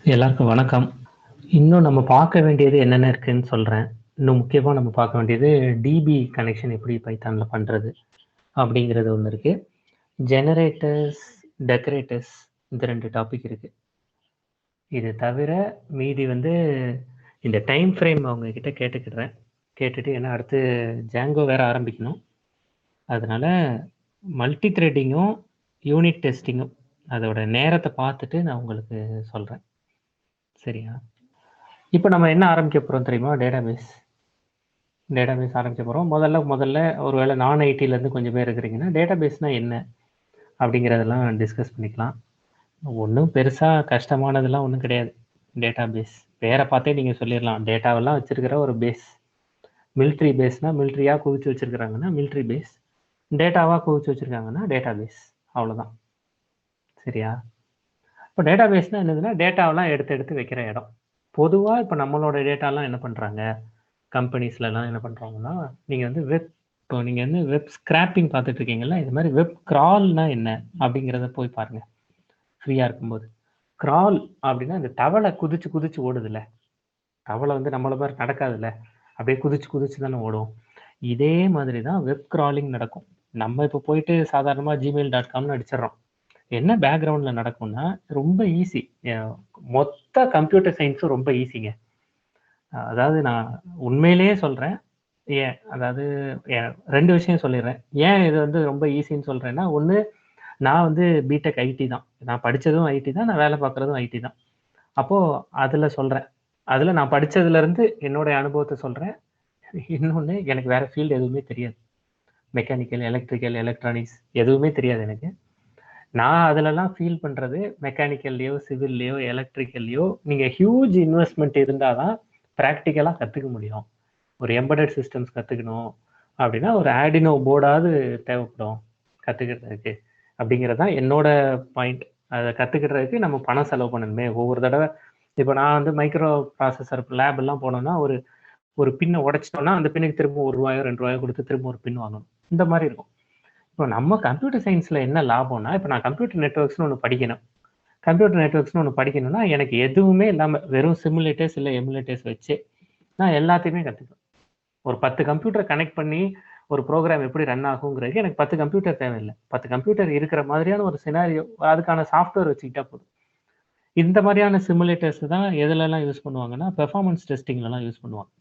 எல்லாருக்கும் வணக்கம். இன்னும் நம்ம பார்க்க வேண்டியது என்னென்ன இருக்குன்னு சொல்றேன். இன்னும் முக்கியமா நம்ம பார்க்க வேண்டியது டிபி கனெக்ஷன் எப்படி பைத்தான்ல பண்றது அப்படிங்கிறது ஒண்ணு இருக்கு. ஜெனரேட்டர்ஸ், டெக்கரேட்டர்ஸ் இந்த 2 டாபிக் இருக்கு. இது தவிர மீதி வந்து இந்த டைம் ஃப்ரேம் அவங்க கிட்ட கேட்டுக்கிடுறேன். கேட்டுட்டு ஏன்னா அடுத்து ஜாங்கோ வேற ஆரம்பிக்கணும். அதனால மல்டி த்ரெட்டிங்கும், யூனிட் டெஸ்டிங்கும் அதோட நேரத்தை பார்த்துட்டு நான் உங்களுக்கு சொல்றேன். சரியா? இப்போ நம்ம என்ன ஆரம்பிக்க போறோம் தெரியுமா? டேட்டாபேஸ் ஆரம்பிக்க போகிறோம். முதல்ல ஒருவேளை நான் ஐடியிலேருந்து கொஞ்சம் பேர் இருக்கிறீங்கன்னா டேட்டாபேஸ்னால் என்ன அப்படிங்கிறதெல்லாம் டிஸ்கஸ் பண்ணிக்கலாம். ஒன்றும் பெருசாக கஷ்டமானதெல்லாம் ஒன்றும் கிடையாது. டேட்டாபேஸ் பேரை பார்த்தே நீங்கள் சொல்லிடலாம். டேட்டாவெல்லாம் வச்சுருக்கிற ஒரு பேஸ். மிலிட்ரி பேஸ்னால் மிலிட்ரியாக குவிச்சு வச்சுருக்கிறாங்கன்னா மிலிட்ரி பேஸ். டேட்டாவாக குவிச்சு வச்சுருக்காங்கன்னா டேட்டாபேஸ். அவ்வளோதான். சரியா? இப்போ டேட்டாபேஸ்னால் என்னதுன்னா டேட்டாவெல்லாம் எடுத்து வைக்கிற இடம். பொதுவாக இப்போ நம்மளோட டேட்டாலாம் என்ன பண்ணுறாங்க, கம்பெனிஸ்லலாம் என்ன பண்ணுறாங்கன்னா, நீங்கள் வந்து வெப் ஸ்கிராப்பிங் பார்த்துட்டு இருக்கீங்களா, இது மாதிரி வெப் கிரால்னா என்ன அப்படிங்கிறத போய் பாருங்கள் ஃப்ரீயாக இருக்கும்போது. கிரால் அப்படின்னா இந்த தவளை குதிச்சு ஓடுதுல்ல, தவளை வந்து நம்மள மாதிரி நடக்காதுல்ல, அப்படியே குதிச்சு தானே ஓடும். இதே மாதிரி தான் வெப் கிராலிங் நடக்கும். நம்ம இப்போ போயிட்டு சாதாரணமாக gmail.comனு அடிச்சிடறோம். என்ன பேக்ரவுண்டில் நடக்கும்னா ரொம்ப ஈஸி. மொத்த கம்ப்யூட்டர் சயின்ஸும் ரொம்ப ஈஸிங்க. அதாவது நான் உண்மையிலேயே சொல்கிறேன். அதாவது 2 விஷயம் சொல்லிடுறேன். ஏன் இது வந்து ரொம்ப ஈஸின்னு சொல்கிறேன்னா, ஒன்று நான் வந்து பிடெக் ஐடி தான். நான் படித்ததும் ஐடி தான், நான் வேலை பார்க்குறதும் ஐடி தான். அப்போது அதில் சொல்கிறேன். அதில் நான் படித்ததுலேருந்து என்னுடைய அனுபவத்தை சொல்கிறேன். இன்னொன்று எனக்கு வேறு ஃபீல்டு எதுவுமே தெரியாது. மெக்கானிக்கல், எலக்ட்ரிக்கல், எலக்ட்ரானிக்ஸ் எதுவுமே தெரியாது எனக்கு. நான் அதிலலாம் ஃபீல் பண்ணுறது மெக்கானிக்கல்லையோ, சிவில்லையோ, எலக்ட்ரிக்கல்லையோ நீங்கள் ஹியூஜ் இன்வெஸ்ட்மெண்ட் இருந்தால் தான் ப்ராக்டிக்கலாக கற்றுக்க முடியும். ஒரு எம்பெடட் சிஸ்டம்ஸ் கற்றுக்கணும் அப்படின்னா ஒரு ஆர்டினோ போர்டாவது தேவைப்படும் கற்றுக்கிறதுக்கு. அப்படிங்கிறது தான் என்னோட பாயிண்ட். அதை கற்றுக்கிறதுக்கு நம்ம பணம் செலவு பண்ணணுமே ஒவ்வொரு தடவை. இப்போ நான் வந்து மைக்ரோ ப்ராசஸர் லேபெல்லாம் போனோன்னா ஒரு பின்னை உடைச்சிட்டோம்னா அந்த பின்னுக்கு திரும்ப ₹1 ₹2 கொடுத்து திரும்ப ஒரு பின் வாங்கணும். இந்த மாதிரி இருக்கும். இப்போ நம்ம கம்ப்யூட்டர் சயின்ஸில் என்ன லாபம்னா, இப்போ நான் கம்ப்யூட்டர் நெட்ஒர்க்ஸ்னு ஒன்று படிக்கணும். கம்ப்யூட்டர் நெட்ஒர்க்ஸ்னு ஒன்று படிக்கணும்னா எனக்கு எதுவுமே இல்லாமல் வெறும் சிமுலேட்டர்ஸ் இல்லை எமுலேட்டர்ஸ் வச்சு நான் எல்லாத்தையுமே கற்றுக்குவேன். ஒரு 10 கம்ப்யூட்டர் கனெக்ட் பண்ணி ஒரு ப்ரோக்ராம் எப்படி ரன் ஆகுங்கிறது எனக்கு 10 கம்ப்யூட்டர் தேவையில்லை. 10 கம்ப்யூட்டர் இருக்கிற மாதிரியான ஒரு சினாரியோ, அதுக்கான சாஃப்ட்வேர் வச்சுக்கிட்டா போதும். இந்த மாதிரியான சிமுலேட்டர்ஸ் தான் எதுலலாம் யூஸ் பண்ணுவாங்கன்னா பெர்ஃபார்மன்ஸ் டெஸ்டிங்லலாம் யூஸ் பண்ணுவாங்க.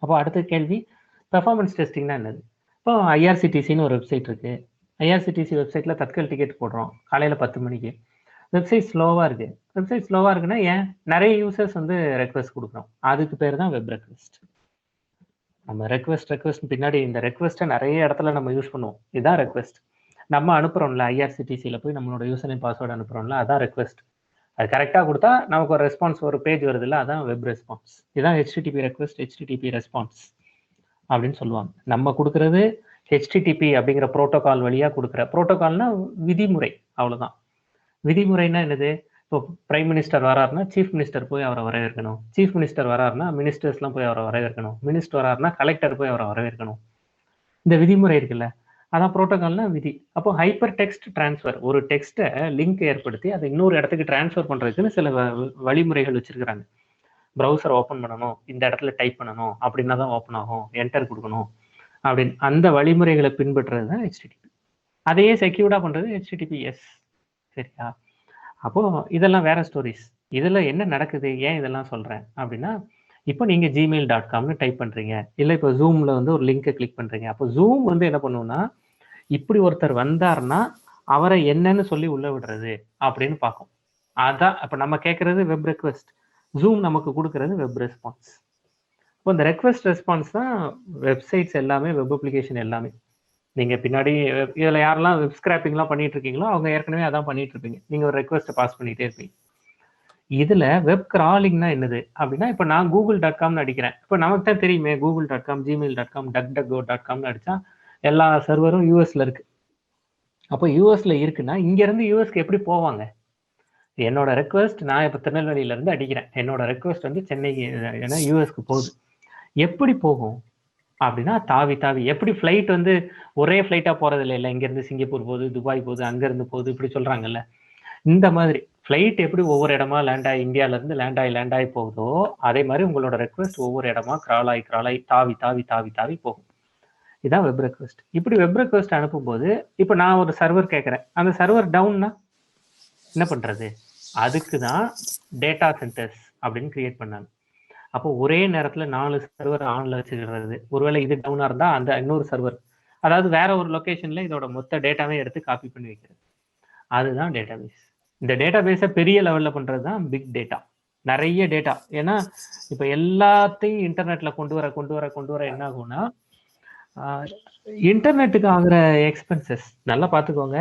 அப்போ அடுத்த கேள்வி, பெர்ஃபார்மன்ஸ் டெஸ்டிங்னா என்னது? இப்போ ஐஆர்சிடிசின்னு ஒரு வெப்சைட் இருக்குது. ஐஆர்சிடிசி வெப்சைட்டில் தட்கல் டிக்கெட் போடுறோம் காலையில் 10 மணிக்கு. வெப்சைட் ஸ்லோவாக இருக்குது. வெப்சைட் ஸ்லோவாக இருக்குன்னா ஏன்? நிறைய யூசர்ஸ் வந்து ரெக்வஸ்ட் கொடுக்குறோம். அதுக்கு பேர் தான் வெப் ரெக்வஸ்ட். நம்ம ரெக்வஸ்ட் பின்னாடி இந்த ரெக்வஸ்ட்டை நிறைய இடத்துல நம்ம யூஸ் பண்ணுவோம். இதுதான் ரெக்வஸ்ட். நம்ம அனுப்புகிறோம்ல ஐஆர்சிடிசியில் போய் நம்மளோட யூசர் நேம் பாஸ்வேர்டு அனுப்புகிறோம்ல, அதான் ரெக்வஸ்ட். அது கரெக்டாக கொடுத்தா நமக்கு ஒரு ரெஸ்பான்ஸ், ஒரு பேஜ் வருது இல்லை, அதான் வெப் ரெஸ்பான்ஸ். இதுதான் ஹெச்டிடிபி ரெக்வஸ்ட், ஹெச்டிடிபி ரெஸ்பான்ஸ் அப்படின்னு சொல்லுவாங்க. நம்ம கொடுக்குறது ஹெச்டிடிபி அப்படிங்கிற ப்ரோட்டோகால் வழியாக கொடுக்குற ப்ரோட்டோகால்னா விதிமுறை, அவ்வளோதான். விதிமுறைன்னா என்னது? இப்போ பிரைம் மினிஸ்டர் வராருன்னா சீஃப் மினிஸ்டர் போய் அவரை வரவேற்கணும். சீஃப் மினிஸ்டர் வராருன்னா மினிஸ்டர்ஸ்லாம் போய் அவரை வரவேற்கணும். மினிஸ்டர் வராருன்னா கலெக்டர் போய் அவரை வரவேற்கணும். இந்த விதிமுறை இருக்குல்ல, அதான் ப்ரோட்டோகால்னா விதி. அப்போ ஹைப்பர் டெக்ஸ்ட் டிரான்ஸ்ஃபர், ஒரு டெக்ஸ்ட்டை லிங்க் ஏற்படுத்தி அதை இன்னொரு இடத்துக்கு டிரான்ஸ்ஃபர் பண்ணுறதுக்குன்னு சில வழிமுறைகள் வச்சிருக்கிறாங்க. ப்ரௌசர் ஓப்பன் பண்ணணும், இந்த இடத்துல டைப் பண்ணணும், அப்படின்னா தான் ஓப்பன் ஆகும், என்டர் கொடுக்கணும் அப்படின்னு அந்த வழிமுறைகளை பின்பற்றுறது தான் ஹெச்டிடிபி. அதையே செக்யூர்டாக பண்ணுறது ஹெச்டிடிபிஎஸ். சரியா? அப்போ இதெல்லாம் வேற ஸ்டோரிஸ். இதில் என்ன நடக்குது, ஏன் இதெல்லாம் சொல்கிறேன் அப்படின்னா, இப்போ நீங்கள் gmail.comனு டைப் பண்ணுறீங்க, இல்லை இப்போ ஜூமில் வந்து ஒரு லிங்கை கிளிக் பண்ணுறீங்க. அப்போ ஜூம் வந்து என்ன பண்ணுன்னா, இப்படி ஒருத்தர் வந்தாருன்னா அவரை என்னன்னு சொல்லி உள்ள விடுறது அப்படின்னு பார்க்கும். அதான் அப்போ நம்ம கேட்குறது வெப் ரெக்வஸ்ட், ஜூம் நமக்கு கொடுக்கறது வெப் ரெஸ்பான்ஸ். இப்போ இந்த ரெக்வஸ்ட் ரெஸ்பான்ஸ் தான் வெப்சைட்ஸ் எல்லாமே, வெப் அப்ளிகேஷன் எல்லாமே. நீங்கள் பின்னாடி இதில் யாரெல்லாம் வெப் ஸ்கிராப்பிங்லாம் பண்ணிட்டு இருக்கீங்களோ அவங்க ஏற்கனவே அதான் பண்ணிட்டு இருப்பீங்க. நீங்கள் ஒரு ரெக்வஸ்ட்டை பாஸ் பண்ணிகிட்டே இருப்பீங்க. இதில் வெப் கிராலிங்னா என்னது அப்படின்னா, இப்போ நான் google.comனு அடிக்கிறேன். இப்போ நமக்கு தான் தெரியுமே, google.com, gmail.com, duckduckgo.comனு அடித்தா எல்லா சர்வரும் யூஎஸில் இருக்குது. அப்போ யூஎஸில் இருக்குன்னா இங்கேருந்து யூஎஸ்க்கு எப்படி போவாங்க? என்னோட ரெக்வஸ்ட், நான் இப்போ திருநெல்வேலியிலேருந்து அடிக்கிறேன், என்னோட ரெக்வஸ்ட் வந்து சென்னைக்கு ஏன்னா யூஎஸ்க்கு போகுது. எப்படி போகும் அப்படின்னா தாவி எப்படி ஃப்ளைட் வந்து ஒரே ஃப்ளைட்டாக போகிறது இல்லை, இங்கேருந்து சிங்கப்பூர் போகுது, துபாய் போகுது, அங்கேருந்து போகுது, இப்படி சொல்கிறாங்கல்ல, இந்த மாதிரி ஃப்ளைட் எப்படி ஒவ்வொரு இடமா லேண்ட் ஆகி இந்தியாவிலேருந்து லேண்ட் ஆகி போகுதோ அதே மாதிரி உங்களோட ரெக்வஸ்ட் ஒவ்வொரு இடமா கிரால் ஆகி தாவி போகும். இதுதான் வெப் ரெக்வஸ்ட். இப்படி வெப் ரெக்வஸ்ட் அனுப்பும்போது இப்போ நான் ஒரு சர்வர் கேட்குறேன், அந்த சர்வர் டவுன்னா என்ன பண்ணுறது? அதுக்கு தான் டேட்டா சென்டர்ஸ் அப்படின்னு கிரியேட் பண்ணாங்க. அப்போ ஒரே நேரத்தில் 4 சர்வர் ஆனில் வச்சுக்கிறது. ஒருவேளை இது டவுனாக இருந்தால் அந்த இன்னொரு சர்வர், அதாவது வேற ஒரு லொக்கேஷனில் இதோட மொத்த டேட்டாவே எடுத்து காப்பி பண்ணி வைக்கிறது. அதுதான் டேட்டாபேஸ். இந்த டேட்டாபேஸை பெரிய லெவலில் பண்ணுறது தான் பிக் டேட்டா. நிறைய டேட்டா. ஏன்னா இப்போ எல்லாத்தையும் இன்டர்நெட்டில் கொண்டு வர என்ன ஆகும்னா, இன்டர்நெட்டுக்கு ஆகிற எக்ஸ்பென்சஸ் நல்லா பார்த்துக்கோங்க.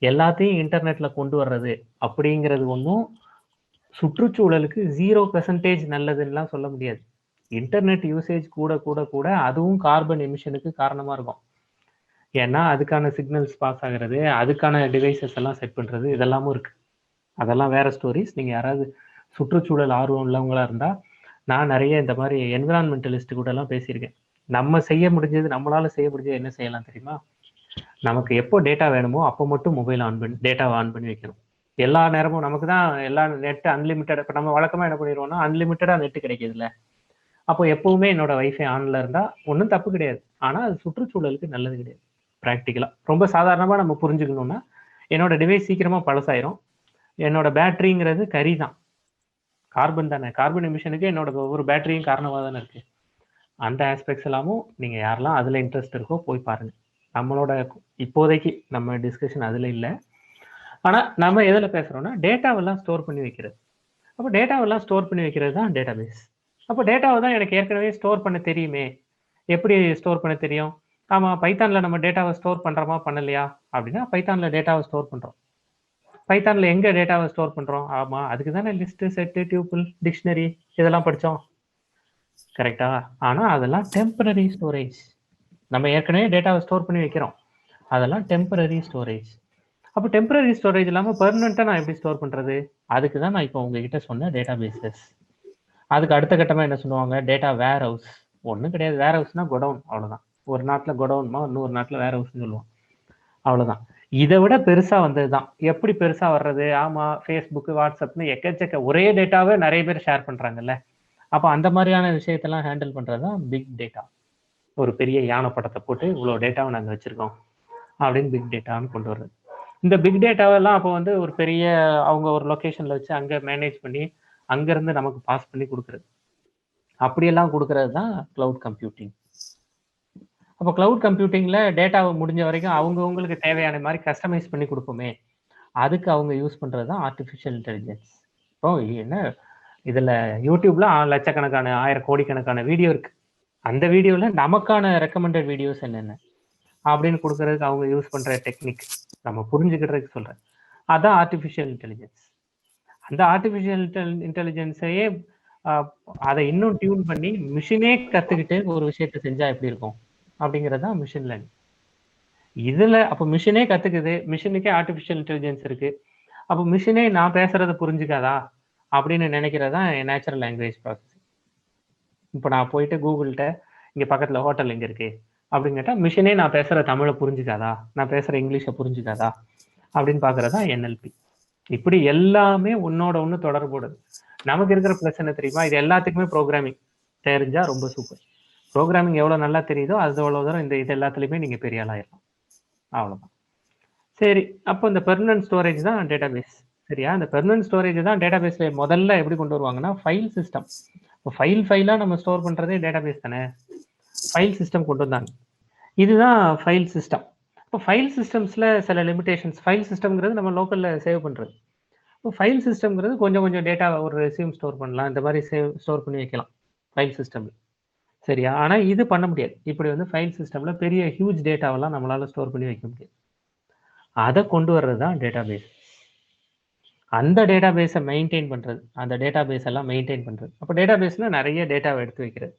எல்லாத்தையும் இன்டர்நெட்ல கொண்டு வர்றது அப்படிங்கிறது ஒன்றும் சுற்றுச்சூழலுக்கு 0% நல்லதுன்னெலாம் சொல்ல முடியாது. இன்டர்நெட் யூசேஜ் கூட கூட கூட அதுவும் கார்பன் எமிஷனுக்கு காரணமாக இருக்கும். ஏன்னா அதுக்கான சிக்னல்ஸ் பாஸ் ஆகிறது, அதுக்கான டிவைசஸ் எல்லாம் செட் பண்ணுறது, இதெல்லாமும் இருக்குது. அதெல்லாம் வேற ஸ்டோரிஸ். நீங்கள் யாராவது சுற்றுச்சூழல் ஆர்வம் உள்ளவங்களா இருந்தால், நான் நிறைய இந்த மாதிரி என்விரான்மெண்டலிஸ்ட் கூட எல்லாம் பேசியிருக்கேன். நம்ம செய்ய முடிஞ்சது, நம்மளால செய்ய முடிஞ்சது என்ன செய்யலாம் தெரியுமா? நமக்கு எப்போ டேட்டா வேணுமோ அப்போ மட்டும் மொபைல் ஆன் பண்ணி டேட்டாவை ஆன் பண்ணி வைக்கணும். எல்லா நேரமும் நமக்கு தான் எல்லா நெட் அன்லிமிட்டட். இப்போ நம்ம வழக்கமாக என்ன பண்ணிடுவோம்னா, அன்லிமிட்டடாக நெட்டு கிடைக்குதுல்ல, அப்போ எப்பவுமே என்னோட வைஃபை ஆன்ல இருந்தால் ஒன்றும் தப்பு கிடையாது. ஆனால் அது சுற்றுச்சூழலுக்கு நல்லது கிடையாது. ப்ராக்டிக்கலாக ரொம்ப சாதாரணமாக நம்ம புரிஞ்சுக்கணும்னா, என்னோட டிவைஸ் சீக்கிரமாக பழசாயிரும். என்னோட பேட்டரிங்கிறது கறி தான், கார்பன் தானே. கார்பன் எமிஷனுக்கு என்னோட ஒவ்வொரு பேட்டரியும் காரணமாக தானே இருக்குது. அந்த ஆஸ்பெக்ட்ஸ் எல்லாமும் நீங்கள் யாரெல்லாம் அதில் இன்ட்ரெஸ்ட் இருக்கோ போய் பாருங்கள். நம்மளோட இப்போதைக்கு நம்ம டிஸ்கஷன் அதில் இல்லை. ஆனால் நம்ம எதில் பேசுகிறோன்னா, டேட்டாவெல்லாம் ஸ்டோர் பண்ணி வைக்கிறது. அப்போ டேட்டாவெல்லாம் ஸ்டோர் பண்ணி வைக்கிறது தான் டேட்டாபேஸ். அப்போ டேட்டாவை தான் எனக்கு ஏற்கனவே ஸ்டோர் பண்ண தெரியுமே. எப்படி ஸ்டோர் பண்ண தெரியும்? ஆமாம், பைத்தானில் நம்ம டேட்டாவை ஸ்டோர் பண்ணுறோமா பண்ணலையா அப்படின்னா, பைத்தானில் டேட்டாவை ஸ்டோர் பண்ணுறோம். பைத்தானில் எங்கே டேட்டாவை ஸ்டோர் பண்ணுறோம்? ஆமாம், அதுக்கு தானே லிஸ்ட்டு, செட்டு, டியூப்பிள், டிக்ஷனரி இதெல்லாம் படித்தோம். கரெக்டா? ஆனால் அதெல்லாம் டெம்பரரி ஸ்டோரேஜ். நம்ம ஏற்கனவே டேட்டாவை ஸ்டோர் பண்ணி வைக்கிறோம், அதெல்லாம் டெம்பரரி ஸ்டோரேஜ். அப்போ டெம்பரரி ஸ்டோரேஜ் இல்லாமல் பெர்மனெண்ட்டாக நான் எப்படி ஸ்டோர் பண்ணுறது? அதுக்கு தான் நான் இப்போ உங்ககிட்ட சொன்ன டேட்டா பேசஸ். அதுக்கு அடுத்த கட்டமாக என்ன சொல்லுவாங்க? டேட்டா வேர் ஹவுஸ். ஒன்றும் கிடையாது, வேர் ஹவுஸ்னால் கொடவுன், அவ்வளோதான். ஒரு நாட்டில் கொடவுன்மா, இன்னொரு நாட்டில் வேர் ஹவுஸ்ன்னு சொல்லுவோம், அவ்வளோதான். இதை விட பெருசாக வந்தது தான். எப்படி பெருசாக வர்றது? ஆமாம், ஃபேஸ்புக்கு, வாட்ஸ்அப்னு எக்கச்சக்க ஒரே டேட்டாவே நிறைய பேர் ஷேர் பண்ணுறாங்கல்ல. அப்போ அந்த மாதிரியான விஷயத்தெல்லாம் ஹேண்டில் பண்ணுறது தான் பிக் டேட்டா. ஒரு பெரிய யானை படத்தை போட்டு இவ்வளோ டேட்டாவை நாங்கள் வச்சுருக்கோம் அப்படின்னு பிக் டேட்டான்னு கொண்டு வர்றது. இந்த பிக் டேட்டாவெல்லாம் அப்போ வந்து ஒரு பெரிய அவங்க ஒரு லொக்கேஷனில் வச்சு அங்கே மேனேஜ் பண்ணி அங்கேருந்து நமக்கு பாஸ் பண்ணி கொடுக்குறது. அப்படியெல்லாம் கொடுக்கறது தான் க்ளவுட் கம்ப்யூட்டிங். அப்போ க்ளவுட் கம்ப்யூட்டிங்கில் டேட்டாவை முடிஞ்ச வரைக்கும் அவங்கவுங்களுக்கு தேவையான மாதிரி கஸ்டமைஸ் பண்ணி கொடுப்போமே, அதுக்கு அவங்க யூஸ் பண்ணுறது தான் ஆர்டிஃபிஷியல் இன்டெலிஜென்ஸ். இப்போ என்ன இதில் யூடியூப்ல லட்சக்கணக்கான 1000 கோடிக்கணக்கான வீடியோ இருக்குது. அந்த வீடியோவில் நமக்கான ரெக்கமெண்டட் வீடியோஸ் என்னென்ன அப்படின்னு கொடுக்கறதுக்கு அவங்க யூஸ் பண்ணுற டெக்னிக் நம்ம புரிஞ்சுக்கிறதுக்கு சொல்கிறேன். அதுதான் ஆர்டிஃபிஷியல் இன்டெலிஜென்ஸ். அந்த ஆர்டிஃபிஷியல் இன்டெலிஜென்ஸையே அதை இன்னும் டியூன் பண்ணி மிஷினே கற்றுக்கிட்டு ஒரு விஷயத்தை செஞ்சால் எப்படி இருக்கும் அப்படிங்கிறது தான் மிஷின் லேர்னிங். இதில் அப்போ மிஷினே கற்றுக்குது, மிஷினுக்கே ஆர்டிஃபிஷியல் இன்டெலிஜென்ஸ் இருக்குது. அப்போ மிஷினே நான் பேசுகிறத புரிஞ்சுக்காதா அப்படின்னு நினைக்கிறது தான் நேச்சுரல் லாங்குவேஜ் ப்ராசஸிங். இப்போ நான் போயிட்டு கூகுள்கிட்ட இங்கே பக்கத்தில் ஹோட்டல் எங்கே இருக்குது அப்படின்னு கேட்டால், மிஷினே நான் பேசுகிற தமிழை புரிஞ்சுக்காதா, நான் பேசுகிற இங்கிலீஷை புரிஞ்சுக்காதா அப்படின்னு பார்க்குறது தான் NLP. இப்படி எல்லாமே ஒன்னோட ஒன்று தொடர்புடையது. நமக்கு இருக்கிற பிரச்சனை தெரியுமா? இது எல்லாத்துக்குமே ப்ரோக்ராமிங் தெரிஞ்சால் ரொம்ப சூப்பர். ப்ரோக்ராமிங் எவ்வளோ நல்லா தெரியுதோ அது எவ்வளோ தூரம் இது எல்லாத்துலேயுமே நீங்கள் பெரிய ஆளாயிடலாம். அவ்வளோதான். சரி, அப்போ இந்த பெர்மனன்ட் ஸ்டோரேஜ் தான் டேட்டாபேஸ். சரியா? இந்த பெர்மனன்ட் ஸ்டோரேஜ் தான் டேட்டாபேஸில் முதல்ல எப்படி கொண்டு வருவாங்கன்னா, ஃபைல் சிஸ்டம். இப்போ ஃபைலாக நம்ம ஸ்டோர் பண்ணுறதே டேட்டாபேஸ் தானே. ஃபைல் சிஸ்டம் கொண்டு வந்தாங்க. இதுதான் ஃபைல் சிஸ்டம். இப்போ ஃபைல் சிஸ்டம்ஸில் சில லிமிடேஷன்ஸ். ஃபைல் சிஸ்டம்ங்கிறது நம்ம லோக்கலில் சேவ் பண்ணுறது. இப்போ ஃபைல் சிஸ்டம்ங்கிறது கொஞ்சம் கொஞ்சம் டேட்டா ஒரு ரெஸ்யூம் ஸ்டோர் பண்ணலாம், இந்த மாதிரி ஸ்டோர் பண்ணி வைக்கலாம் ஃபைல் சிஸ்டமில். சரியா? ஆனால் இது பண்ண முடியாது. இப்படி வந்து ஃபைல் சிஸ்டமில் பெரிய ஹியூஜ் டேட்டாவெல்லாம் நம்மளால் ஸ்டோர் பண்ணி வைக்க முடியாது. அதை கொண்டு வர்றது தான் டேட்டாபேஸ். அந்த டேட்டாபேஸை மெயின்டைன் பண்ணுறது, அந்த டேட்டாபேஸ் எல்லாம் மெயின்டைன் பண்ணுறது. அப்போ டேட்டாபேஸ்னால் நிறைய டேட்டாவை எடுத்து வைக்கிறது.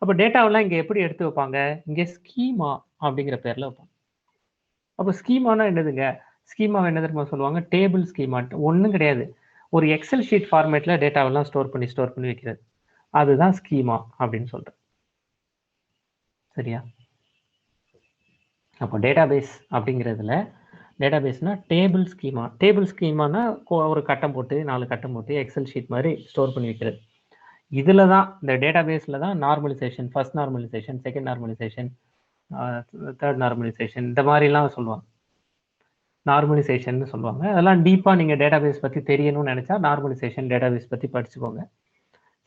அப்போ டேட்டாவெல்லாம் இங்கே எப்படி எடுத்து வைப்பாங்க? இங்கே ஸ்கீமா அப்படிங்கிற பேரில் வைப்பாங்க. அப்போ ஸ்கீமானா என்னதுங்க? ஸ்கீமாவை என்ன தெரியுமா சொல்லுவாங்க? Table schema. ஒன்றும் கிடையாது, ஒரு எக்ஸல் ஷீட் ஃபார்மேட்டில் டேட்டாவெல்லாம் ஸ்டோர் பண்ணி வைக்கிறது. அதுதான் ஸ்கீமா அப்படின்னு சொல்கிறேன். சரியா? அப்போ டேட்டாபேஸ் அப்படிங்கிறதுல டேட்டாபேஸ்னா டேபிள் ஸ்கீமா. டேபிள் ஸ்கீமானா ஒரு கட்டம் போட்டு 4 கட்டம் போட்டு எக்ஸல் ஷீட் மாதிரி ஸ்டோர் பண்ணி வைக்கிறது. இதில் தான் இந்த டேட்டாபேஸில் தான் normalization, first normalization, second normalization, third normalization இந்த மாதிரிலாம் சொல்லுவாங்க. நார்மலைசேஷன் சொல்லுவாங்க. அதெல்லாம் டீப்பாக நீங்கள் டேட்டாபேஸ் பற்றி தெரியணும்னு நினச்சா நார்மலைசேஷன் டேட்டாபேஸ் பற்றி படிச்சுக்கோங்க.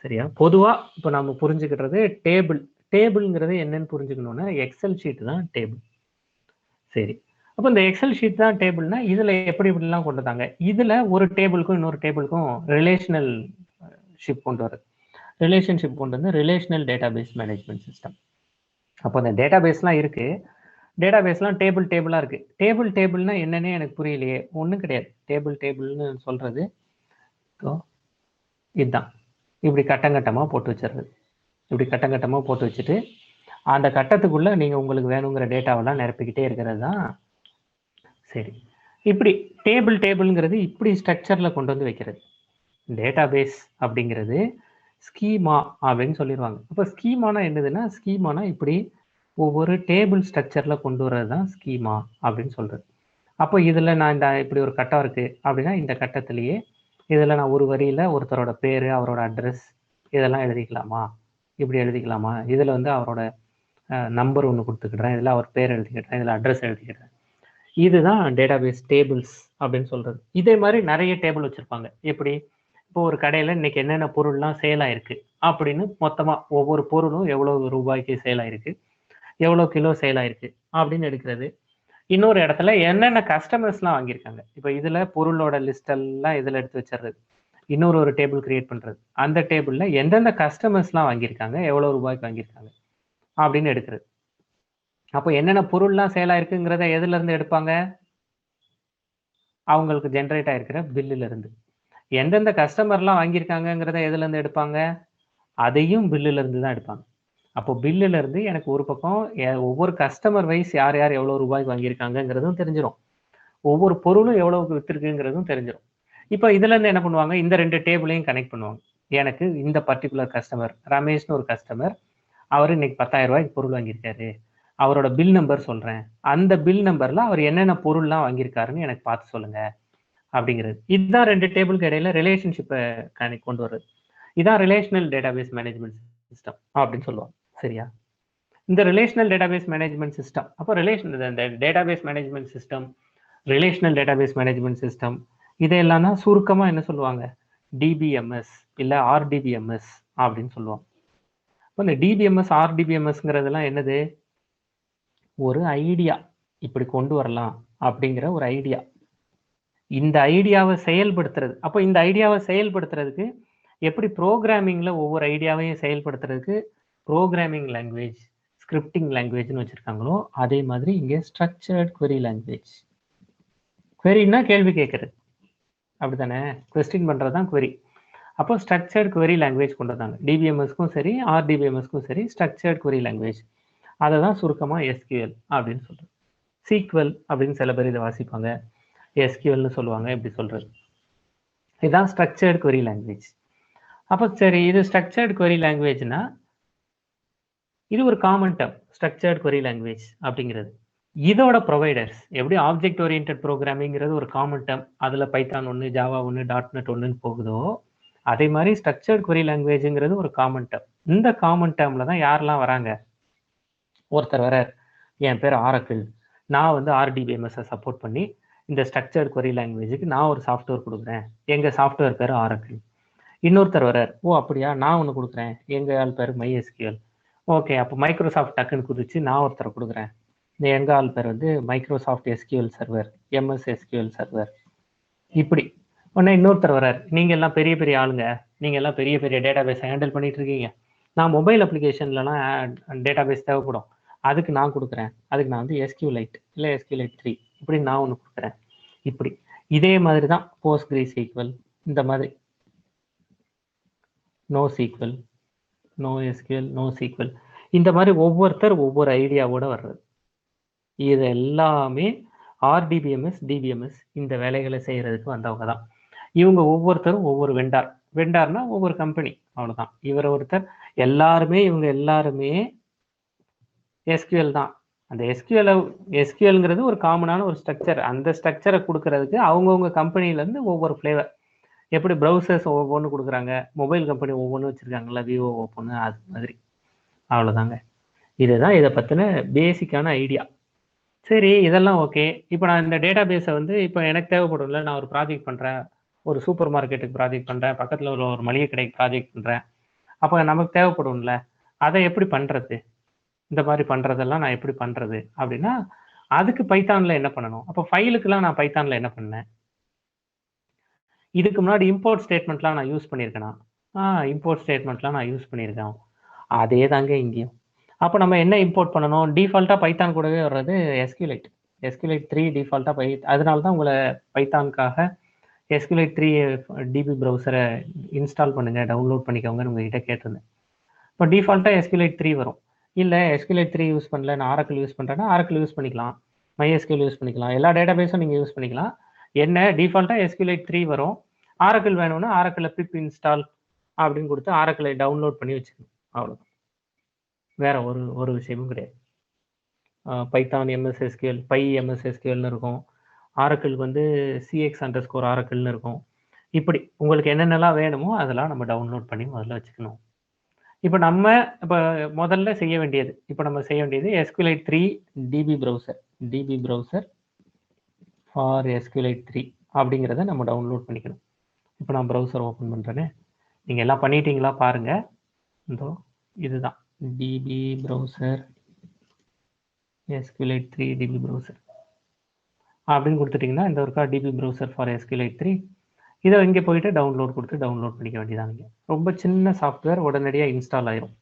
சரியா? பொதுவாக இப்போ நம்ம புரிஞ்சுக்கிட்டது டேபிள். டேபிள்ங்கிறது என்னன்னு புரிஞ்சுக்கணுன்னா எக்ஸல் ஷீட் தான் டேபிள். சரி, அப்போ இந்த எக்ஸல் ஷீட் தான் டேபிள்னா இதில் எப்படி இப்படிலாம் கொண்டு வந்தாங்க. இதில் ஒரு டேபிளுக்கும் இன்னொரு டேபிளுக்கும் ரிலேஷனல் ஷிப் கொண்டு வருது. ரிலேஷன்ஷிப் கொண்டு வந்து ரிலேஷனல் டேட்டாபேஸ் மேனேஜ்மெண்ட் சிஸ்டம். அப்போ அந்த டேட்டாபேஸ்லாம் இருக்குது. டேட்டாபேஸ்லாம் டேபிளாக இருக்குது. டேபிள்னா என்னன்னே எனக்கு புரியலையே. ஒன்றும் கிடையாது. டேபிள்னு சொல்கிறது இதுதான். இப்படி கட்டங்கட்டமாக போட்டு வச்சிடுறது. இப்படி கட்டங்கட்டமாக போட்டு வச்சுட்டு அந்த கட்டத்துக்குள்ளே நீங்கள் உங்களுக்கு வேணுங்கிற டேட்டாவெல்லாம் நிரப்பிக்கிட்டே இருக்கிறது தான். சரி, இப்படி டேபிள்ங்கிறது இப்படி ஸ்ட்ரக்சரில் கொண்டு வந்து வைக்கிறது. டேட்டாபேஸ் அப்படிங்கிறது ஸ்கீமா அப்படின்னு சொல்லிடுவாங்க. அப்போ ஸ்கீமானா என்னதுன்னா, ஸ்கீமானா இப்படி ஒவ்வொரு டேபிள் ஸ்ட்ரக்சரில் கொண்டு வர்றது தான் ஸ்கீமா அப்படின்னு சொல்கிறது. அப்போ இதில் நான் இந்த இப்படி ஒரு கட்டம் இருக்குது அப்படின்னா இந்த கட்டத்திலேயே இதில் நான் ஒரு வரியில் ஒருத்தரோட பேர், அவரோட அட்ரஸ் இதெல்லாம் எழுதிக்கலாமா, இப்படி எழுதிக்கலாமா, இதில் வந்து அவரோட நம்பர் ஒன்று கொடுத்துக்கிட்டேன், இதில் அவர் பேர் எழுதிக்கிட்டேன், இதில் அட்ரஸ் எழுதிக்கிட்டேன். இதுதான் டேட்டாபேஸ் டேபிள்ஸ் அப்படின்னு சொல்கிறது. இதே மாதிரி நிறைய டேபிள் வச்சுருப்பாங்க. எப்படி இப்போ ஒரு கடையில் இன்னைக்கு என்னென்ன பொருள்லாம் சேல் ஆயிருக்கு அப்படின்னு மொத்தமாக ஒவ்வொரு பொருளும் எவ்வளோ ரூபாய்க்கு சேல் ஆயிருக்கு, எவ்வளோ கிலோ சேல் ஆயிருக்கு அப்படின்னு எடுக்கிறது. இன்னொரு இடத்துல என்னென்ன கஸ்டமர்ஸ்லாம் வாங்கியிருக்காங்க. இப்போ இதில் பொருளோட லிஸ்ட் எல்லாம் இதில் எடுத்து வச்சிடுறது. ஒரு டேபிள் கிரியேட் பண்ணுறது. அந்த டேபிளில் எந்தெந்த கஸ்டமர்ஸ்லாம் வாங்கியிருக்காங்க, எவ்வளோ ரூபாய்க்கு வாங்கியிருக்காங்க அப்படின்னு எடுக்கிறது. அப்போ என்னென்ன பொருள்லாம் சேல் ஆயிருக்குங்கிறத எதுலேருந்து எடுப்பாங்க, அவங்களுக்கு ஜென்ரேட் ஆகிருக்கிற பில்லுலேருந்து. எந்தெந்த கஸ்டமர்லாம் வாங்கியிருக்காங்கங்கிறத எதுலேருந்து எடுப்பாங்க, அதையும் பில்லுலேருந்து தான் எடுப்பாங்க. அப்போ பில்லுலேருந்து எனக்கு ஒரு பக்கம் ஒவ்வொரு கஸ்டமர் வைஸ் யார் யார் எவ்வளோ ரூபாய்க்கு வாங்கியிருக்காங்கங்கிறதும் தெரிஞ்சிடும், ஒவ்வொரு பொருளும் எவ்வளவுக்கு விற்றுருக்குங்கிறதும் தெரிஞ்சிடும். இப்போ இதுலேருந்து என்ன பண்ணுவாங்க, இந்த 2 டேபிளையும் கனெக்ட் பண்ணுவாங்க. எனக்கு இந்த பர்டிகுலர் கஸ்டமர் ரமேஷ்னு ஒரு கஸ்டமர், அவர் இன்னைக்கு 10,000 ரூபாய்க்கு பொருள் வாங்கியிருக்காரு, அவரோட பில் நம்பர் சொல்கிறேன், அந்த பில் நம்பரில் அவர் என்னென்ன பொருள்லாம் வாங்கியிருக்காருன்னு எனக்கு பார்த்து சொல்லுங்க அப்படிங்கிறது. இதுதான் 2 டேபிளுக்கு இடையில ரிலேஷன்ஷிப்பை கொண்டு வர்றது. இதான் ரிலேஷனல் டேட்டாபேஸ் மேனேஜ்மெண்ட் சிஸ்டம் அப்படின்னு சொல்லுவாங்க. சரியா? இந்த ரிலேஷனல் டேட்டாபேஸ் மேனேஜ்மெண்ட் சிஸ்டம், அப்போ database management system, relational database management system இதையெல்லாம் தான் சுருக்கமாக என்ன சொல்லுவாங்க, டிபிஎம்எஸ் இல்லை ஆர்டிபிஎம்எஸ் அப்படின்னு சொல்லுவாங்க. இப்போ இந்த டிபிஎம்எஸ் ஆர்டிபிஎம்எஸ்ங்கிறதுலாம் என்னது, ஒரு ஐடியா இப்படி கொண்டு வரலாம் அப்படிங்கிற ஒரு ஐடியா. இந்த ஐடியாவை செயல்படுத்துறது. அப்போ இந்த ஐடியாவை செயல்படுத்துறதுக்கு எப்படி ப்ரோக்ராமிங்கில் ஒவ்வொரு ஐடியாவையும் செயல்படுத்துறதுக்கு ப்ரோக்ராமிங் லாங்குவேஜ், ஸ்கிரிப்டிங் லாங்குவேஜ்னு வச்சுருக்காங்களோ அதே மாதிரி இங்கே ஸ்ட்ரக்சர்ட் query லாங்குவேஜ். queryனா கேள்வி கேட்குறது, அப்படி தானே, கொஸ்டின் பண்ணுறது தான் query. அப்போ ஸ்ட்ரக்சர்ட் query லாங்குவேஜ் கொண்டு வந்தாங்க. டிபிஎம்எஸ்க்கும் சரி ஆர்டிபிஎம்எஸ்க்கும் சரி ஸ்ட்ரக்சர்ட் query லாங்குவேஜ். அதை தான் சுருக்கமாக எஸ்கியூஎல் அப்படின்னு சொல்கிறது. சீக்வல் அப்படின்னு சில பேர் இதை வாசிப்பாங்க, எஸ்கியூஎல்னு சொல்லுவாங்க. இப்படி சொல்கிறது இதுதான் ஸ்ட்ரக்சர்ட் query லாங்குவேஜ். அப்போ சரி, இது ஸ்ட்ரக்சர்ட் query லாங்குவேஜ்னா இது ஒரு common term. Structured query language அப்படிங்கிறது இதோட ப்ரொவைடர்ஸ் எப்படி ஆப்ஜெக்ட் ஓரியன்டட் ப்ரோக்ராமிங்கிறது ஒரு காமன் டேர்ம், அதில் பைத்தான் 1, ஜாவா 1, .NET 1ன்னு போகுதோ அதே மாதிரி ஸ்ட்ரக்சர்ட் query லாங்குவேஜுங்கிறது ஒரு காமன் டேர்ம். இந்த காமன் டேர்மில் தான் யாரெல்லாம் வராங்க, ஒருத்தர் வரார், என் பேர் ஆரக்கிள், நான் வந்து ஆர்டிபிஎம்எஸ்ஸை சப்போர்ட் பண்ணி இந்த ஸ்ட்ரக்சர்ட் query லாங்குவேஜுக்கு நான் ஒரு சாஃப்ட்வேர் கொடுக்குறேன், எங்கள் சாஃப்ட்வேர் பேர் ஆரக்கிள். இன்னொருத்தர் வரார், ஓ அப்படியா, நான் ஒன்று கொடுக்குறேன், எங்கள் ஆள் பேர் MySQL. ஓகே, அப்போ மைக்ரோசாஃப்ட் டக்குன்னு குதிச்சு நான் ஒருத்தரை கொடுக்குறேன், இந்த எங்கள் ஆள் பேர் வந்து Microsoft SQL server, MS SQL server. இப்படி உடனே இன்னொருத்தர் வரார், நீங்கள் எல்லாம் பெரிய பெரிய ஆளுங்க, நீங்கள் எல்லாம் பெரிய பெரிய டேட்டாபேஸ் ஹேண்டில் பண்ணிட்டு இருக்கீங்க, நான் மொபைல் அப்ளிகேஷன்லலாம் டேட்டாபேஸ் தேவைப்படும், அதுக்கு நான் கொடுக்குறேன், அதுக்கு நான் வந்து SQLite இல்லை SQLite 3 இப்படி நான் ஒன்று கொடுக்குறேன். இப்படி இதே மாதிரி தான் PostgreSQL, இந்த மாதிரி NoSQL, NoSQL, NoSQL, இந்த மாதிரி ஒவ்வொருத்தர் ஒவ்வொரு ஐடியாவோட வர்றது. இது எல்லாமே ஆர்டிபிஎம்எஸ் டிபிஎம்எஸ் இந்த வேலைகளை செய்யறதுக்கு வந்தவங்க தான். இவங்க ஒவ்வொருத்தரும் ஒவ்வொரு வெண்டார்னா ஒவ்வொரு கம்பெனி, அவ்வளோதான். இவர் ஒருத்தர், எல்லாருமே இவங்க எல்லாருமே எஸ்கியூஎல் தான். அந்த எஸ்கியூஎல்ங்கிறது ஒரு காமனான ஒரு ஸ்ட்ரக்சர். அந்த ஸ்ட்ரக்சரை கொடுக்கறதுக்கு அவங்கவுங்க கம்பெனிலேருந்து ஒவ்வொரு ஃப்ளேவர், எப்படி ப்ரௌசர்ஸ் ஒவ்வொன்று கொடுக்குறாங்க, மொபைல் கம்பெனி ஒவ்வொன்று வச்சுருக்காங்களா, விவோ ஓப்பனு, அது மாதிரி. அவ்வளோதாங்க. இதுதான் இதை பற்றின பேசிக்கான ஐடியா. சரி, இதெல்லாம் ஓகே. இப்போ நான் இந்த டேட்டா பேஸை வந்து இப்போ எனக்கு தேவைப்படும்ல, நான் ஒரு ப்ராஜெக்ட் பண்ணுறேன், ஒரு சூப்பர் மார்க்கெட்டுக்கு ப்ராஜெக்ட் பண்ணுறேன், பக்கத்தில் ஒரு மளிகை கடைக்கு ப்ராஜெக்ட் பண்ணுறேன். அப்போ நமக்கு தேவைப்படும்ல, அதை எப்படி பண்ணுறது, இந்த மாதிரி பண்ணுறதெல்லாம் நான் எப்படி பண்ணுறது அப்படின்னா, அதுக்கு பைத்தானில் என்ன பண்ணணும்? அப்போ ஃபைலுக்கெல்லாம் நான் பைத்தானில் என்ன பண்ணேன்? இதுக்கு முன்னாடி இம்போர்ட் ஸ்டேட்மெண்ட்லாம் நான் யூஸ் பண்ணியிருக்கேனா? இம்போர்ட் ஸ்டேட்மெண்ட்லாம் நான் யூஸ் பண்ணியிருக்கேன். அதே தாங்க இங்கேயும். அப்போ நம்ம என்ன இம்போர்ட் பண்ணணும்? டிஃபால்ட்டாக பைத்தான் கூடவே வர்றது எஸ்கியூலைட். எஸ்கியூலைட் 3 டிஃபால்ட்டாக அதனால தான் உங்களை பைத்தானுக்காக எஸ்கியூலைட் 3 டிபி ப்ரௌசரை இன்ஸ்டால் பண்ணுங்கள், டவுன்லோட் பண்ணிக்கோங்கன்னு உங்ககிட்ட கேட்டிருந்தேன். இப்போ டிஃபால்ட்டாக எஸ்கியூலைட் 3 வரும். இல்லை எஸ்கியூலைட் 3 யூஸ் பண்ணல, நான் ஆரக்கிள் யூஸ் பண்ணுறேன்னா ஆரக்கிள் யூஸ் பண்ணிக்கலாம், MySQL யூஸ் பண்ணிக்கலாம், எல்லா டேட்டாபேஸும் நீங்கள் யூஸ் பண்ணிக்கலாம். என்ன டிஃபால்ட்டாக எஸ்கியூலைட் 3 வரும். ஆரக்கிள் வேணும்னா ஆரக்கிளில் பிப் இன்ஸ்டால் அப்படின்னு கொடுத்து ஆரக்கிளை டவுன்லோட் பண்ணி வச்சுக்கணும். அவ்வளோதான், வேற ஒரு விஷயமும் கிடையாது. பைத்தான் MSSQL, MSSQLன்னு இருக்கும். ஆரக்கிளுக்கு வந்து CX_Oracleன்னு இருக்கும். இப்படி உங்களுக்கு என்னென்னலாம் வேணுமோ அதெல்லாம் நம்ம டவுன்லோட் பண்ணி முதல்ல வச்சுக்கணும். இப்போ முதல்ல செய்ய வேண்டியது, SQLite 3 DB browser for SQLite 3 அப்படிங்கிறத நம்ம டவுன்லோட் பண்ணிக்கணும். இப்போ நான் ப்ரௌசர் ஓப்பன் பண்ணுறேன்னு, நீங்கள் எல்லாம் பண்ணிட்டீங்களா பாருங்க. இதோ இதுதான் DB browser, SQLite 3 DB browser அப்படின்னு கொடுத்துட்டிங்கன்னா இந்த ஒருக்கா DB ப்ரௌசர் ஃபார் SQLite 3 இதை இங்கே போயிட்டு டவுன்லோட் கொடுத்து டவுன்லோட் பண்ணிக்க வேண்டியதாங்க. ரொம்ப சின்ன சாஃப்ட்வேர், உடனடியாக இன்ஸ்டால் ஆயிரும்.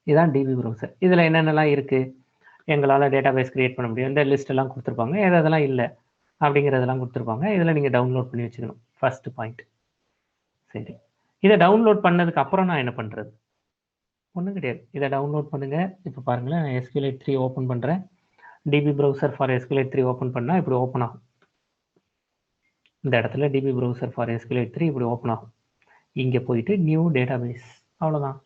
இதுதான் DB ப்ரௌசர். இதில் என்னென்னலாம் இருக்குது, எங்களால் டேட்டாபேஸ் கிரியேட் பண்ண முடியும், இந்த லிஸ்ட் எல்லாம் கொடுத்துருப்பாங்க, எதெல்லாம் இல்லை அப்படிங்கிறதெல்லாம் கொடுத்துருப்பாங்க. இதில் நீங்கள் டவுன்லோட் பண்ணி வச்சுக்கணும், ஃபர்ஸ்ட் பாயிண்ட். சரி, இதை டவுன்லோட் பண்ணதுக்கு அப்புறம் நான் என்ன பண்ணுறது? ஒன்றும் கிடையாது, இதை டவுன்லோட் பண்ணுங்கள். இப்போ பாருங்களேன், நான் SQLite 3 ஓப்பன் பண்ணுறேன். DB browser for SQLite 3 open பண்ணால் இப்படி ஓப்பன் ஆகும். இந்த இடத்துல DB ப்ரௌசர் ஃபார் SQLite 3 இப்படி ஓப்பன் ஆகும். இங்கே போயிட்டு நியூ டேட்டாபேஸ், அவ்வளோதான்.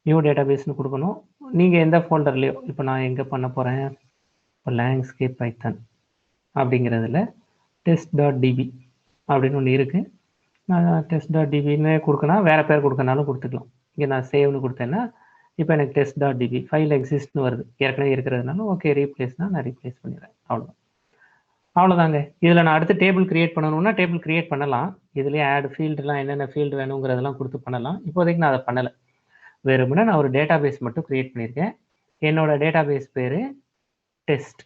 நியூ டேட்டாபேஸ்னு கொடுக்கணும். நீங்கள் எந்த ஃபோல்டர்லையோ, இப்போ நான் எங்கே பண்ண போகிறேன், இப்போ லேண்ட்ஸ்கேப் பைத்தான் அப்படிங்கிறதுல test.db அப்படின்னு ஒன்று இருக்குது. நான் test.dbன்னு கொடுக்கணும், வேறு பேர் கொடுக்கனாலும் கொடுத்துக்கலாம். இங்கே நான் சேவ்னு கொடுத்தேன்னா இப்போ எனக்கு test.db ஃபைல் எக்ஸிஸ்ட்னு வருது, ஏற்கனவே இருக்கிறதுனால ஓகே, ரீப்ளேஸ்னால் நான் ரீப்ளேஸ் பண்ணிடுறேன். அவ்வளோதாங்க. இதில் நான் அடுத்து டேபிள் கிரியேட் பண்ணணும்னா டேபிள் கிரியேட் பண்ணலாம். இதுலேயே ஆட் ஃபீல்டுலாம் என்னென்ன ஃபீல்டு வேணுங்கிறதெல்லாம் கொடுத்து பண்ணலாம். இப்போதைக்கு நான் அதை பண்ணலை, வெறுமனே நான் ஒரு டேட்டாபேஸ் மட்டும் கிரியேட் பண்ணியிருக்கேன். என்னோட டேட்டாபேஸ் பேர் டெஸ்ட்,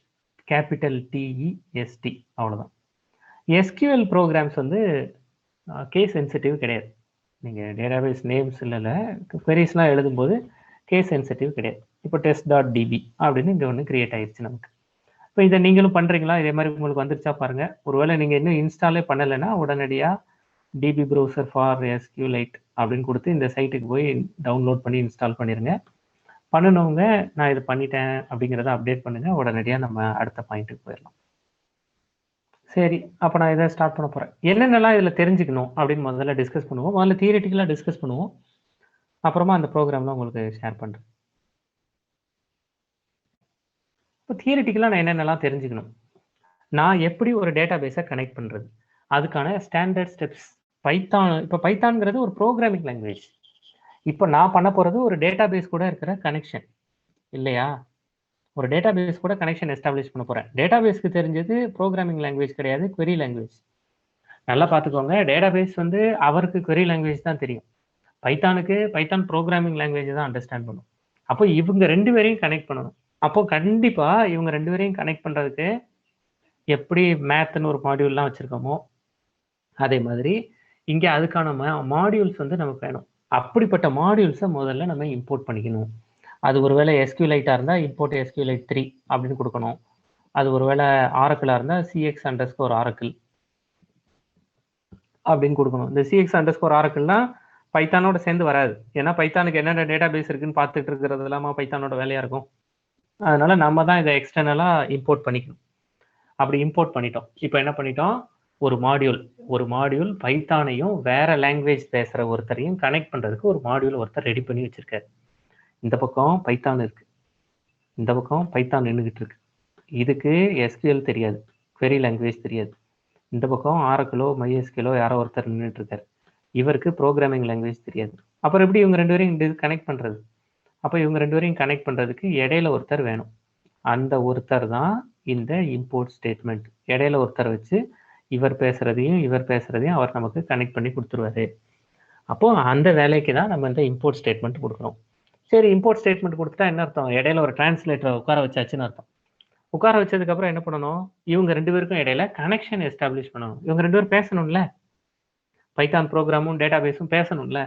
கேபிட்டல் TEST, அவ்வளோதான். SQL ப்ரோக்ராம்ஸ் வந்து கேஸ் சென்சிட்டிவ் கிடையாது. நீங்கள் டேட்டாபேஸ் நேம்ஸ் இல்லை, queriesலாம் எழுதும்போது கேஸ் சென்சிட்டிவ் கிடையாது. இப்போ test.db அப்படின்னு இங்கே ஒன்று கிரியேட் ஆயிடுச்சு நமக்கு. இப்போ இதை நீங்களும் பண்ணுறீங்களா? இதே மாதிரி உங்களுக்கு வந்துருச்சா பாருங்கள். ஒருவேளை நீங்கள் இன்னும் இன்ஸ்டாலே பண்ணலைன்னா உடனடியாக DB ப்ரௌசர் ஃபார் SQLite அப்படின்னு கொடுத்து இந்த சைட்டுக்கு போய் டவுன்லோட் பண்ணி இன்ஸ்டால் பண்ணிடுங்க. பண்ணணுங்க, நான் இது பண்ணிட்டேன் அப்படிங்கிறத அப்டேட் பண்ணுங்கள். உடனடியாக நம்ம அடுத்த பாயிண்ட்டுக்கு போயிடலாம். சரி, அப்போ நான் இதை ஸ்டார்ட் பண்ண போகிறேன். என்னென்னலாம் இதில் தெரிஞ்சுக்கணும் அப்படின்னு முதல்ல டிஸ்கஸ் பண்ணுவோம். முதல்ல தியரிட்டிக்கலாக டிஸ்கஸ் பண்ணுவோம், அப்புறமா அந்த ப்ரோக்ராம்லாம் உங்களுக்கு ஷேர் பண்ணுறேன். இப்போ தியரிட்டிக்கலாக நான் என்னென்னலாம் தெரிஞ்சுக்கணும், நான் எப்படி ஒரு டேட்டாபேஸை கனெக்ட் பண்ணுறது, அதுக்கான ஸ்டாண்டர்ட் ஸ்டெப்ஸ். இப்போ பைத்தான்ங்கிறது ஒரு ப்ரோக்ராமிங் லாங்குவேஜ். இப்போ நான் பண்ண போகிறது ஒரு டேட்டாபேஸ் கூட இருக்கிற கனெக்ஷன் இல்லையா? ஒரு டேட்டாபேஸ் கூட கனெக்ஷன் எஸ்டாப்ளிஷ் பண்ண போகிறேன். டேட்டாபேஸ்க்கு தெரிஞ்சது ப்ரோக்ராமிங் லாங்குவேஜ் கிடையாது, query லாங்குவேஜ். நல்லா பார்த்துக்கோங்க, டேட்டாபேஸ் வந்து அவருக்கு query லாங்குவேஜ் தான் தெரியும், பைத்தானுக்கு பைத்தான் ப்ரோக்ராமிங் லாங்குவேஜ் தான் அண்டர்ஸ்டாண்ட் பண்ணும். அப்போ இவங்க 2 பேரையும் கனெக்ட் பண்ணணும். அப்போ கண்டிப்பாக இவங்க 2 பேரையும் கனெக்ட் பண்ணுறதுக்கு எப்படி மேத்னு ஒரு மாடியூல்லாம் வச்சுருக்கோமோ அதே மாதிரி இங்கே அதுக்கான மாடியூல்ஸ் வந்து நமக்கு வேணும். அப்படிப்பட்ட மாடியூல்ஸை முதல்ல நம்ம இம்போர்ட் பண்ணிக்கணும். அது ஒருவேளை SQLite இருந்தால் இம்போர்ட் SQLite 3 அப்படின்னு கொடுக்கணும். அது ஒருவேளை ஆரக்கிளாக இருந்தால் CX_Oracle அப்படின்னு கொடுக்கணும். இந்த CX_Oracleனா பைத்தானோட சேர்ந்து வராது, ஏன்னா பைத்தானுக்கு என்னென்ன டேட்டாபேஸ் இருக்குன்னு பார்த்துட்டு இருக்கிறது இல்லாமல் பைத்தானோட வேலையாக இருக்கும். அதனால நம்ம தான் இதை எக்ஸ்டர்னலாக இம்போர்ட் பண்ணிக்கணும். அப்படி இம்போர்ட் பண்ணிட்டோம். இப்போ என்ன பண்ணிட்டோம், ஒரு மாடியூல் பைத்தானையும் வேற லாங்குவேஜ் பேசுகிற ஒருத்தரையும் கனெக்ட் பண்ணுறதுக்கு ஒரு மாடியூல் ஒருத்தர் ரெடி பண்ணி வச்சிருக்காரு. இந்த பக்கம் பைத்தான் இருக்கு, இந்த பக்கம் பைத்தான் நின்றுக்கிட்டு இருக்கு. இதுக்கு எஸ்கியூஎல் தெரியாது, query லாங்குவேஜ் தெரியாது. இந்த பக்கம் ஆரக்கிலோ மைஎஸ்கிலோ யாரோ ஒருத்தர் நின்றுட்டு இருக்காரு, இவருக்கு ப்ரோக்ராமிங் லாங்குவேஜ் தெரியாது. அப்புறம் எப்படி இவங்க 2 பேரையும் கனெக்ட் பண்ணுறது? அப்போ இவங்க 2 பேரையும் கனெக்ட் பண்ணுறதுக்கு இடையில ஒருத்தர் வேணும். அந்த ஒருத்தர் தான் இந்த இம்போர்ட் ஸ்டேட்மெண்ட். இடையில ஒருத்தர் வச்சு இவர் பேசுறதையும் அவர் நமக்கு கனெக்ட் பண்ணி கொடுத்துருவாரு. அப்போ அந்த வேலைக்கு தான் நம்ம இந்த இம்போர்ட் ஸ்டேட்மெண்ட் கொடுக்குறோம். சரி, இம்போர்ட் ஸ்டேட்மெண்ட் கொடுத்துட்டா என்ன அர்த்தம்? இடையில ஒரு டிரான்ஸ்லேட்டரை உட்கார வச்சாச்சுன்னு அர்த்தம். உட்கார வச்சதுக்கப்புறம் என்ன பண்ணணும்? இவங்க 2 பேருக்கும் இடையில கனெக்ஷன் எஸ்டாப்ளிஷ் பண்ணணும். இவங்க 2 பேரும் பேசணும்ல, பைத்தான் ப்ரோக்ராமும் டேட்டா பேஸும் பேசணும்ல.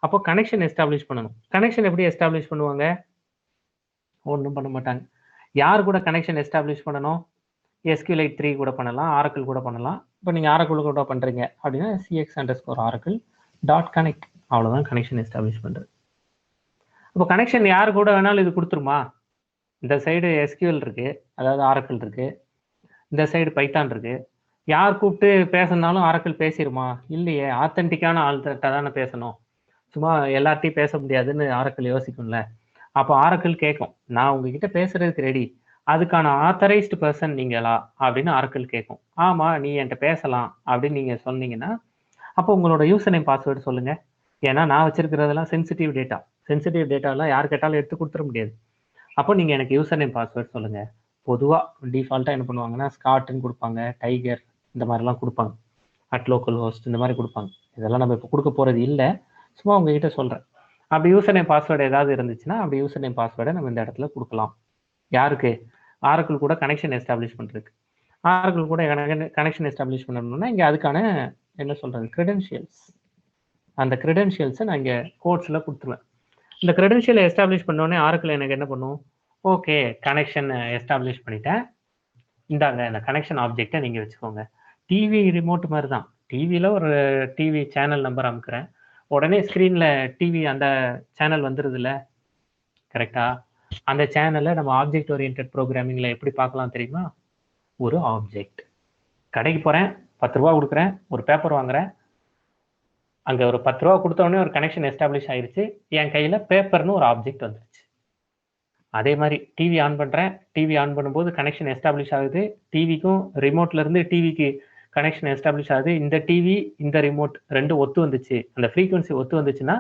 அப்போ கனெக்ஷன் எஸ்டாப்ளிஷ் பண்ணணும். கனெக்ஷன் எப்படி எஸ்டாப்ளிஷ் பண்ணுவாங்க? ஒன்றும் பண்ண மாட்டாங்க. யார் கூட கனெக்ஷன் எஸ்டாப்ளிஷ் பண்ணணும்? SQLite 3 கூட பண்ணலாம், ஆரக்கிள் கூட பண்ணலாம். இப்போ நீங்கள் ஆரக்கிள் கூட பண்ணுறீங்க அப்படின்னா cx_oracle.connect, அவ்வளோதான் கனெக்ஷன் எஸ்டாப்ளிஷ் பண்ணுறது. இப்போ கனெக்ஷன் யார் கூட வேணாலும் இது கொடுத்துருமா? இந்த சைடு SQL இருக்கு, அதாவது ஆரக்கிள் இருக்கு, இந்த சைடு பைத்தான் இருக்கு. யார் கூப்பிட்டு பேசினாலும் ஆரக்கிள் பேசிடுமா? இல்லையே, ஆத்தென்டிக்கான ஆள்கிட்ட தானே பேசணும். சும்மா எல்லார்ட்டையும் பேச முடியாதுன்னு ஆரக்கிள் யோசிக்கும்ல. அப்போ ஆரக்கிள் கேட்கும், நான் உங்ககிட்ட பேசுறதுக்கு ரெடி, அதுக்கான ஆத்தரைஸ்டு பர்சன் நீங்களா அப்படின்னு ஆரக்கிள் கேட்கும். ஆமா, நீ என்கிட்ட பேசலாம் அப்படின்னு நீங்க சொன்னீங்கன்னா அப்போ உங்களோட யூசர் நேம் பாஸ்வேர்டு சொல்லுங்க. ஏன்னா நான் வச்சிருக்கிறதெல்லாம் சென்சிட்டிவ் டேட்டா. சென்சிட்டிவ் டேட்டாலாம் யார் கேட்டாலும் எடுத்து கொடுத்துட முடியாது. அப்போ நீங்க எனக்கு யூசர் நேம் பாஸ்வேர்டு சொல்லுங்க. பொதுவாக டிஃபால்ட்டாக என்ன பண்ணுவாங்கன்னா ஸ்காட்ன்னு கொடுப்பாங்க, டைகர் இந்த மாதிரிலாம் கொடுப்பாங்க, @லோக்கல் ஹோஸ்ட் இந்த மாதிரி கொடுப்பாங்க. இதெல்லாம் நம்ம இப்போ கொடுக்க போறது இல்லை, சும்மா உங்ககிட்ட சொல்றேன். அப்படி யூசர் நேம் பாஸ்வேர்டு ஏதாவது இருந்துச்சுன்னா அப்படி யூசர் நேம் பாஸ்வேர்டை நம்ம இந்த இடத்துல கொடுக்கலாம். யாருக்கு? ஆரக்கிள் கூட கனெக்ஷன் எஸ்டாப்ளிஷ் பண்ணுறதுக்கு. ஆரக்கிள் கூட கனெக்ஷன் எஸ்டாப்ளிஷ் பண்ணணும்னா இங்கே அதுக்கான என்ன சொல்கிறது கிரெடென்ஷியல்ஸ், அந்த கிரெடென்ஷியல்ஸை நான் இங்கே கோட்ஸில் கொடுத்துருவேன். இந்த கிரெடென்ஷியலை எஸ்டாப்ளிஷ் பண்ணோடனே ஆரக்கிள் எனக்கு என்ன பண்ணும்? ஓகே, கனெக்ஷன் எஸ்டாப்ளிஷ் பண்ணிட்டேன், இந்தாங்க இந்த கனெக்ஷன் ஆப்ஜெக்டை நீங்கள் வச்சுக்கோங்க. டிவி ரிமோட் மாதிரி தான். டிவியில் ஒரு டிவி சேனல் நம்பர் அமுக்குறேன், உடனே ஸ்க்ரீனில் டிவி அந்த சேனல் வந்துடுதுல்ல, கரெக்டா? அந்த சேனலை நம்ம ஆப்ஜெக்ட் ஓரியன்டட் ப்ரோக்ராமிங்கில் எப்படி பார்க்கலாம் தெரியுமா? ஒரு ஆப்ஜெக்ட். கடைக்கு போகிறேன், 10 ரூபா கொடுக்குறேன், ஒரு பேப்பர் வாங்குறேன், அங்கே ஒரு 10 ரூபா கொடுத்தோடனே ஒரு கனெக்ஷன் எஸ்டாப்ளிஷ் ஆயிடுச்சு, என் கையில் பேப்பர்னு ஒரு ஆப்ஜெக்ட் வந்துருச்சு. அதே மாதிரி டிவி ஆன் பண்ணுறேன், டிவி ஆன் பண்ணும்போது கனெக்ஷன் எஸ்டாப்ளிஷ் ஆகுது, டிவிக்கும் ரிமோட்லேருந்து டிவிக்கு கனெக்ஷன் எஸ்டாப்ளிஷ் ஆகுது. இந்த டிவி இந்த ரிமோட் ரெண்டும் ஒத்து வந்துச்சு, அந்த ஃப்ரீக்வன்சி ஒத்து வந்துச்சுன்னா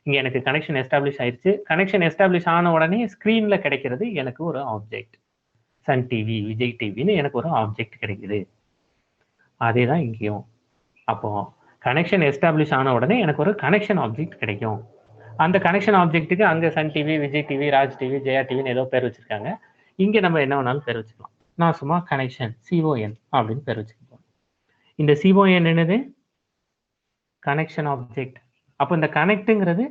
இங்கே எனக்கு கனெக்ஷன் எஸ்டாப்ளிஷ் ஆயிடுச்சு. கனெக்ஷன் எஸ்டாப்ளிஷ் ஆன உடனே ஸ்க்ரீனில் கிடைக்கிறது எனக்கு ஒரு ஆப்ஜெக்ட், சன் டிவி, விஜய் டிவின்னு எனக்கு ஒரு ஆப்ஜெக்ட் கிடைக்குது. அதே தான் இங்கேயும். அப்போ கனெக்ஷன் எஸ்டாப்ளிஷ் ஆன உடனே எனக்கு ஒரு கனெக்ஷன் ஆப்ஜெக்ட் கிடைக்கும். அந்த கனெக்ஷன் ஆப்ஜெக்ட்டுக்கு அங்கே Sun TV, Vijay TV, Raj TV, Jaya டிவின்னு ஏதோ பேர் வச்சிருக்காங்க. இங்கே நம்ம என்ன வேணாலும் பேர் வச்சுக்கலாம். நான் சும்மா கனெக்ஷன் CON அப்படின்னு பேர் வச்சுக்கலாம். இந்த CON என்னது? Connection object. அப்போ இந்த கனெக்ட்டுங்கிறது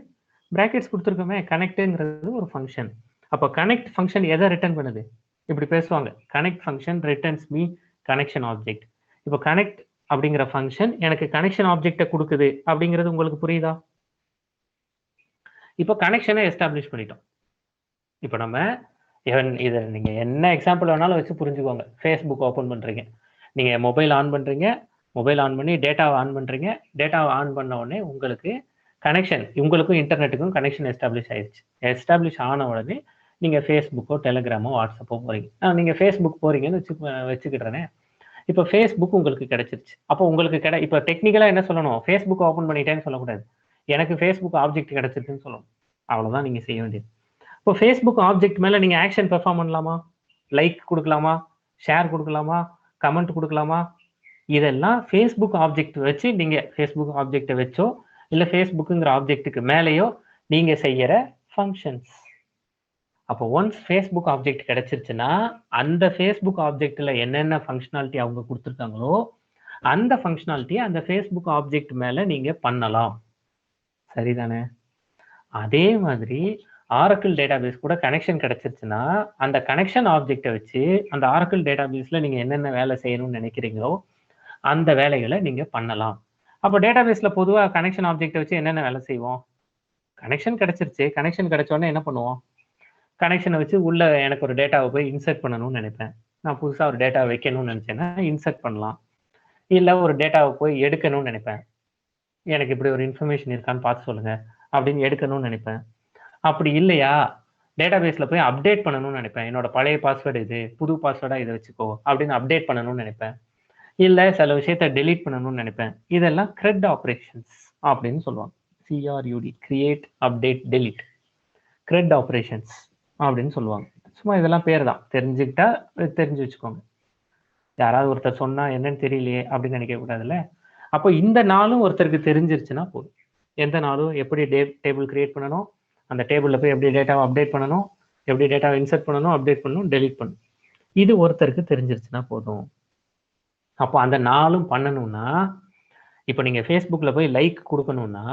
பிராக்கெட்ஸ் கொடுத்துருக்கோமே, கனெக்ட்டுங்கிறது ஒரு ஃபங்க்ஷன். அப்போ கனெக்ட் ஃபங்க்ஷன் எதை ரிட்டர்ன் பண்ணுது? இப்படி பேசுவாங்க, connect function returns me connection object. இப்போ கனெக்ட் அப்படிங்கிற ஃபங்க்ஷன் எனக்கு கனெக்ஷன் ஆப்ஜெக்டை கொடுக்குது அப்படிங்கிறது உங்களுக்கு புரியுதா? இப்போ கனெக்ஷனை எஸ்டாப்ளிஷ் பண்ணிட்டோம். இப்போ நம்ம இதை நீங்கள் என்ன எக்ஸாம்பிள் வேணாலும் வச்சு புரிஞ்சுக்கோங்க. ஃபேஸ்புக் ஓப்பன் பண்ணுறீங்க, நீங்கள் மொபைல் ஆன் பண்ணுறீங்க, மொபைல் ஆன் பண்ணி டேட்டாவை ஆன் பண்ணுறீங்க, டேட்டாவை ஆன் பண்ண உடனே உங்களுக்கு கனெக்ஷன், உங்களுக்கும் இன்டர்நெட்டுக்கும் கனெக்ஷன் எஸ்டாப்ளிஷ் ஆயிடுச்சு. எஸ்டாப்ளிஷ் ஆன உடனே நீங்கள் ஃபேஸ்புக்கோ டெலிகிராமோ வாட்ஸ்அப்போ போகிறீங்க. நீங்கள் ஃபேஸ்புக் போகிறீங்கன்னு வச்சுக்கிட்டேனே. இப்போ ஃபேஸ்புக் உங்களுக்கு கிடைச்சிருச்சு. அப்போ உங்களுக்கு இப்போ டெக்னிக்கலாக என்ன சொல்லணும்? ஃபேஸ்புக் ஓப்பன் பண்ணிட்டேன்னு சொல்லக்கூடாது, எனக்கு ஃபேஸ்புக் ஆப்ஜெக்ட் கிடைச்சிருக்குன்னு சொல்லணும். அவ்வளோதான் நீங்கள் செய்ய வேண்டியது. இப்போ ஃபேஸ்புக் ஆப்ஜெக்ட் மேலே நீங்கள் ஆக்ஷன் பெர்ஃபார்ம் பண்ணலாமா? லைக் கொடுக்கலாமா? ஷேர் கொடுக்கலாமா? கமெண்ட் கொடுக்கலாமா? இதெல்லாம் ஃபேஸ்புக் ஆப்ஜெக்ட் வச்சு நீங்கள் ஃபேஸ்புக் ஆப்ஜெக்டை வச்சோ இல்லை ஃபேஸ்புக்குங்கிற ஆப்ஜெக்ட்டுக்கு மேலேயோ நீங்கள் செய்கிற ஃபங்க்ஷன்ஸ். அப்போ ஒன்ஸ் ஃபேஸ்புக் ஆப்ஜெக்ட் கிடைச்சிருச்சுன்னா அந்த ஃபேஸ்புக் ஆப்ஜெக்டில் என்னென்ன ஃபங்க்ஷனாலிட்டி அவங்க கொடுத்துருக்காங்களோ அந்த ஃபங்க்ஷனாலிட்டியை அந்த ஃபேஸ்புக் ஆப்ஜெக்ட் மேலே நீங்கள் பண்ணலாம். சரிதானே? அதே மாதிரி ஆரக்கிள் டேட்டாபேஸ் கூட கனெக்ஷன் கிடைச்சிருச்சுன்னா அந்த கனெக்ஷன் ஆப்ஜெக்டை வச்சு அந்த ஆரக்கிள் டேட்டாபேஸில் நீங்கள் என்னென்ன வேலை செய்யணும்னு நினைக்கிறீங்களோ அந்த வேலைகளை நீங்கள் பண்ணலாம். அப்போ டேட்டாபேஸில் பொதுவாக கனெக்ஷன் ஆப்ஜெக்டை வச்சு என்னென்ன வேலை செய்வோம்? கனெக்ஷன் கிடைச்சிருச்சு, கனெக்ஷன் கிடைச்சோடனே என்ன பண்ணுவோம்? கனெக்ஷனை வச்சு உள்ள எனக்கு ஒரு டேட்டாவை போய் இன்சர்ட் பண்ணணும்னு நினைப்பேன். நான் புதுசாக ஒரு டேட்டாவை வைக்கணும்னு நினச்சேன்னா இன்சர்ட் பண்ணலாம். இல்லை ஒரு டேட்டாவை போய் எடுக்கணும்னு நினைப்பேன், எனக்கு இப்படி ஒரு இன்ஃபர்மேஷன் இருக்கான்னு பார்த்து சொல்லுங்கள் அப்படின்னு எடுக்கணும்னு நினைப்பேன். அப்படி இல்லையா, டேட்டாபேஸில் போய் அப்டேட் பண்ணணும்னு நினைப்பேன். என்னோட பழைய பாஸ்வேர்டு இது, புது பாஸ்வேர்டாக இதை வச்சுக்கோ அப்படின்னு அப்டேட் பண்ணணும்னு நினைப்பேன். இல்லை சில விஷயத்த டெலீட் பண்ணணும்னு நினைப்பேன். இதெல்லாம் CRUD ஆப்ரேஷன்ஸ் அப்படின்னு சொல்லுவாங்க. CRUD, create, update, delete, CRUD operations அப்படின்னு சொல்லுவாங்க. சும்மா இதெல்லாம் பேர் தான், தெரிஞ்சுக்கிட்டா தெரிஞ்சு வச்சுக்கோங்க. யாராவது ஒருத்தர் சொன்னா என்னன்னு தெரியலையே அப்படின்னு நினைக்க கூடாதுல்ல. அப்போ இந்த நாளும் ஒருத்தருக்கு தெரிஞ்சிருச்சுன்னா போதும். எந்த நாளும் எப்படி டேபிள் கிரியேட் பண்ணணும், அந்த டேபிளில் போய் எப்படி டேட்டாவை அப்டேட் பண்ணணும், எப்படி டேட்டாவை இன்சர்ட் பண்ணணும், அப்டேட் பண்ணணும், டெலீட் பண்ணணும், இது ஒருத்தருக்கு தெரிஞ்சிருச்சுன்னா போதும். அப்போ அந்த நாளும் பண்ணணும்னா, இப்போ நீங்கள் ஃபேஸ்புக்கில் போய் லைக் கொடுக்கணும்னா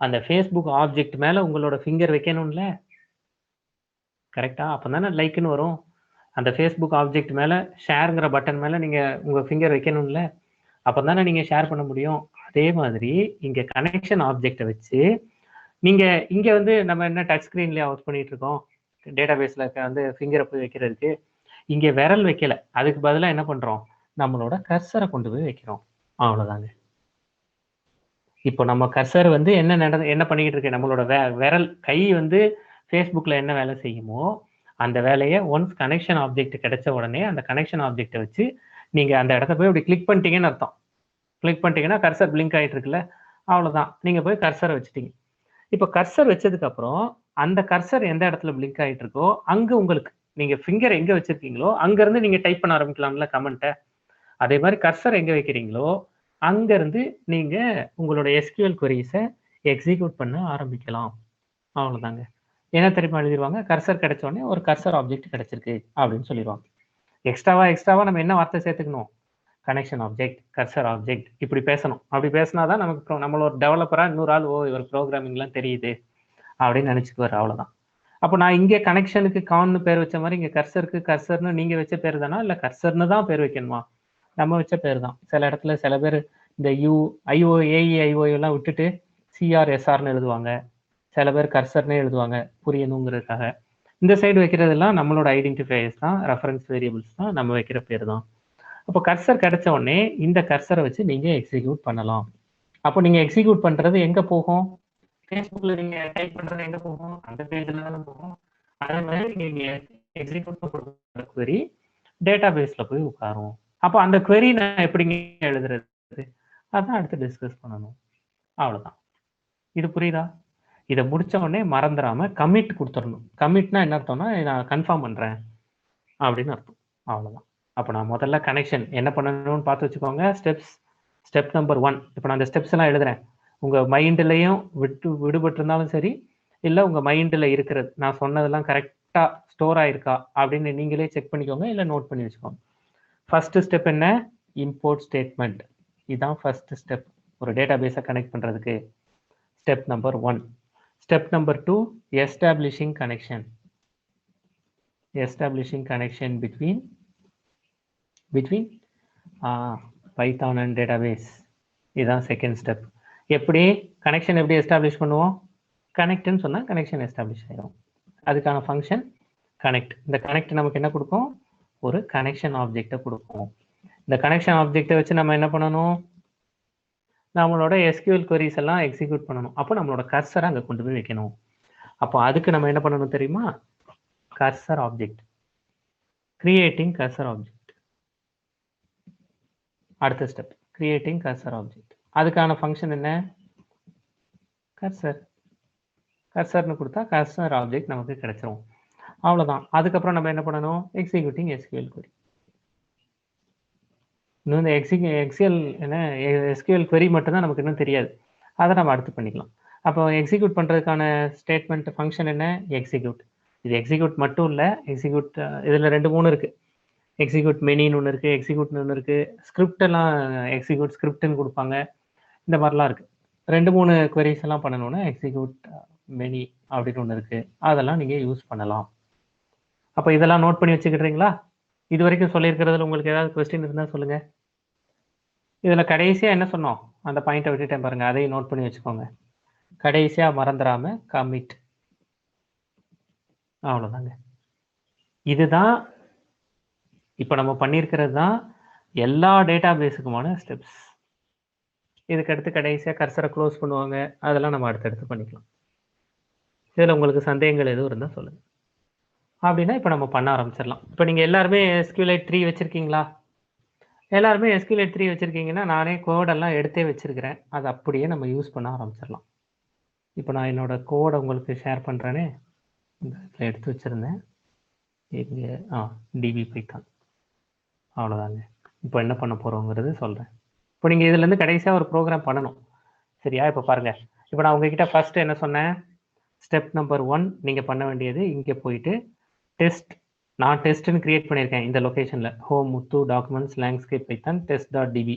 அந்த ஃபேஸ்புக் ஆப்ஜெக்ட் மேலே உங்களோட ஃபிங்கர் வைக்கணும்ல, கரெக்டா? அப்போ தானே லைக்குன்னு வரும். அந்த ஃபேஸ்புக் ஆப்ஜெக்ட் மேலே ஷேருங்கிற பட்டன் மேலே நீங்கள் உங்கள் ஃபிங்கர் வைக்கணும்ல, அப்போ தானே நீங்கள் ஷேர் பண்ண முடியும். அதே மாதிரி இங்கே கனெக்ஷன் ஆப்ஜெக்டை வச்சு நீங்கள் இங்கே வந்து நம்ம என்ன டச் ஸ்க்ரீன்லேயே ஒர்க் பண்ணிட்டு இருக்கோம், டேட்டாபேஸில் வந்து ஃபிங்கரை போய் வைக்கிறதுக்கு. இங்கே விரல் வைக்கல, அதுக்கு பதிலாக என்ன பண்ணுறோம், நம்மளோட கர்சரை கொண்டு போய் வைக்கிறோம். அவ்வளோதாங்க. இப்போ நம்ம கர்சர் வந்து என்ன பண்ணிக்கிட்டு இருக்கு, நம்மளோட விரல் கை வந்து ஃபேஸ்புக்கில் என்ன வேலை செய்யுமோ அந்த வேலையை ஒன்ஸ் கனெக்ஷன் ஆப்ஜெக்ட் கிடைச்ச உடனே அந்த கனெக்ஷன் ஆப்ஜெக்டை வச்சு நீங்கள் அந்த இடத்த போய் இப்படி கிளிக் பண்ணிட்டீங்கன்னு அர்த்தம். கிளிக் பண்ணிட்டீங்கன்னா கர்சர் பிளிங்க் ஆகிட்டு இருக்குல்ல, அவ்வளோதான். நீங்கள் போய் கர்சரை வச்சுட்டீங்க. இப்போ கர்சர் வச்சதுக்கப்புறம் அந்த கர்சர் எந்த இடத்துல பிளிங்க் ஆகிட்டு இருக்கோ அங்கே உங்களுக்கு நீங்கள் ஃபிங்கர் எங்கே வச்சுருக்கீங்களோ அங்கேருந்து நீங்கள் டைப் பண்ண ஆரம்பிக்கலாம்ல கமெண்ட்டை. அதே மாதிரி கர்சர் எங்கே வைக்கிறீங்களோ அங்கேருந்து நீங்கள் உங்களோட SQL queries-ஐ எக்ஸிக்யூட் பண்ண ஆரம்பிக்கலாம். அவ்வளோதாங்க. என்ன தெரியுமா எழுதிடுவாங்க, கர்சர் கிடைச்சோடனே ஒரு கர்சர் ஆப்ஜெக்ட் கிடைச்சிருக்கு அப்படின்னு சொல்லிடுவாங்க. எக்ஸ்ட்ராவா நம்ம என்ன வார்த்தை சேர்த்துக்கணும், கனெக்ஷன் ஆப்ஜெக்ட், கர்சர் ஆப்ஜெக்ட், இப்படி பேசணும். அப்படி பேசினாதான் நமக்கு நம்மளோட டெவலப்பராக இன்னொரு ஆள் இவர் ப்ரோக்ராமிங்லாம் தெரியுது அப்படின்னு நினச்சிக்குவார். அவ்வளோதான். அப்போ நான் இங்கே கனெக்ஷனுக்கு கான்னு பேர் வச்ச மாதிரி இங்கே கர்சருக்கு கர்சர்னு நீங்கள் வச்ச பேர் தானா, இல்லை கர்சர்னு தான் பேர் வைக்கணுமா? நம்ம வச்ச பேர் தான். சில இடத்துல சில பேர் இந்த IO எல்லாம் விட்டுட்டு CRSRன்னு எழுதுவாங்க. சில பேர் கர்சர்னே எழுதுவாங்க புரியணுங்கிறதுக்காக. இந்த சைடு வைக்கிறதெல்லாம் நம்மளோட ஐடென்டிஃபையர்ஸ் தான், ரெஃபரன்ஸ் வேரியபிள்ஸ் தான், நம்ம வைக்கிற பேர் தான். அப்போ கர்சர் கிடைச்ச உடனே இந்த கர்சரை வச்சு நீங்கள் எக்ஸிக்யூட் பண்ணலாம். அப்போ நீங்கள் எக்ஸிக்யூட் பண்ணுறது எங்கே போகும், ஃபேஸ்புக்கில் நீங்கள் டைப் பண்ணுறது எங்கே போகும், அந்த பேஜில் தானே போகும். அதே மாதிரி நீங்கள் எக்ஸிக்யூட் பண்ணுற query டேட்டா பேஸில் போய் உட்காரும். அப்போ அந்த query நான் எப்படிங்க எழுதுறது, அதான் அடுத்து டிஸ்கஸ் பண்ணணும். அவ்வளோதான். இது புரியுதா? இதை முடிச்ச உடனே மறந்துடாம கமிட் கொடுத்துடணும். கமிட்னா என்ன அர்த்தம்னா, நான் கன்ஃபார்ம் பண்ணுறேன் அப்படின்னு அர்த்தம். அவ்வளோதான். அப்போ நான் முதல்ல கனெக்ஷன் என்ன பண்ணணும்னு பார்த்து வச்சுக்கோங்க. Step number 1. இப்போ நான் அந்த ஸ்டெப்ஸ் எல்லாம் எழுதுறேன். உங்கள் மைண்ட்லையும் விடுபட்டு இருந்தாலும் சரி, இல்லை உங்கள் மைண்டில் இருக்கிறது நான் சொன்னதெல்லாம் கரெக்டாக ஸ்டோர் ஆயிருக்கா அப்படின்னு நீங்களே செக் பண்ணிக்கோங்க, இல்லை நோட் பண்ணி வச்சுக்கோங்க. ஃபர்ஸ்ட் ஸ்டெப் என்ன, இம்போர்ட் ஸ்டேட்மெண்ட். இதுதான் ஃபர்ஸ்ட் ஸ்டெப் ஒரு டேட்டாபேஸை கனெக்ட் பண்ணுறதுக்கு. Step number 1. Step number 2, establishing connection. Establishing connection between Python and database. இதுதான் செகண்ட் ஸ்டெப். எப்படி கனெக்ஷன் எப்படி எஸ்டாப்ளிஷ் பண்ணுவோம், கனெக்ட்னு சொன்னால் கனெக்ஷன் எஸ்டாப்ளிஷ் ஆகிடும். அதுக்கான ஃபங்க்ஷன் கனெக்ட். இந்த கனெக்ட் நமக்கு என்ன கொடுக்கும், ஒரு கனெக்ஷன் ஆப்ஜெக்டை கொடுக்கும். இந்த கனெக்ஷன் ஆப்ஜெக்டை வச்சு நம்ம என்ன பண்ணணும், நம்மளோட SQL queries எல்லாம் எக்ஸிக்யூட் பண்ணணும். அப்போ நம்மளோட கர்சரை அங்கே கொண்டு போய் வைக்கணும். அப்போ அதுக்கு நம்ம என்ன பண்ணணும் தெரியுமா, cursor object, creating cursor object. அடுத்த ஸ்டெப் கிரியேட்டிங் கர்சர் ஆப்ஜெக்ட். அதுக்கான ஃபங்க்ஷன் என்ன, கர்சர்னு கொடுத்தா கர்சர் ஆப்ஜெக்ட் நமக்கு கிடைச்சிரும். அவ்வளோதான். அதுக்கப்புறம் நம்ம என்ன பண்ணணும், எக்ஸிக்யூட்டிங் SQL query. இன்னும் இந்த SQL query மட்டும்தான் நமக்கு இன்னும் தெரியாது, அதை நம்ம அடுத்து பண்ணிக்கலாம். அப்போ எக்ஸிக்யூட் பண்ணுறதுக்கான ஸ்டேட்மெண்ட் ஃபங்க்ஷன் என்ன, எக்ஸிக்யூட். இது எக்ஸிக்யூட் மட்டும் இல்லை, எக்ஸிக்யூட் இதில் 2-3 இருக்குது. எக்ஸிக்யூட் மெனின்னு ஒன்று இருக்குது, எக்ஸிக்யூட்னு ஒன்று இருக்குது, ஸ்கிரிப்டெல்லாம் எக்ஸிக்யூட் ஸ்கிரிப்ட்னு கொடுப்பாங்க. இந்த மாதிரிலாம் இருக்குது. 2-3 queries எல்லாம் பண்ணணும்னா எக்ஸிக்யூட் மெனி அப்படின்னு ஒன்று இருக்குது, அதெல்லாம் நீங்கள் யூஸ் பண்ணலாம். அப்போ இதெல்லாம் நோட் பண்ணி வச்சுக்கிட்டுறீங்களா? இது வரைக்கும் சொல்லியிருக்கிறதுல உங்களுக்கு ஏதாவது கொஸ்டின் இருந்தால் சொல்லுங்கள். இதில் கடைசியாக என்ன சொன்னோம், அந்த பாயிண்ட்டை விட்டுட்டேன் பாருங்கள், அதையும் நோட் பண்ணி வச்சுக்கோங்க. கடைசியாக மறந்துடாம கமிட். அவ்வளோதாங்க. இதுதான் இப்போ நம்ம பண்ணியிருக்கிறது தான் எல்லா டேட்டா பேஸுக்குமான ஸ்டெப்ஸ். இதுக்கடுத்து கடைசியாக கர்சரை க்ளோஸ் பண்ணுவாங்க, அதெல்லாம் நம்ம அடுத்தடுத்து பண்ணிக்கலாம். இதில் உங்களுக்கு சந்தேகங்கள் எதுவும் இருந்தால் சொல்லுங்கள். அப்படின்னா இப்போ நம்ம பண்ண ஆரம்பிச்சிடலாம். இப்போ நீங்கள் எல்லாருமே SQLite 3 வச்சுருக்கீங்களா? எல்லாருமே SQLite 3 வச்சுருக்கீங்கன்னா நானே கோடெல்லாம் எடுத்தே வச்சுருக்கிறேன். அது அப்படியே நம்ம யூஸ் பண்ண ஆரம்பிச்சிடலாம். இப்போ நான் என்னோட கோடை உங்களுக்கு ஷேர் பண்ணுறேனே, இந்த இடத்துல எடுத்து வச்சுருந்தேன். இங்கே டிபி பைத்தான். அவ்வளோதாங்க. இப்போ என்ன பண்ண போகிறோங்கிறது சொல்கிறேன். இப்போ நீங்கள் இதுலேருந்து கடைசியாக ஒரு ப்ரோக்ராம் பண்ணணும். சரியா? இப்போ பாருங்கள். இப்போ நான் உங்ககிட்ட ஃபஸ்ட்டு என்ன சொன்னேன்? ஸ்டெப் நம்பர் 1 நீங்கள் பண்ண வேண்டியது இங்கே போயிட்டு டெஸ்ட், நான் டெஸ்ட்னு கிரியேட் பண்ணியிருக்கேன் இந்த லொக்கேஷனில். ஹோம் முத்து டாக்குமெண்ட்ஸ் லேண்ட்ஸ்கேப் பைத்தான் test.db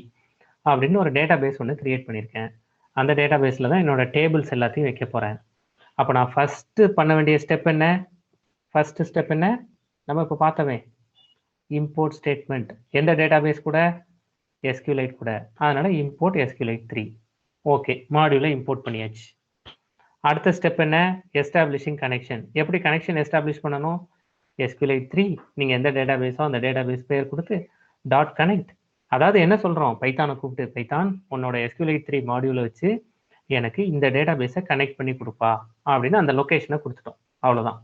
அப்படின்னு ஒரு டேட்டா பேஸ் ஒன்று கிரியேட் பண்ணியிருக்கேன். அந்த டேட்டா பேஸில் தான் என்னோட டேபிள்ஸ் எல்லாத்தையும் வைக்க போகிறேன். அப்போ நான் ஃபஸ்ட்டு பண்ண வேண்டிய ஸ்டெப் என்ன? ஃபஸ்ட்டு ஸ்டெப் என்ன? நம்ம இப்போ பார்த்தோமே, இம்போர்ட் ஸ்டேட்மெண்ட். எந்த டேட்டா பேஸ் கூட? SQLite கூட. அதனால இம்போர்ட் SQLite 3. ஓகே, மாடியூலை இம்போர்ட் பண்ணியாச்சு. அடுத்த ஸ்டெப் என்ன? Establishing connection. எப்படி கனெக்ஷன் எஸ்டாப்ளிஷ் பண்ணணும்? SQLite 3 நீங்கள் எந்த டேட்டா பேஸோ அந்த டேட்டா பேஸ் பேர் கொடுத்து .connect. அதாவது என்ன சொல்கிறோம்? பைத்தானை கூப்பிட்டு, பைத்தான் உன்னோட SQLite 3 மாடியூலை வச்சு எனக்கு இந்த டேட்டா பேஸை கனெக்ட் பண்ணி கொடுப்பா அப்படின்னு அந்த லொக்கேஷனை கொடுத்துட்டோம். அவ்வளோதான்.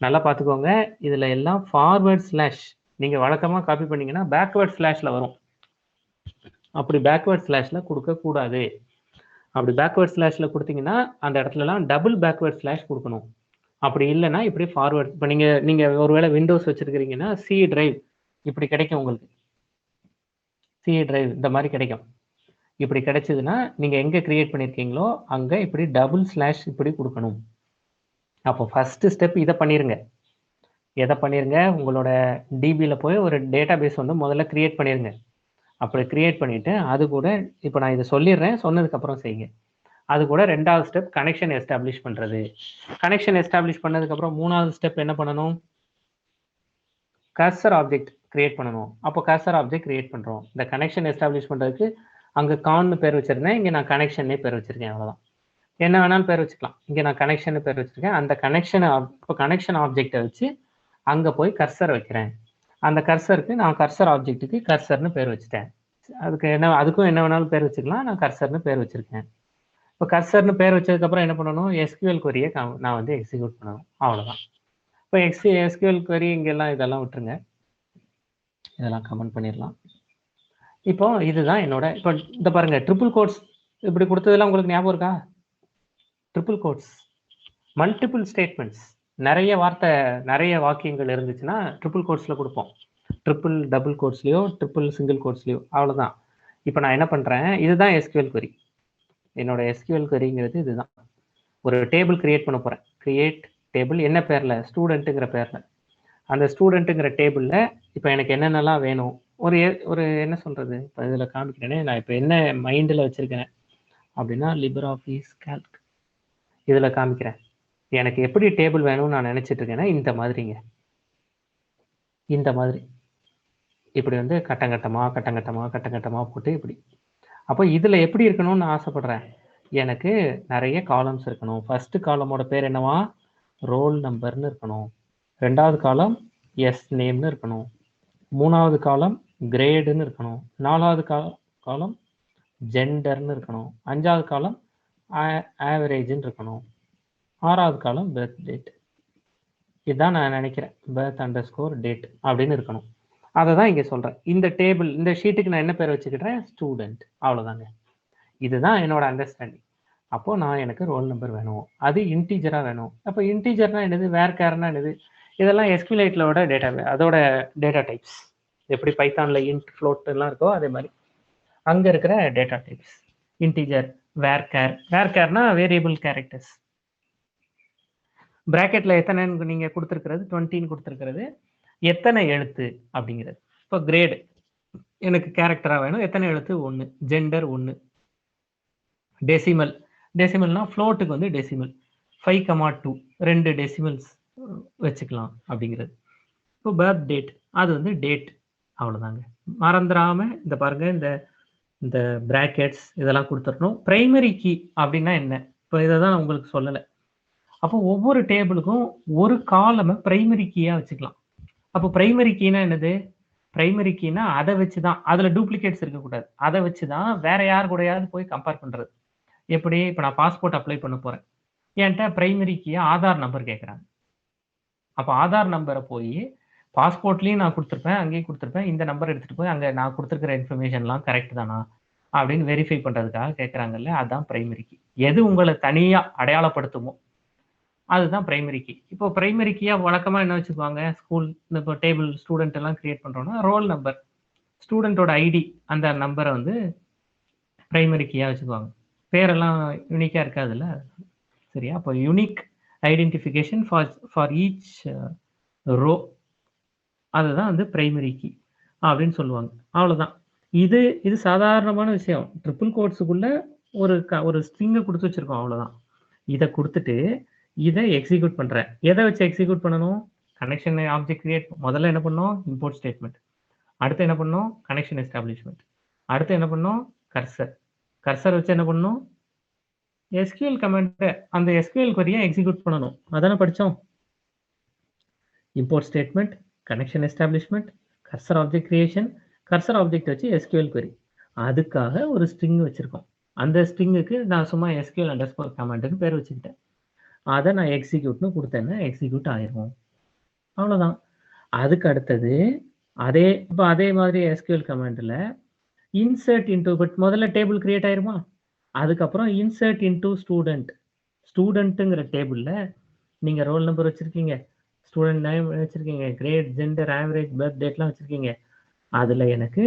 நல்லா பார்த்துக்கோங்க, இதில் எல்லாம் ஃபார்வர்ட் ஸ்லாஷ். நீங்கள் வழக்கமாக காப்பி பண்ணிங்கன்னா பேக்வேர்ட் ஸ்லாஷில் வரும். அப்படி பேக்வேர்ட் ஸ்லாஷில் கொடுக்கக்கூடாது. அப்படி பேக்வேர்ட் ஸ்லாஷில் கொடுத்தீங்கன்னா அந்த இடத்துலலாம் டபுள் பேக்வேர்ட் ஸ்லாஷ் கொடுக்கணும். அப்படி இல்லைன்னா இப்படி ஃபார்வர்ட். இப்போ நீங்கள் ஒருவேளை விண்டோஸ் வச்சுருக்கிறீங்கன்னா சி டிரைவ் இப்படி கிடைக்கும் உங்களுக்கு. சி டிரைவ் இந்த மாதிரி கிடைக்கும். இப்படி கிடைச்சதுன்னா நீங்கள் எங்கே கிரியேட் பண்ணியிருக்கீங்களோ அங்கே இப்படி டபுள் ஸ்லாஷ் இப்படி கொடுக்கணும். அப்போ ஃபஸ்ட்டு ஸ்டெப் இதை பண்ணிடுங்க. எதை பண்ணிடுங்க? உங்களோட டிபியில் போய் ஒரு டேட்டா பேஸ் வந்து முதல்ல கிரியேட் பண்ணிடுங்க. அப்படி கிரியேட் பண்ணிவிட்டு அது கூட இப்போ நான் இதை சொல்லிடுறேன், சொன்னதுக்கப்புறம் செய்யுங்க. அது கூட ரெண்டாவது ஸ்டெப் கனெக்ஷன் எஸ்டாப்ளிஷ் பண்ணுறது. கனெக்ஷன் எஸ்டாப்ளிஷ் பண்ணதுக்கப்புறம் மூணாவது ஸ்டெப் என்ன பண்ணணும்? கர்சர் ஆப்ஜெக்ட் கிரியேட் பண்ணணும். அப்போ கர்சர் ஆப்ஜெக்ட் கிரியேட் பண்ணுறோம். இந்த கனெக்ஷன் எஸ்டாப்ளிஷ் பண்ணுறதுக்கு அங்கே கான்னு பேர் வச்சுருந்தேன், இங்கே நான் கனெக்ஷன்னே பேர் வச்சுருக்கேன். அவ்வளோதான். என்ன வேணாலும் பேர் வச்சுக்கலாம். இங்கே நான் கனெக்ஷன் பேர் வச்சுருக்கேன். அந்த இப்போ கனெக்ஷன் ஆப்ஜெக்டை வச்சு அங்கே போய் கர்சர் வைக்கிறேன். அந்த கர்சருக்கு நான் கர்சர் ஆப்ஜெக்ட்டுக்கு கர்சர்னு பேர் வச்சுட்டேன். அதுக்கும் என்ன வேணாலும் பேர் வச்சுக்கலாம். நான் கர்சர்னு பேர் வச்சுருக்கேன். இப்போ கர்சர்னு பேர் வச்சதுக்கப்புறம் என்ன பண்ணணும்? SQL query நான் வந்து எக்ஸிக்யூட் பண்ணணும். அவ்வளோதான். இப்போ SQL query இங்கெல்லாம் இதெல்லாம் விட்டுருங்க, இதெல்லாம் கமெண்ட் பண்ணிடலாம். இப்போ இதுதான் என்னோட. இப்போ இந்த பாருங்க, ட்ரிபிள் கோட்ஸ் இப்படி கொடுத்ததெல்லாம் உங்களுக்கு ஞாபகம் இருக்கா? ட்ரிபிள் கோட்ஸ், மல்டிபிள் ஸ்டேட்மெண்ட்ஸ், நிறைய வாக்கியங்கள் இருந்துச்சுன்னா ட்ரிபிள் கோட்ஸில் கொடுப்போம். ட்ரிபிள் டபுள் கோட்ஸ்லையோ ட்ரிபிள் சிங்கிள் கோட்ஸ்லையோ. அவ்வளோதான். இப்போ நான் என்ன பண்ணுறேன்? இதுதான் SQL query. என்னோட SQL queryங்கிறது இதுதான். ஒரு டேபிள் கிரியேட் பண்ண போகிறேன். கிரியேட் டேபிள் என்ன பேரில்? ஸ்டூடெண்ட்டுங்கிற பேரில். அந்த ஸ்டூடெண்ட்டுங்கிற டேபிளில் இப்போ எனக்கு என்னென்னலாம் வேணும்? ஒரு என்ன சொல்கிறது, இப்போ இதில் காமிக்கிறேனே, நான் இப்போ என்ன மைண்டில் வச்சுருக்கேன் அப்படின்னா LibreOffice Calc இதில் காமிக்கிறேன். எனக்கு எப்படி டேபிள் வேணும்னு நான் நினச்சிட்டு இருக்கேன்னா இந்த மாதிரிங்க. இந்த மாதிரி இப்படி வந்து கட்டங்கட்டமாக போட்டு இப்படி. அப்போ இதில் எப்படி இருக்கணும்னு நான் ஆசைப்படுறேன்? எனக்கு நிறைய காலம்ஸ் இருக்கணும். ஃபஸ்ட்டு காலமோட பேர் என்னவா? ரோல் நம்பர்னு இருக்கணும். ரெண்டாவது காலம் எஸ் நேம்னு இருக்கணும். மூணாவது காலம் கிரேடுன்னு இருக்கணும். நாலாவது காலம் ஜெண்டர்னு இருக்கணும். அஞ்சாவது காலம் ஆவரேஜ்னு இருக்கணும். ஆறாவது காலம் பர்த் டேட். இதுதான் நான் நினைக்கிறேன். birth_date அப்படின்னு இருக்கணும். அதை தான் இங்கே சொல்கிறேன். இந்த டேபிள், இந்த ஷீட்டுக்கு நான் என்ன பேர் வச்சுக்கிட்டேன்? ஸ்டூடெண்ட். அவ்வளோதாங்க. இதுதான் என்னோட அண்டர்ஸ்டாண்டிங். அப்போது நான் எனக்கு ரோல் நம்பர் வேணும், அது இன்டீஜராக வேணும். அப்போ இன்டீஜர்னா என்னது? வேர்கேர்னா என்னது? இதெல்லாம் SQLiteலோட அதோட டேட்டா டைப்ஸ். எப்படி பைத்தானில் இன்ட் ஃப்ளோட் எல்லாம் இருக்கோ அதே மாதிரி அங்கே இருக்கிற டேட்டா டைப்ஸ். இன்டீஜர், வேர்கேர்னா வேரியபிள் கேரக்டர்ஸ். பிராக்கெட்டில் எத்தனை நீங்கள் கொடுத்துருக்கிறது? 20 கொடுத்துருக்கிறது. எத்தனை எழுத்து அப்படிங்கிறது. இப்போ கிரேடு எனக்கு கேரக்டராக வேணும். எத்தனை எழுத்து? 1. ஜெண்டர் 1. டெசிமல்னா ஃப்ளோட்டுக்கு வந்து டெசிமல் 5,2 2 டெசிமல்ஸ் வச்சுக்கலாம் அப்படிங்கிறது. இப்போ பர்த் டேட், அது வந்து டேட். அவ்வளோதாங்க. மறந்துடாம இந்த பாருங்க, இந்த பிராக்கெட்ஸ் இதெல்லாம் கொடுத்துடணும். பிரைமரி கீ அப்படின்னா என்ன? இப்போ இதை தான் உங்களுக்கு சொல்லலை. அப்போ ஒவ்வொரு டேபிளுக்கும் ஒரு காலமை பிரைமரி கீயாக வச்சுக்கலாம். அப்போ பிரைமரி கீனா என்னது? பிரைமரி கீனா அதை வச்சு தான், அதில் டூப்ளிகேட்ஸ் இருக்கக்கூடாது. அதை வச்சு தான் வேற யார் கூடயாவது போய் கம்பேர் பண்ணுறது. எப்படி? இப்போ நான் பாஸ்போர்ட் அப்ளை பண்ண போகிறேன், என்கிட்ட பிரைமரி கீயா ஆதார் நம்பர் கேட்குறாங்க. அப்போ ஆதார் நம்பரை போய் பாஸ்போர்ட்லேயும் நான் கொடுத்துருப்பேன், அங்கேயும் கொடுத்துருப்பேன். இந்த நம்பர் எடுத்துகிட்டு போய் அங்கே நான் கொடுத்துருக்கிற இன்ஃபர்மேஷன்லாம் கரெக்ட் தானா அப்படின்னு வெரிஃபை பண்ணுறதுக்காக கேட்குறாங்கல்ல, அதுதான் பிரைமரி கீ. எது உங்களை தனியாக அடையாளப்படுத்துமோ அதுதான் பிரைமரி கீ. இப்போ பிரைமரி கீயாக வழக்கமாக என்ன வச்சுக்குவாங்க, ஸ்கூல் இப்போ டேபிள் ஸ்டூடெண்ட் எல்லாம் கிரியேட் பண்ணுறோன்னா ரோல் நம்பர், ஸ்டூடெண்ட்டோட ஐடி, அந்த நம்பரை வந்து பிரைமரி கீயாக வச்சுக்குவாங்க. பேரெல்லாம் யூனிக்காக இருக்காதுல்ல, சரியா? அப்போ unique identification for each row, அதுதான் வந்து பிரைமரி கீ அப்படின்னு சொல்லுவாங்க. அவ்வளோதான். இது சாதாரணமான விஷயம். ட்ரிபிள் கோட்ஸுக்குள்ள ஒரு ஸ்ட்ரிங்கை கொடுத்து வச்சிருக்கோம், அவ்வளோதான். இதை கொடுத்துட்டு இதை எக்ஸிக்யூட் பண்ணுறேன். எதை வச்சு எக்ஸிக்யூட் பண்ணணும்? Connection object create. முதல்ல என்ன பண்ணோம்? Import statement. அடுத்து என்ன பண்ணோம்? Connection establishment. அடுத்து என்ன பண்ணோம்? கர்சர் வச்சு என்ன பண்ணணும்? எஸ்கியூஎல் கமெண்ட், அந்த எஸ்கியூஎல் கொரியை எக்ஸிக்யூட் பண்ணணும். அதானே படித்தோம். Import statement, connection establishment, cursor object creation, cursor object வச்சு எஸ்கியூஎல் கொரி. அதுக்காக ஒரு ஸ்ட்ரிங் வச்சுருக்கோம். அந்த ஸ்ட்ரிங்குக்கு நான் சும்மா எஸ்கியூஎல் அண்டர்ஸ்கோர் கமெண்ட்னு பேர் வச்சுக்கிட்டேன். அதை நான் எக்ஸிக்யூட்னு கொடுத்தேன்னா எக்ஸிக்யூட் ஆயிரும். அவ்வளோதான். அதுக்கு அடுத்தது அதே மாதிரி எஸ்கியூஎல் கமெண்டில் இன்சர்ட் இன்டூ, பட் முதல்ல டேபிள் கிரியேட் ஆயிருமா? அதுக்கப்புறம் இன்சர்ட் இன்டூ ஸ்டூடெண்ட்டுங்கிற டேபிளில் நீங்கள் ரோல் நம்பர் வச்சுருக்கீங்க, ஸ்டூடெண்ட் நேம் வச்சுருக்கீங்க, கிரேட், ஜெண்டர், ஆவரேஜ், பர்த் டேட்லாம் வச்சுருக்கீங்க. அதில் எனக்கு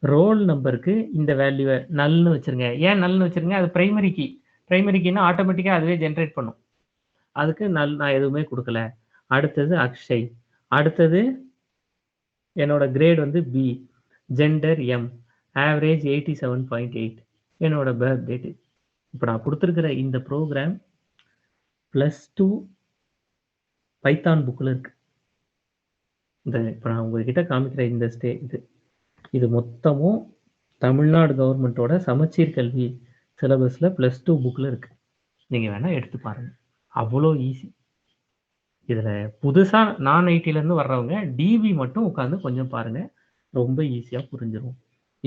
ரோல் நம்பருக்கு இந்த வேல்யூவை நல்னு வச்சுருங்க. ஏன் நல்னு வச்சுருங்க? அது பிரைமரி கீ. பிரைமரி கீனா ஆட்டோமேட்டிக்காக அதுவே ஜென்ரேட் பண்ணும். அதுக்கு நல் நான் எதுவுமே கொடுக்கல. அடுத்தது அக்ஷய், அடுத்தது என்னோட கிரேட் வந்து பி, ஜெண்டர் எம், ஆவரேஜ் 87.8, என்னோட பர்த் டேட். இப்போ நான் கொடுத்துருக்கிற இந்த ப்ரோக்ராம் +2 பைத்தான் புக்கில் இருக்கு. இப்போ நான் உங்ககிட்ட காமிக்கிற இந்த இது மொத்தமும் தமிழ்நாடு கவர்மெண்ட்டோட சமச்சீர் கல்வி சிலபஸில் +2 புக்கில் இருக்கு. நீங்கள் வேணால் எடுத்து பாருங்கள். அவ்வளோ ஈஸி. இதில் புதுசாக நான் ஐடியிலேருந்து வர்றவங்க டிபி மட்டும் உட்காந்து கொஞ்சம் பாருங்கள், ரொம்ப ஈஸியாக புரிஞ்சிடும்.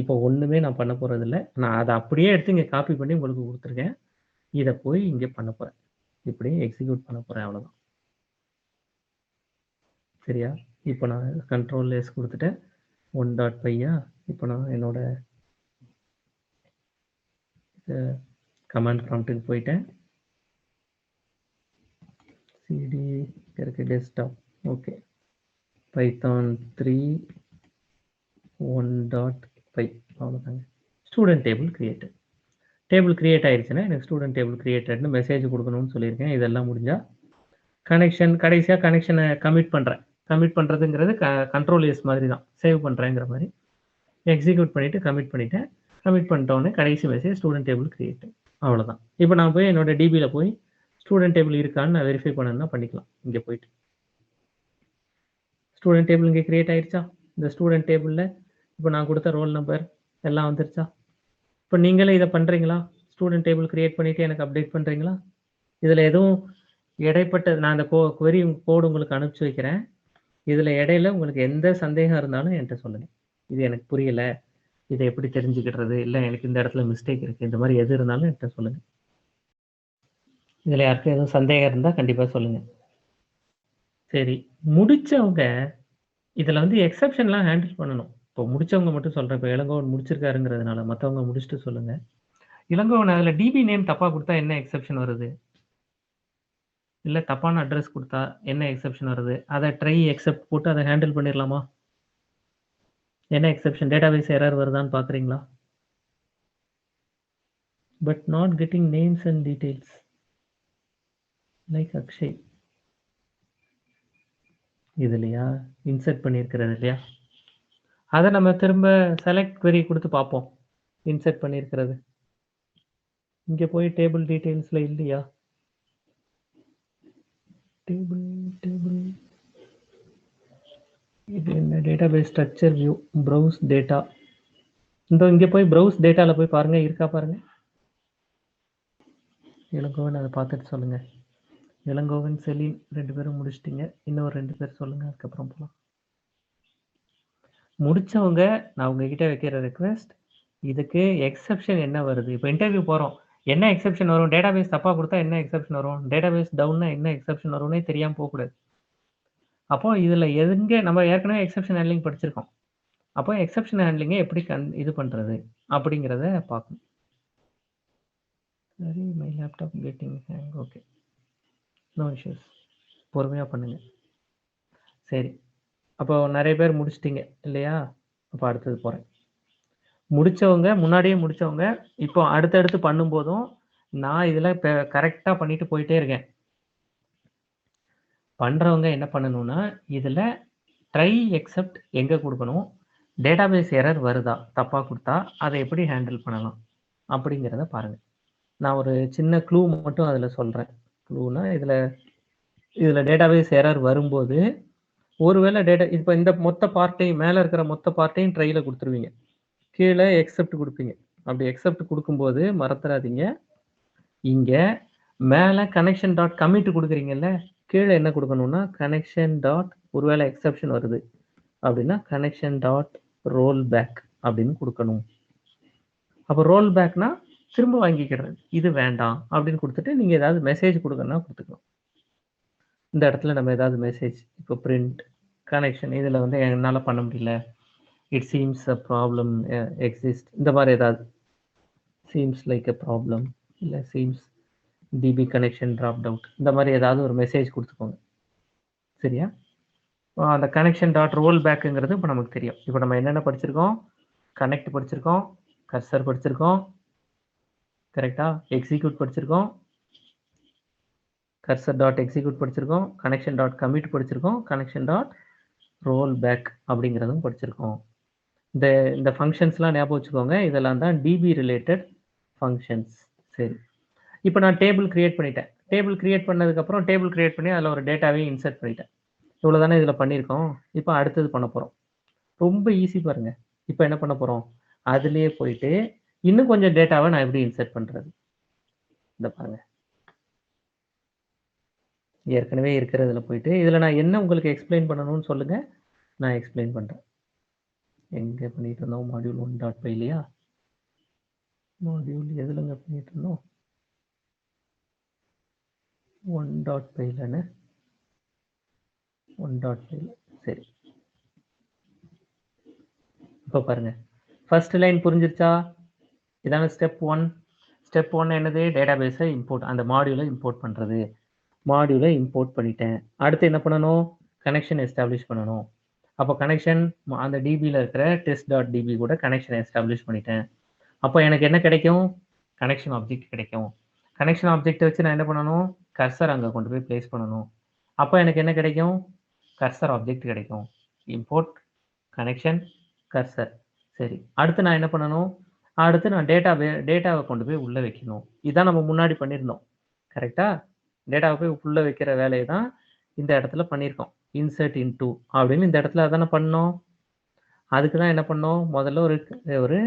இப்போ ஒன்றுமே நான் பண்ண போகிறதில்ல. நான் அதை அப்படியே எடுத்து இங்கே காப்பி பண்ணி உங்களுக்கு கொடுத்துருக்கேன். இதை போய் இங்கே பண்ண போகிறேன், இப்படியே எக்ஸிக்யூட் பண்ண போகிறேன், அவ்வளோதான். சரியா? இப்போ நான் கண்ட்ரோல் எஸ் கொடுத்துட்டேன். 1.5 இப்போ நான் என்னோட கமாண்ட் ப்ராம்ப்ட்டுக்கு போயிட்டேன். சிடி இருக்கு டெஸ்க்டாப். ஓகே, பைத்தான் 3 1.5 அவ்வளோதாங்க. Student table created. Table create ஆயிடுச்சுன்னா எனக்கு ஸ்டூடெண்ட் டேபிள் கிரியேட்டட்னு மெசேஜ் கொடுக்கணும்னு சொல்லியிருக்கேன். இதெல்லாம் முடிஞ்சால் கனெக்ஷன், கடைசியாக கனெக்ஷனை கமிட் பண்ணுறேன். கமிட் பண்ணுறதுங்கிறது கண்ட்ரோல் எஸ் மாதிரி தான், சேவ் பண்ணுறேங்கிற மாதிரி. எக்ஸிக்யூட் பண்ணிவிட்டு கமிட் பண்ணிவிட்டேன். கமிட் பண்ணிட்டோன்னே கடைசி மெசேஜ் ஸ்டூடெண்ட் டேபிள் கிரியேட்டட், அவ்வளோதான். இப்போ நான் போய் என்னோட டிபியில் போய் ஸ்டூடெண்ட் டேபிள் இருக்கான்னு நான் வெரிஃபை பண்ணணும்னா பண்ணிக்கலாம். இங்கே போயிட்டு ஸ்டூடெண்ட் டேபிள் இங்கே கிரியேட் ஆயிடுச்சா? இந்த ஸ்டூடெண்ட் டேபிளில் இப்போ நான் கொடுத்த ரோல் நம்பர் எல்லாம் வந்துருச்சா? இப்போ நீங்களே இதை பண்ணுறீங்களா? ஸ்டூடெண்ட் டேபிள் கிரியேட் பண்ணிவிட்டு எனக்கு அப்டேட் பண்ணுறீங்களா? இதில் எதுவும் இடைப்பட்ட, நான் அந்த query கோடு உங்களுக்கு அனுப்பிச்சி வைக்கிறேன். இதில் இடையில உங்களுக்கு எந்த சந்தேகம் இருந்தாலும் என்கிட்ட சொல்லுங்கள். இது எனக்கு புரியலை, இதை எப்படி தெரிஞ்சுக்கிடுறது, இல்லை எனக்கு இந்த இடத்துல மிஸ்டேக் இருக்குது, இந்த மாதிரி எது இருந்தாலும் என்கிட்ட சொல்லுங்கள். இதில் யாருக்கும் எதுவும் சந்தேகம் இருந்தால் கண்டிப்பாக சொல்லுங்கள். சரி, முடித்தவங்க இதில் வந்து எக்ஸப்ஷன்லாம் ஹேண்டில் பண்ணணும். இப்போ முடித்தவங்க மட்டும் சொல்கிறேன். இப்போ இளங்கோவன் முடிச்சிருக்காருங்கிறதுனால மற்றவங்க முடிச்சுட்டு சொல்லுங்கள். இளங்கோவன் அதில் டிபி நேம் தப்பாக கொடுத்தா என்ன எக்ஸப்ஷன் வருது? இல்லை தப்பான அட்ரஸ் கொடுத்தா என்ன எக்ஸப்ஷன் வருது? அதை ட்ரை எக்ஸப்ட் போட்டு அதை ஹேண்டில் பண்ணிடலாமா? என்ன எக்ஸப்ஷன், டேட்டாபேஸ் எரர் வருதான்னு பார்க்குறீங்களா? But not getting names and details like Akshay. இது இல்லையா இன்சர்ட் பண்ணியிருக்கிறது இல்லையா? அதை நம்ம திரும்ப செலக்ட் query கொடுத்து பார்ப்போம். இன்சர்ட் பண்ணியிருக்கிறது இங்கே போய் டேபிள் டீட்டெயில்ஸில் இல்லையா? டேபிள் இது என்ன? Database structure view, browse data. இங்கே போய் ப்ரௌஸ் டேட்டாவில் போய் பாருங்கள், இருக்கா பாருங்கள். இளங்கோவன் அதை பார்த்துட்டு சொல்லுங்கள். இளங்கோவன், செலின் 2 பேரும் முடிச்சிட்டிங்க. இன்னும் 2 பேர் சொல்லுங்கள், அதுக்கப்புறம் போகலாம். முடித்தவங்க நான் உங்ககிட்ட வைக்கிற ரெக்வெஸ்ட், இதுக்கு எக்ஸப்ஷன் என்ன வருது? இப்போ இன்டர்வியூ போகிறோம், என்ன எக்ஸப்ஷன் வரும்? டேட்டாபேஸ் தப்பாக கொடுத்தா என்ன எக்ஸப்ஷன் வரும்? டேட்டாபேஸ் டவுன்னா என்ன எக்ஸப்ஷன் வரும்னே தெரியாமல் போகக்கூடாது. அப்போ இதில் எங்கே நம்ம ஏற்கனவே எக்ஸெப்ஷன் ஹேண்ட்லிங் படிச்சிருக்கோம். அப்போ எக்ஸெப்ஷன் ஹேண்ட்லிங்கை எப்படி இது பண்ணுறது அப்படிங்கிறத பார்க்கணும். சரி, my laptop getting hang. Okay, no issues, பொறுமையாக பண்ணுங்க. சரி, அப்போ நிறைய பேர் முடிச்சிட்டிங்க இல்லையா? அப்போ அடுத்தது போகிறேன். முடித்தவங்க, முன்னாடியே முடித்தவங்க இப்போ அடுத்தடுத்து பண்ணும்போதும் நான் இதில் இப்போ கரெக்டாக பண்ணிட்டு போயிட்டே இருக்கேன். பண்ணுறவங்க என்ன பண்ணணும்னா, இதில் ட்ரை எக்ஸெப்ட் எங்கே கொடுக்கணும், டேட்டாபேஸ் எரர் வருதா, தப்பாக கொடுத்தா அதை எப்படி ஹேண்டில் பண்ணலாம் அப்படிங்கிறத பாருங்கள். நான் ஒரு சின்ன க்ளூ மட்டும் அதில் சொல்கிறேன். க்ளூனா இதில் டேட்டாபேஸ் எரர் வரும்போது ஒருவேளை இப்போ இந்த மொத்த பார்ட்டையும், மேலே இருக்கிற மொத்த பார்ட்டையும் ட்ரையில் கொடுத்துருவீங்க, கீழே எக்ஸெப்ட் கொடுப்பீங்க. அப்படி எக்ஸெப்ட் கொடுக்கும்போது மறந்துடாதீங்க, இங்கே மேலே கனெக்ஷன் டாட் கமிட் கொடுக்குறீங்கல்ல, கீழே என்ன கொடுக்கணும்னா கனெக்ஷன் டாட், ஒருவேளை எக்ஸெப்ஷன் வருது அப்படின்னா கனெக்ஷன் டாட் ரோல் பேக் அப்படின்னு கொடுக்கணும். அப்போ ரோல் பேக்னா திரும்ப வாங்கிக்கிறது, இது வேண்டாம் அப்படின்னு கொடுத்துட்டு நீங்கள் ஏதாவது மெசேஜ் கொடுக்கணும்னா கொடுத்துக்கலாம். இந்த இடத்துல நம்ம ஏதாவது மெசேஜ், இப்போ பிரிண்ட் கனெக்ஷன், இதில் வந்து என்னால் பண்ண முடியல, it seems a problem exist, இந்த மாதிரி ஏதாவது சீம்ஸ் லைக் அ ப்ராப்ளம், இல்லை seems DB connection dropped out, இந்த மாதிரி ஏதாவது ஒரு மெசேஜ் கொடுத்துக்கோங்க. சரியா? அந்த கனெக்ஷன் டாட் ரோல் பேக்குங்கிறது இப்போ நமக்கு தெரியும். இப்போ நம்ம என்னென்ன படிச்சிருக்கோம், கனெக்ட் படிச்சிருக்கோம், கர்சர் படிச்சிருக்கோம், கரெக்டாக எக்ஸிக்யூட் படிச்சிருக்கோம், கர்சர் டாட் எக்ஸிக்யூட் படிச்சிருக்கோம், கனெக்ஷன் டாட் கமிட் படிச்சிருக்கோம், கனெக்ஷன் டாட் ரோல் பேக் அப்படிங்கிறதும் படிச்சிருக்கோம். இந்த ஃபங்க்ஷன்ஸ்லாம் ஞாபகம் வச்சுக்கோங்க, இதெல்லாம் தான் டிபி ரிலேட்டட் ஃபங்க்ஷன்ஸ். சரி, இப்போ நான் டேபிள் கிரியேட் பண்ணிட்டேன். டேபிள் கிரியேட் பண்ணதுக்கப்புறம் டேபிள் கிரியேட் பண்ணி அதில் ஒரு டேட்டாவே இன்சர்ட் பண்ணிட்டேன். இவ்வளோ தானே இதில் பண்ணியிருக்கோம். இப்போ அடுத்தது பண்ண போகிறோம். ரொம்ப ஈஸி பாருங்கள். இப்போ என்ன பண்ண போகிறோம், அதுலேயே போயிட்டு இன்னும் கொஞ்சம் டேட்டாவை நான் எப்படி இன்சர்ட் பண்ணுறது, இந்த பாருங்கள். ஏற்கனவே இருக்கிறதுல போயிட்டு இதில் நான் என்ன உங்களுக்கு எக்ஸ்பிளைன் பண்ணணும்னு சொல்லுங்கள், நான் எக்ஸ்பிளைன் பண்ணுறேன். எங்கே பண்ணிட்டு இருந்தோம், மாடியூல் 1.5 இல்லையா? மாடியூல் எதுலங்க பண்ணிட்டு இருந்தோம், 1.5 1.5. சரி, இப்போ பாருங்கள், ஃபர்ஸ்ட் லைன் புரிஞ்சிருச்சா? இதான ஸ்டெப் 1. ஸ்டெப் 1 என்னது, டேட்டாபேஸை இம்போர்ட், அந்த மாடியூலை இம்போர்ட் பண்ணுறது. மாடியூலை இம்போர்ட் பண்ணிட்டேன். அடுத்து என்ன பண்ணணும், கனெக்ஷன் எஸ்டாப்ளிஷ் பண்ணணும். அப்போ கனெக்ஷன் அந்த டிபியில் இருக்கிற test.db கூட கனெக்ஷன் எஸ்டாப்ளிஷ் பண்ணிட்டேன். அப்போ எனக்கு என்ன கிடைக்கும், கனெக்ஷன் ஆப்ஜெக்ட் கிடைக்கும். கனெக்ஷன் ஆப்ஜெக்டை வச்சு நான் என்ன பண்ணணும், கர்சர் அங்கே கொண்டு போய் பிளேஸ் பண்ணணும். அப்போ எனக்கு என்ன கிடைக்கும், கர்சர் ஆப்ஜெக்ட் கிடைக்கும். Import connection cursor. சரி, அடுத்து நான் என்ன பண்ணணும், அடுத்து நான் டேட்டாவை கொண்டு போய் உள்ளே வைக்கணும். இதான் நம்ம முன்னாடி பண்ணியிருந்தோம், கரெக்டாக? டேட்டாவை போய் உள்ளே வைக்கிற வேலையை தான் இந்த இடத்துல பண்ணியிருக்கோம். இன்சர்ட் இன்டூ அப்படின்னு இந்த இடத்துல அதானே பண்ணோம். அதுக்கு தான் என்ன பண்ணோம், முதல்ல ஒரு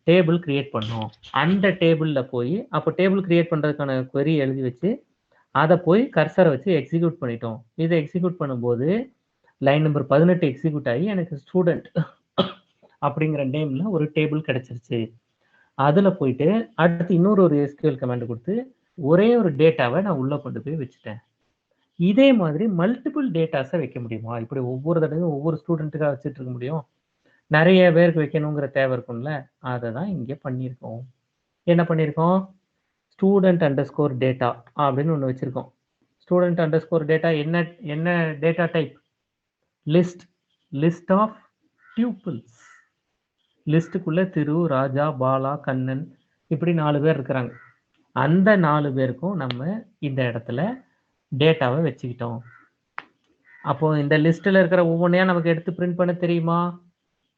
டேபிள் கிரியேட் பண்ணோம். அந்த டேபிளில் போய் அப்போ டேபிள் கிரியேட் பண்ணுறதுக்கான query எழுதி வச்சு அதை போய் கர்சரை வச்சு எக்ஸிக்யூட் பண்ணிட்டோம். இதை எக்ஸிக்யூட் பண்ணும்போது லைன் நம்பர் 18 எக்ஸிக்யூட் ஆகி எனக்கு ஸ்டூடெண்ட் அப்படிங்கிற நேமில் ஒரு டேபிள் கிடச்சிருச்சு. அதில் போயிட்டு அடுத்து இன்னொரு SQL கமாண்ட் கொடுத்து ஒரே ஒரு டேட்டாவை நான் உள்ளே கொண்டு போய் வச்சுட்டேன். இதே மாதிரி மல்டிபிள் டேட்டாஸை வைக்க முடியுமா? இப்படி ஒவ்வொரு தடவையும் ஒவ்வொரு ஸ்டூடெண்ட்டுக்காக வச்சுட்டு இருக்க முடியும்? நிறைய பேருக்கு வைக்கணுங்கிற தேவை இருக்கும்ல, அதை தான் இங்கே பண்ணியிருக்கோம். என்ன பண்ணியிருக்கோம், ஸ்டூடெண்ட் அண்டர்ஸ்கோர் டேட்டா அப்படின்னு ஒன்று வச்சுருக்கோம். ஸ்டூடெண்ட் அண்டர்ஸ்கோர் டேட்டா என்ன டேட்டா டைப், லிஸ்ட் ஆஃப் டியூப்பிள்ஸ். லிஸ்ட்டுக்குள்ளே திரு, ராஜா, பாலா, கண்ணன் இப்படி 4 பேர் இருக்கிறாங்க. அந்த 4 பேருக்கும் நம்ம இந்த இடத்துல டேட்டாவை வச்சுக்கிட்டோம். அப்போ இந்த லிஸ்ட்டில் இருக்கிற ஒவ்வொன்றையா நமக்கு எடுத்து பிரிண்ட் பண்ண தெரியுமா?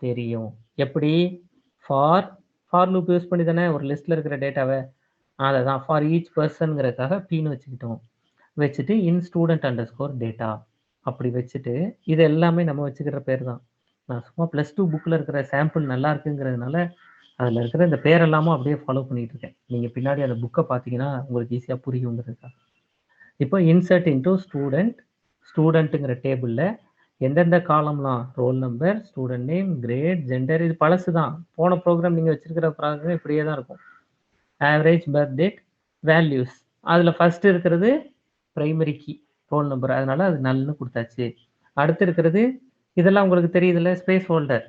தெரியும். எப்படி, ஃபார் லூப் யூஸ் பண்ணி தானே ஒரு லிஸ்ட்டில் இருக்கிற டேட்டாவை, அதை தான் ஃபார் ஈச் பர்சனுங்கிறதுக்காக பீன்னு வச்சுக்கிட்டோம். வச்சுட்டு இன் ஸ்டூடெண்ட் அண்டர்ஸ்கோர் டேட்டா அப்படி வச்சுட்டு இது எல்லாமே நம்ம வச்சுக்கிற பேர் தான். நான் சும்மா +2 புக்கில் இருக்கிற சாம்பிள் நல்லா இருக்குங்கிறதுனால அதில் இருக்கிற இந்த பேரெல்லாமும் அப்படியே ஃபாலோ பண்ணிட்டு இருக்கேன். நீங்கள் பின்னாடி அந்த புக்கை பார்த்தீங்கன்னா உங்களுக்கு ஈஸியாக புரியுங்கிறதுக்காக. இப்போ இன்சர்ட் இன்டூ ஸ்டூடெண்ட்டுங்கிற டேபிளில் எந்தெந்த காலம்லாம், roll number, student name, grade, gender, இது பழசு தான். போன ப்ரோக்ராம் நீங்கள் வச்சிருக்கிற ப்ரோக்ராம் இப்படியே தான் இருக்கும். Average, birth date, values. அதில் ஃபர்ஸ்ட் இருக்கிறது பிரைமரி கீ, ரோல் நம்பர், அதனால அது நல்னு கொடுத்தாச்சு. அடுத்து இருக்கிறது இதெல்லாம் உங்களுக்கு தெரியுதுல்ல, ஸ்பேஸ் ஹோல்டர்.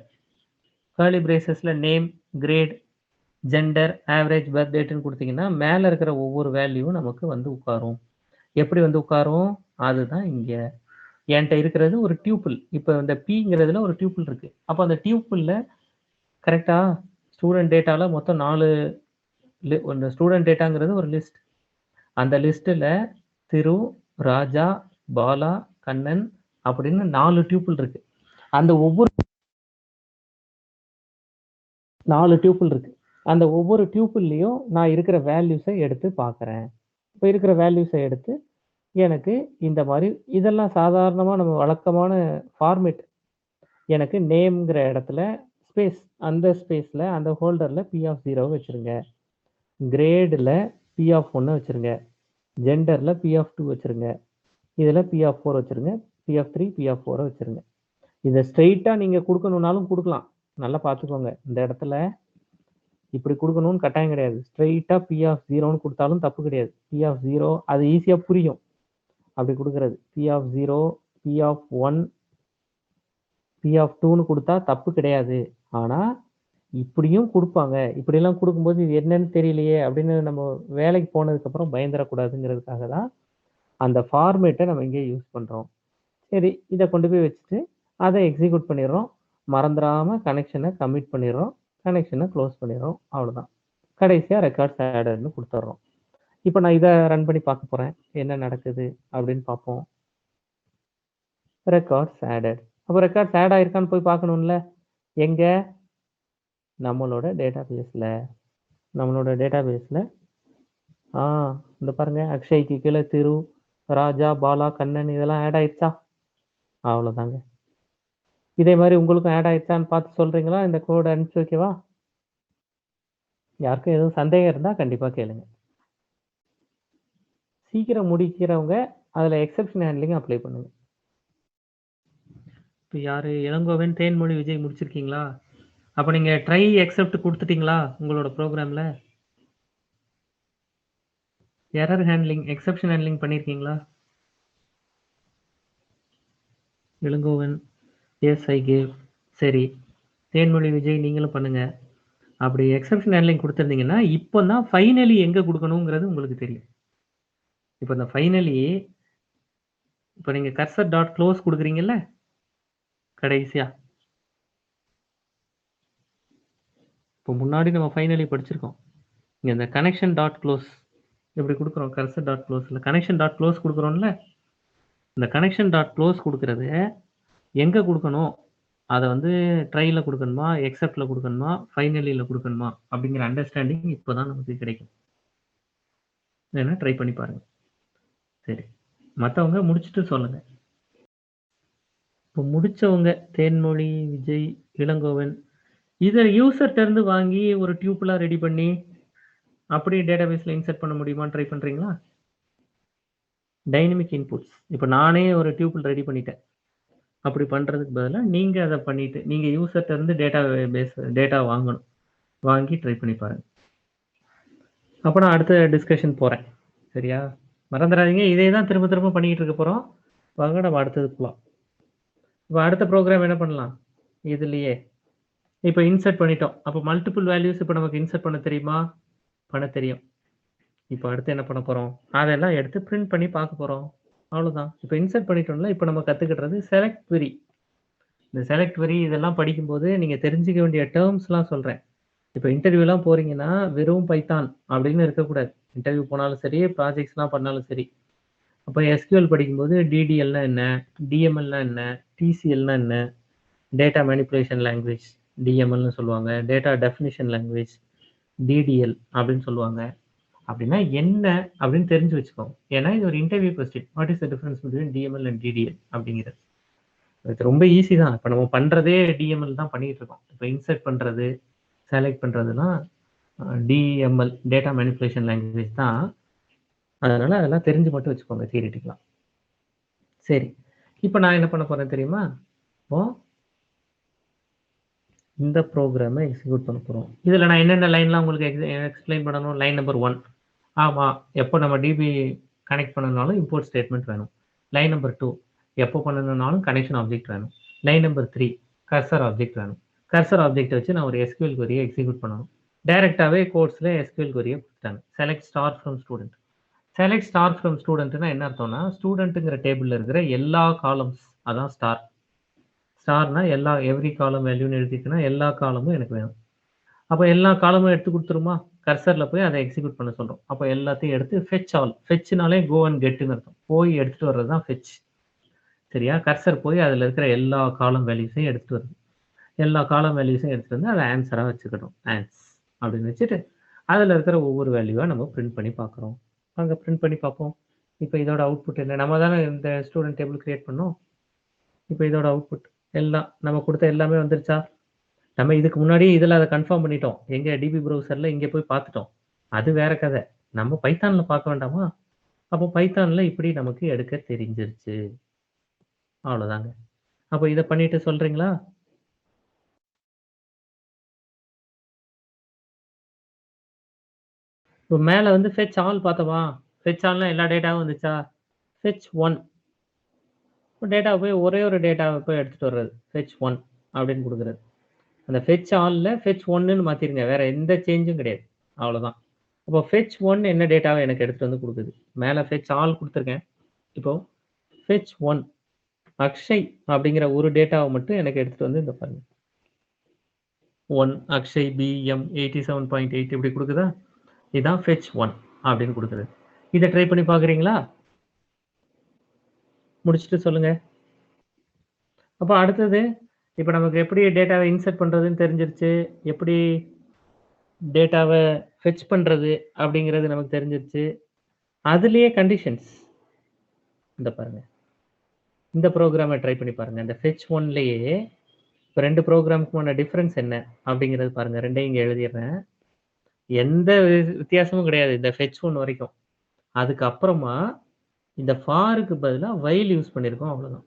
கர்லி பிரேசஸ்ல name, grade, gender, average, birth டேட்னு கொடுத்தீங்கன்னா மேலே இருக்கிற ஒவ்வொரு வேல்யூவும் நமக்கு வந்து உட்காரும். எப்படி வந்து உட்காரும்? அதுதான் இங்க என்கிட்ட இருக்கிறது ஒரு டியூப்பிள். இப்போ இந்த பிங்கிறதுல ஒரு டியூப்பிள் இருக்கு. அப்போ அந்த டியூப்பிளில் கரெக்டா ஸ்டூடெண்ட் டேட்டாவில் மொத்தம் 4 ஸ்டூடெண்ட் டேட்டாங்கிறது ஒரு லிஸ்ட். அந்த லிஸ்ட்டில் திரு, ராஜா, பாலா, கண்ணன் அப்படின்னு 4 டியூப்பிள் இருக்கு. அந்த ஒவ்வொரு 4 டியூப்பிள் இருக்கு. அந்த ஒவ்வொரு டியூப்பிள்லையும் நான் இருக்கிற வேல்யூஸை எடுத்து பார்க்குறேன். இப்போ இருக்கிற வேல்யூஸை எடுத்து எனக்கு இந்த மாதிரி இதெல்லாம் சாதாரணமாக நம்ம வழக்கமான ஃபார்மேட். எனக்கு நேம்ங்கிற இடத்துல ஸ்பேஸ், அந்த ஸ்பேஸில் அந்த ஹோல்டரில் பி ஆஃப் 0 வச்சுருங்க, கிரேடில் பி ஆஃப் 1 வச்சுருங்க, ஜெண்டரில் பி ஆஃப் 2 வச்சுருங்க, இதில் பி ஆஃப் 4 வச்சுருங்க, பி ஆஃப் 3, பி ஆஃப் 4 வச்சுருங்க. இதை ஸ்ட்ரெயிட்டாக நீங்கள் கொடுக்கணுன்னாலும் கொடுக்கலாம். நல்லா பார்த்துக்கோங்க, இந்த இடத்துல இப்படி கொடுக்கணும்னு கட்டாயம் கிடையாது. ஸ்ட்ரெயிட்டாக பி ஆஃப் 0ன்னு கொடுத்தாலும் தப்பு கிடையாது. பி ஆஃப் 0 அது ஈஸியாக புரியும் அப்படி கொடுக்கறது. P of 0, P of 1, P of 2ன்னு கொடுத்தா தப்பு கிடையாது. ஆனால் இப்படியும் கொடுப்பாங்க. இப்படியெல்லாம் கொடுக்கும்போது இது என்னன்னு தெரியலையே அப்படின்னு நம்ம வேலைக்கு போனதுக்கப்புறம் பயந்துடக்கூடாதுங்கிறதுக்காக தான் அந்த ஃபார்மேட்டை நம்ம இங்கே யூஸ் பண்ணுறோம். சரி, இதை கொண்டு போய் வச்சுட்டு அதை எக்ஸிக்யூட் பண்ணிடுறோம். மறந்துடாமல் கனெக்ஷனை கமிட் பண்ணிடுறோம், கனெக்ஷனை க்ளோஸ் பண்ணிடுறோம். அவ்வளோதான். கடைசியாக ரெக்கார்ட்ஸ் ஆடர்னு கொடுத்துட்றோம். இப்போ நான் இதை ரன் பண்ணி பார்க்க போகிறேன், என்ன நடக்குது அப்படின்னு பார்ப்போம். Records added. அப்போ ரெக்கார்ட்ஸ் ஆட் ஆயிருக்கான்னு போய் பார்க்கணும்ல. எங்கே? நம்மளோட டேட்டா பேஸில். நம்மளோட டேட்டா பேஸில் இந்த பாருங்க, அக்ஷய்க்கு கீழே திரு, ராஜா, பாலா, கண்ணன் இதெல்லாம் ஆட் ஆயிடுச்சா? அவ்வளோதாங்க. இதே மாதிரி உங்களுக்கும் ஆட் ஆயிடுச்சான்னு பார்த்து சொல்கிறீங்களா? இந்த கோடை அனுப்பிச்சி வைக்கவா? யாருக்கும் எதுவும் சந்தேகம் இருந்தால் கண்டிப்பாக கேளுங்க. சீக்கிரம் முடிக்கிறவங்க அதில் எக்ஸப்ஷன் ஹேண்ட்லிங் அப்ளை பண்ணுங்க. இப்போ யார்? இளங்கோவன், தேன்மொழி, விஜய் முடிச்சிருக்கீங்களா? அப்போ நீங்கள் ட்ரை எக்ஸப்ட் கொடுத்துட்டீங்களா உங்களோட ப்ரோக்ராமில்? எரர் ஹேண்ட்லிங், எக்ஸப்ஷன் ஹேண்ட்லிங் பண்ணியிருக்கீங்களா? Ilangovan, yes I gave. சரி, தேன்மொழி, விஜய் நீங்களும் பண்ணுங்கள். அப்படி எக்ஸப்ஷன் ஹேண்ட்லிங் கொடுத்துருந்தீங்கன்னா இப்போ தான் ஃபைனலி எங்கே கொடுக்கணுங்கிறது உங்களுக்கு தெரியும். இப்போ இந்த ஃபைனலி இப்போ நீங்கள் கர்சர் டாட் க்ளோஸ் கொடுக்குறீங்கல்ல கடைசியாக, இப்போ முன்னாடி நம்ம ஃபைனலி படிச்சிருக்கோம். இங்கே இந்த கனெக்ஷன் டாட் க்ளோஸ் எப்படி கொடுக்குறோம்? கர்சர் டாட் க்ளோஸில் கனெக்ஷன் டாட் க்ளோஸ் கொடுக்குறோம்ல. இந்த கனெக்ஷன் டாட் க்ளோஸ் கொடுக்குறது எங்கே கொடுக்கணும்? அதை வந்து ட்ரையில் கொடுக்கணுமா, எக்ஸப்டில் கொடுக்கணுமா, ஃபைனலியில் கொடுக்கணுமா அப்படிங்கிற அண்டர்ஸ்டாண்டிங் இப்போ தான் நமக்கு கிடைக்கும். வேணா ட்ரை பண்ணி பாருங்கள். சரி, மற்றவங்க முடிச்சுட்டு சொல்லுங்கள். இப்போ முடித்தவங்க தேன்மொழி, விஜய், இளங்கோவன் இதை யூசர்கிட்டருந்து வாங்கி ஒரு டியூப்லாம் ரெடி பண்ணி அப்படியே டேட்டாபேஸில் இன்சர்ட் பண்ண முடியுமான்னு ட்ரை பண்ணுறீங்களா? Dynamic inputs. இப்போ நானே ஒரு டியூப்பிள் ரெடி பண்ணிட்டேன். அப்படி பண்ணுறதுக்கு பதிலாக நீங்கள் அதை பண்ணிவிட்டு நீங்கள் யூசர்கிட்டருந்து டேட்டா வாங்கணும். வாங்கி ட்ரை பண்ணி பாருங்கள். அப்போ நான் அடுத்த டிஸ்கஷன் போகிறேன். சரியா? மறந்துடாதீங்க, இதே தான் திரும்ப திரும்ப பண்ணிக்கிட்டு இருக்க போகிறோம். வாங்க நம்ம அடுத்ததுக்கு போகலாம். இப்போ அடுத்த ப்ரோக்ராம் என்ன பண்ணலாம்? இதுலேயே இப்போ இன்சர்ட் பண்ணிட்டோம். அப்போ மல்டிபிள் வேல்யூஸ் இப்போ நமக்கு இன்சர்ட் பண்ண தெரியுமா? பண்ண தெரியும். இப்போ அடுத்து என்ன பண்ண போகிறோம்? அதெல்லாம் எடுத்து பிரிண்ட் பண்ணி பார்க்க போகிறோம். அவ்வளோதான். இப்போ இன்சர்ட் பண்ணிட்டோம்ல. இப்போ நம்ம கற்றுக்கிட்டுறது செலக்ட் query. இந்த செலக்ட் query இதெல்லாம் படிக்கும்போது நீங்கள் தெரிஞ்சிக்க வேண்டிய டேர்ம்ஸ்லாம் சொல்கிறேன். இப்போ இன்டர்வியூலாம் போகிறீங்கன்னா வெறும் பைத்தான் அப்படின்னு இருக்கக்கூடாது. இன்டர்வியூ போனாலும் சரி, ப்ராஜெக்ட்ஸ்லாம் பண்ணாலும் சரி. அப்போ எஸ்கியூஎல் படிக்கும்போது டிடிஎல்னா என்ன, டிஎம்எல்னா என்ன, டிசிஎல்னா என்ன, டேட்டா மேனிப்புலேஷன் லாங்குவேஜ் டிஎம்எல்னு சொல்லுவாங்க, டேட்டா டெஃபினிஷன் லாங்குவேஜ் டிடிஎல் அப்படின்னு சொல்லுவாங்க. அப்படின்னா என்ன அப்படின்னு தெரிஞ்சு வச்சுக்கோங்க. ஏன்னா இது ஒரு interview question. What is the difference between DML and DDL அப்படிங்கிறது. இது ரொம்ப ஈஸி தான். இப்போ நம்ம பண்ணுறதே டிஎம்எல் தான் பண்ணிகிட்டு இருக்கோம். இப்போ இன்சர்ட் பண்ணுறது, செலக்ட் பண்ணுறதுலாம் டிஎம்எல் டேட்டா மேனிப்புலேஷன் லாங்குவேஜ் தான். அதனால் அதெல்லாம் தெரிஞ்சு மட்டும் வச்சுக்கோங்க தியரிட்டிக்கலாம். சரி, இப்போ நான் என்ன பண்ண போகிறேன் தெரியுமா? இப்போ இந்த ப்ரோக்ராமை எக்ஸிக்யூட் பண்ண போகிறோம். இதில் நான் என்னென்ன லைன்லாம் உங்களுக்கு எக்ஸ்பிளைன் பண்ணணும். Line number 1. ஆமாம், எப்போ நம்ம டிபி கனெக்ட் பண்ணனாலும் இம்போர்ட் ஸ்டேட்மெண்ட் வேணும். லைன் நம்பர் 2 எப்போ பண்ணணும்னாலும் கனெக்ஷன் ஆப்ஜெக்ட் வேணும். லைன் நம்பர் 3 கர்சர் ஆப்ஜெக்ட் வேணும். கர்சர் ஆப்ஜெக்ட் வச்சு நான் ஒரு SQL query எக்ஸிக்யூட் பண்ணணும். டைரக்டாவே கோட்ஸ்ல SQL query கொடுத்துட்டாங்க. Select star from student. Select star from ஸ்டூடெண்ட்னா என்ன அர்த்தம்னா ஸ்டூடெண்ட்டுங்கிற டேபிள்ல இருக்கிற எல்லா காலம்ஸ் அதான் ஸ்டார். ஸ்டார்னா எல்லா எவ்ரி காலம் வேல்யூன்னு எழுதிட்டுனா எல்லா காலமும் எனக்கு வேணும். அப்போ எல்லா காலமும் எடுத்து கொடுத்துருமா? கர்சர்ல போய் அதை எக்ஸிக்யூட் பண்ண சொல்றோம். அப்போ எல்லாத்தையும் எடுத்து ஃபெச் ஆல். ஃபெச்னாலே கோ அண்ட் கெட்னு அர்த்தம். போய் எடுத்துட்டு வர்றது தான் ஃபெச். சரியா? கர்சர் போய் அதுல இருக்கிற எல்லா காலம் வேல்யூஸையும் எடுத்துட்டு வருது. எல்லா காலம் வேல்யூஸையும் எடுத்துட்டு வந்து அதை ஆன்சரா வச்சுக்கணும். ஆன்ஸ் அப்படின்னு வச்சுட்டு அதுல இருக்கிற ஒவ்வொரு வேல்யூவா நம்ம பிரிண்ட் பண்ணி பார்க்குறோம். அங்க பிரிண்ட் பண்ணி பார்ப்போம். இப்போ இதோட அவுட்புட் என்ன? நம்ம தானே இந்த ஸ்டூடெண்ட் டேபிள் கிரியேட் பண்ணோம். இப்போ இதோட அவுட்புட் எல்லாம் நம்ம கொடுத்த எல்லாமே வந்துருச்சா? நம்ம இதுக்கு முன்னாடி இதில் அதை கன்ஃபார்ம் பண்ணிட்டோம். எங்க டிபி ப்ரௌசர்ல இங்கே போய் பார்த்துட்டோம். அது வேற கதை. நம்ம பைத்தான்ல பார்க்க வேண்டாமா? அப்போ பைத்தான்ல இப்படி நமக்கு எடுக்க தெரிஞ்சிருச்சு. அவ்வளோதாங்க. அப்போ இதை பண்ணிட்டு சொல்றீங்களா? இப்போ மேலே வந்து ஃபெச் ஆல் பார்த்தோமா? ஃபெச் ஆல்னா எல்லா டேட்டாவும் வந்துச்சா? ஃபெச் 1 டேட்டாவை போய் ஒரே ஒரு டேட்டாவை போய் எடுத்துட்டு வர்றது. ஃபெச் 1 அப்படின்னு கொடுக்குறது. அந்த ஃபெச் ஆல்ல ஃபெச் 1ன்னு மாத்திருங்க. வேற எந்த சேஞ்சும் கிடையாது. அவ்வளோதான். அப்போ ஃபெச் 1 என்ன டேட்டாவை எனக்கு எடுத்துட்டு வந்து கொடுக்குது. மேலே ஃபெச் ஆல் கொடுத்துருக்கேன். இப்போ ஃபெச் 1 அக்ஷய் அப்படிங்கிற ஒரு டேட்டாவை மட்டும் எனக்கு எடுத்துட்டு வந்து இந்த பாருங்க 1 அக்ஷய் BM 87.8 இப்படி கொடுக்குதா? இதுதான் ஃபெச் 1 அப்படின்னு கொடுக்குது. இதை ட்ரை பண்ணி பார்க்குறீங்களா? முடிச்சுட்டு சொல்லுங்க. அப்போ அடுத்தது இப்போ நமக்கு எப்படி டேட்டாவை இன்சர்ட் பண்ணுறதுன்னு தெரிஞ்சிருச்சு. எப்படி டேட்டாவை ஃபெச் பண்ணுறது அப்படிங்கிறது நமக்கு தெரிஞ்சிருச்சு. அதுலேயே கண்டிஷன்ஸ் இந்த பாருங்க. இந்த ப்ரோக்ராமை ட்ரை பண்ணி பாருங்க. இந்த ஃபெச் 1லேயே இப்போ 2 ப்ரோக்ராமுக்குமான டிஃப்ரென்ஸ் என்ன அப்படிங்கிறது பாருங்க. ரெண்டையும் இங்கே எழுதிடுறேன். எந்த வித்தியாசமும் கிடையாது இந்த ஃபெச் 1 வரைக்கும். அதுக்கப்புறமா இந்த ஃபாருக்கு பதிலாக வைல் யூஸ் பண்ணியிருக்கோம். அவ்வளோதான்.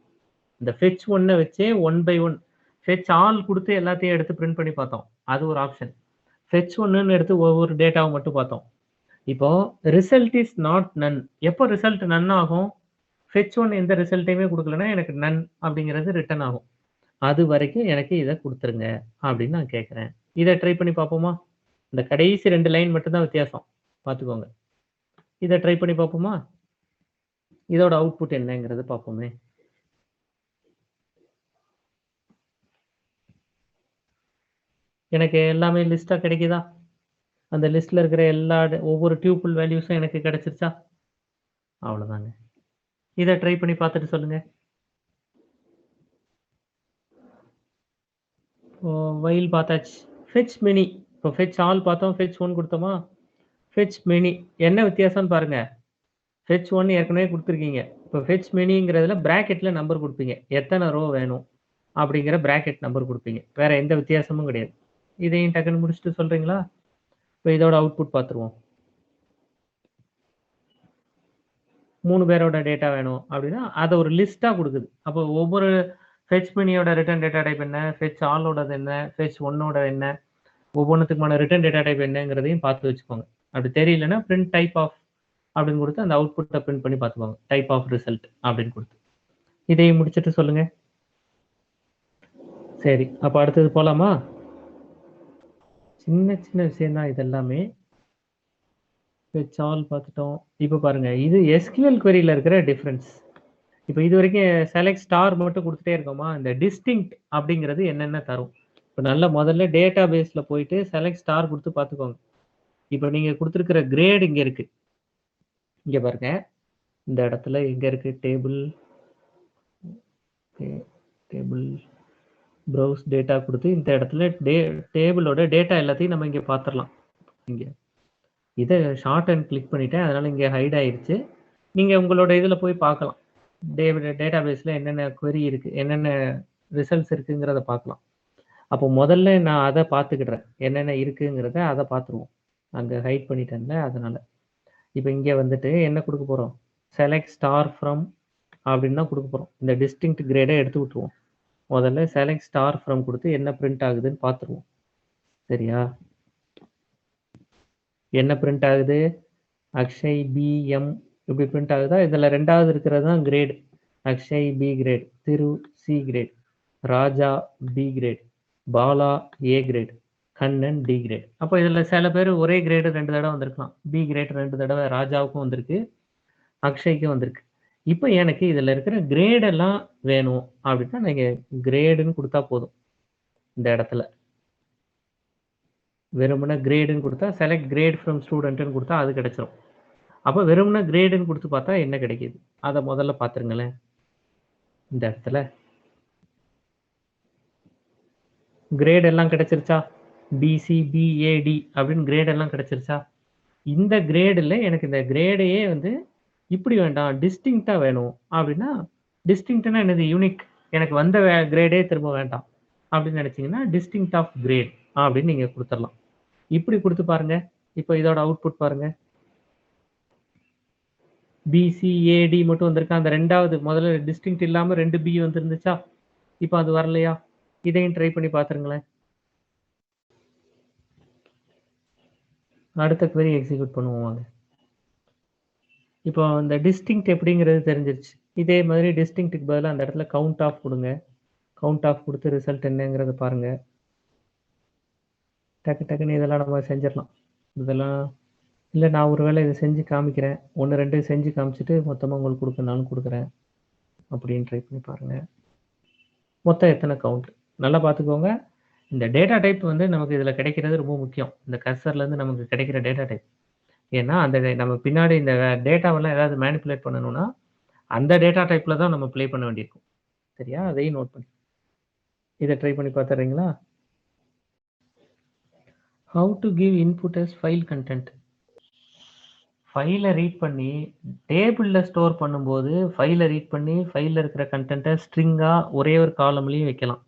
இந்த ஃபெச் 1 வச்சே 1 by 1 ஃபெச் ஆல் கொடுத்து எல்லாத்தையும் எடுத்து பிரிண்ட் பண்ணி பார்த்தோம். அது ஒரு ஆப்ஷன். ஃபெச் 1ன்னு எடுத்து ஒவ்வொரு டேட்டாவை மட்டும் பார்த்தோம். இப்போ ரிசல்ட் இஸ் நாட் நன். எப்போ ரிசல்ட் நன் ஆகும்? ஃபெச் 1 எந்த ரிசல்ட்டையுமே கொடுக்கலன்னா எனக்கு நன் அப்படிங்கிறது ரிட்டர்ன் ஆகும். அது வரைக்கும் எனக்கு இதை கொடுத்துருங்க அப்படின்னு நான் கேட்குறேன். இதை ட்ரை பண்ணி பார்ப்போமா? இந்த கடைசி 2 லைன் மட்டும்தான் வித்தியாசம். பார்த்துக்கோங்க. இதை ட்ரை பண்ணி பார்ப்போமா? இதோட அவுட்புட் என்னங்கிறது பார்ப்போமே. எனக்கு எல்லாமே லிஸ்டா கிடைக்குதா? அந்த லிஸ்ட்ல இருக்கிற எல்லா ஒவ்வொரு டியூபிள் வேல்யூஸும் எனக்கு கிடைச்சிருச்சா? அவ்வளோதாங்க. இதை ட்ரை பண்ணி பார்த்துட்டு சொல்லுங்க. வைல் பார்த்தாச்சு. Fetch many. இப்போ ஃபெச் ஆல் பார்த்தோம், ஃபெச் 1 கொடுத்தோமா? ஃபெச் மெனி என்ன வித்தியாசம்னு பாருங்க. ஃபெச் 1 ஏற்கனவே கொடுத்துருக்கீங்க. இப்போ ஃபெச் மெனிங்கிறதுல பிராக்கெட்ல நம்பர் கொடுப்பீங்க. எத்தனை ரோ வேணும் அப்படிங்கிற பிராக்கெட் நம்பர் கொடுப்பீங்க. வேற எந்த வித்தியாசமும் கிடையாது. இதையும் டக்குன்னு முடிச்சுட்டு சொல்றீங்களா? இப்போ இதோட அவுட்புட் பார்த்துருவோம். 3 பேரோட டேட்டா வேணும் அப்படின்னா அதை ஒரு லிஸ்டா கொடுக்குது. அப்போ ஒவ்வொரு ஃபெச் மெனியோட ரிட்டர்ன் டேட்டா டைப் என்ன, ஃபெச் ஆலோடது என்ன, ஃபெச் 1ஓட என்ன, ஒவ்வொன்றுத்துக்குமான ரிட்டர்ன் டேட்டா டைப் என்னங்கிறதையும் பார்த்து வச்சுக்கோங்க. அப்படி தெரியலன்னா பிரிண்ட் டைப் ஆஃப் அப்படின்னு கொடுத்து அந்த அவுட்புட்டை பிரிண்ட் பண்ணி பார்த்துக்கோங்க. டைப் ஆஃப் ரிசல்ட் அப்படின்னு கொடுத்து இதையும் முடிச்சுட்டு சொல்லுங்க. சரி, அப்போ அடுத்தது போலாமா? சின்ன சின்ன விஷயம் தான் இதெல்லாமே. ஃபெச் ஆல் பார்த்துட்டோம். இப்போ பாருங்க, இது SQL queryல இருக்கிற டிஃபரன்ஸ். இப்போ இது வரைக்கும் செலக்ட் ஸ்டார் மட்டும் கொடுத்துட்டே இருக்கோமா? இந்த டிஸ்டிங்க்ட் அப்படிங்கிறது என்னென்ன தரும்? இப்போ நல்ல முதல்ல டேட்டா பேஸ்ல போயிட்டு செலக்ட் ஸ்டார் கொடுத்து பார்த்துக்கோங்க. இப்போ நீங்க கொடுத்துருக்கிற கிரேட் இங்க இருக்கு. இங்க பாருங்க, இந்த இடத்துல எங்க இருக்கு? டேபிள் ப்ரௌஸ் டேட்டா கொடுத்து இந்த இடத்துல டேபிளோட டேட்டா எல்லாத்தையும் நம்ம இங்க பார்த்துடலாம். இங்க இதை ஷார்ட் அண்ட் கிளிக் பண்ணிட்டேன், அதனால இங்க ஹைட் ஆயிருச்சு. நீங்க உங்களோட இதுல போய் பார்க்கலாம். டேட்டா பேஸ்ல என்னென்ன query இருக்கு, என்னென்ன ரிசல்ட்ஸ் இருக்குங்கிறத பார்க்கலாம். அப்போ முதல்ல நான் அதை பார்த்துக்கிடுறேன். என்னென்ன இருக்குங்கிறத அதை பார்த்துருவோம். அங்கே ஹைட் பண்ணிட்டேன்ல, அதனால. இப்போ இங்கே வந்துட்டு என்ன கொடுக்க போகிறோம்? செலக்ட் ஸ்டார் ஃப்ரம் அப்படின்னு தான் கொடுக்க போகிறோம். இந்த டிஸ்டிங்க்ட் கிரேடை எடுத்து விட்டுருவோம். முதல்ல செலக்ட் ஸ்டார் ஃப்ரம் கொடுத்து என்ன பிரிண்ட் ஆகுதுன்னு பார்த்துருவோம். சரியா? என்ன பிரிண்ட் ஆகுது? அக்ஷய் BM இப்படி பிரிண்ட் ஆகுதா? இதில் ரெண்டாவது இருக்கிறது தான் கிரேடு. அக்ஷய் பி கிரேட், திரு சி கிரேட், ராஜா பி கிரேட், பாலா ஏ கிரேட், கண்ணன் டி கிரேட். அப்போ இதில் சில பேர் ஒரே கிரேடு 2 தடவை வந்திருக்கலாம். பி கிரேட் 2 தடவை ராஜாவுக்கும் வந்திருக்கு, அக்ஷய்க்கும் வந்திருக்கு. இப்போ எனக்கு இதில் இருக்கிற கிரேடெல்லாம் வேணும் அப்படின்னா நீங்கள் கிரேடுன்னு கொடுத்தா போதும். இந்த இடத்துல வெறுமனே கிரேடுன்னு கொடுத்தா செலக்ட் கிரேட் ஃப்ரம் ஸ்டூடெண்ட்டுன்னு கொடுத்தா அது கிடைச்சிரும். அப்போ வெறுமனே கிரேடுன்னு கொடுத்து பார்த்தா என்ன கிடைக்கிது அதை முதல்ல பார்த்துருங்களேன். இந்த இடத்துல கிரேட் எல்லாம் கிடைச்சிருச்சா? பிசி பிஏடி அப்படின்னு கிரேட் எல்லாம் கிடைச்சிருச்சா? இந்த கிரேடில் எனக்கு இந்த கிரேடையே வந்து இப்படி வேண்டாம், டிஸ்டிங்க்டாக வேணும் அப்படின்னா, டிஸ்டிங்க்ட்னா என்னது? யூனிக். எனக்கு வந்த கிரேடே திரும்ப வேண்டாம் அப்படின்னு நினச்சிங்கன்னா டிஸ்டிங்க்ட் ஆஃப் கிரேட் அப்படின்னு நீங்கள் கொடுத்துடலாம். இப்படி கொடுத்து பாருங்க. இப்போ இதோட அவுட்புட் பாருங்க. பிசிஏடி மட்டும் வந்திருக்கா. அந்த ரெண்டாவது முதல்ல டிஸ்டிங்க்ட் இல்லாமல் 2 பி வந்துருந்துச்சா? இப்போ அது வரலையா? இதையும் ட்ரை பண்ணி பார்த்துருங்களேன். அடுத்த query எக்ஸிக்யூட் பண்ணுவோம் வாங்க. இப்போ இந்த டிஸ்டிங்க்ட் எப்படிங்கிறது தெரிஞ்சிருச்சு. இதே மாதிரி டிஸ்டிங்க்ட்டுக்கு பதிலாக அந்த இடத்துல கவுண்ட் ஆஃப் கொடுங்க. கவுண்ட் ஆஃப் கொடுத்து ரிசல்ட் என்னங்கிறத பாருங்க. டக்கு டக்குன்னு இதெல்லாம் நம்ம செஞ்சிடலாம். இதெல்லாம் இல்லை, நான் ஒரு வேளை இதை செஞ்சு காமிக்கிறேன். 1 2 செஞ்சு காமிச்சிட்டு மொத்தமாக உங்களுக்கு கொடுக்கணும்னாலும் கொடுக்குறேன். அப்படின்னு ட்ரை பண்ணி பாருங்க. மொத்தம் எத்தனை கவுண்ட் நல்லா பார்த்துக்கோங்க. இந்த டேட்டா டைப் வந்து நமக்கு இதில் கிடைக்கிறது ரொம்ப முக்கியம். இந்த கர்சர்லேருந்து நமக்கு கிடைக்கிற டேட்டா டைப். ஏன்னா அந்த நம்ம பின்னாடி இந்த டேட்டாவெல்லாம் ஏதாவது மேனிப்புலேட் பண்ணணும்னா அந்த டேட்டா டைப்பில் தான் நம்ம ப்ளே பண்ண வேண்டியிருக்கும். சரியா? அதையும் நோட் பண்ணி இதை ட்ரை பண்ணி பார்த்துறீங்களா? How to give input as file content. ஃபைலை ரீட் பண்ணி டேபிளில் ஸ்டோர் பண்ணும்போது ஃபைலை ரீட் பண்ணி ஃபைலில் இருக்கிற கண்டென்ட்டை ஸ்ட்ரிங்காக ஒரே ஒரு காலம்லேயும் வைக்கலாம்.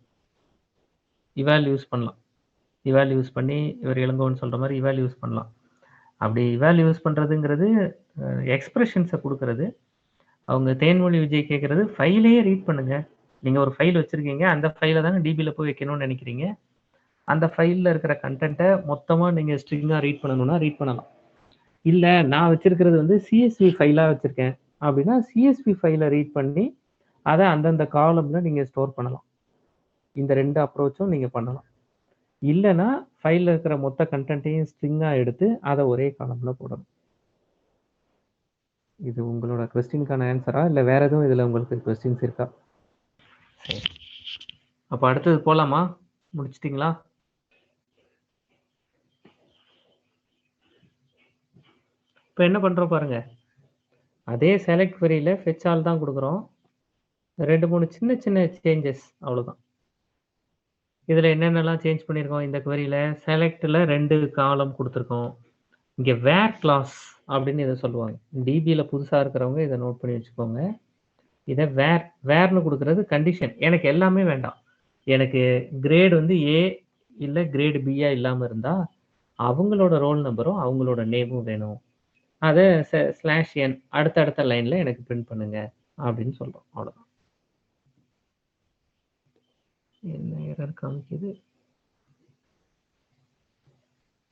இவால் யூஸ் பண்ணலாம். இவால் யூஸ் பண்ணி இவர் இளங்கோன்னு சொல்கிற மாதிரி இவால் யூஸ் பண்ணலாம். அப்படி இவால் யூஸ் பண்ணுறதுங்கிறது எக்ஸ்பிரஷன்ஸை கொடுக்கறது. அவங்க தேன்மொழி விஜய் கேட்குறது ஃபைலையே ரீட் பண்ணுங்கள். நீங்கள் ஒரு ஃபைல் வச்சுருக்கீங்க, அந்த ஃபைலை தானே டிபியில் போய் வைக்கணும்னு நினைக்கிறீங்க. அந்த ஃபைலில் இருக்கிற கண்டென்ட்டை மொத்தமாக நீங்கள் ஸ்ட்ரிங்காக ரீட் பண்ணணும்னா ரீட் பண்ணலாம். இல்லை, நான் வச்சுருக்கிறது வந்து சிஎஸ்வி ஃபைலாக வச்சுருக்கேன் அப்படின்னா சிஎஸ்வி ஃபைலை ரீட் பண்ணி அதை அந்தந்த காலமில் நீங்கள் ஸ்டோர் பண்ணலாம். இந்த 2 அப்ரோச்சும் நீங்கள் பண்ணலாம். இல்லைன்னா ஃபைலில் இருக்கிற மொத்த கண்டென்ட்டையும் ஸ்ட்ரிங்காக எடுத்து அதை ஒரே காலமில் போடணும். இது உங்களோட கொஸ்டினுக்கான ஆன்சரா இல்லை வேற எதுவும் இதில் உங்களுக்கு கொஸ்டின்ஸ் இருக்கா? சரி, அப்போ அடுத்தது போகலாமா? முடிச்சிட்டிங்களா? இப்போ என்ன பண்ணுறோம் பாருங்க. அதே செலக்ட் queryல fetch all தான் கொடுக்குறோம். 2 3 சின்ன சின்ன சேஞ்சஸ் அவ்வளோதான். இதில் என்னென்னலாம் சேஞ்ச் பண்ணியிருக்கோம்? இந்த queryல செலக்டில் 2 காலம் கொடுத்துருக்கோம். இங்கே வேர் கிளாஸ் அப்படின்னு இதை சொல்லுவாங்க. டிபியில் புதுசாக இருக்கிறவங்க இதை நோட் பண்ணி வச்சுக்கோங்க. இதை வேர்னு கொடுக்குறது கண்டிஷன். எனக்கு எல்லாமே வேண்டாம். எனக்கு கிரேட் வந்து ஏ இல்லை கிரேடு பியா இல்லாமல் இருந்தால் அவங்களோட ரோல் நம்பரும் அவங்களோட நேமும் வேணும். அதை /n அடுத்த லைனில் எனக்கு பிரிண்ட் பண்ணுங்க அப்படின்னு சொல்கிறோம். அவ்வளோதான். என்ன எரர் காமிக்குது?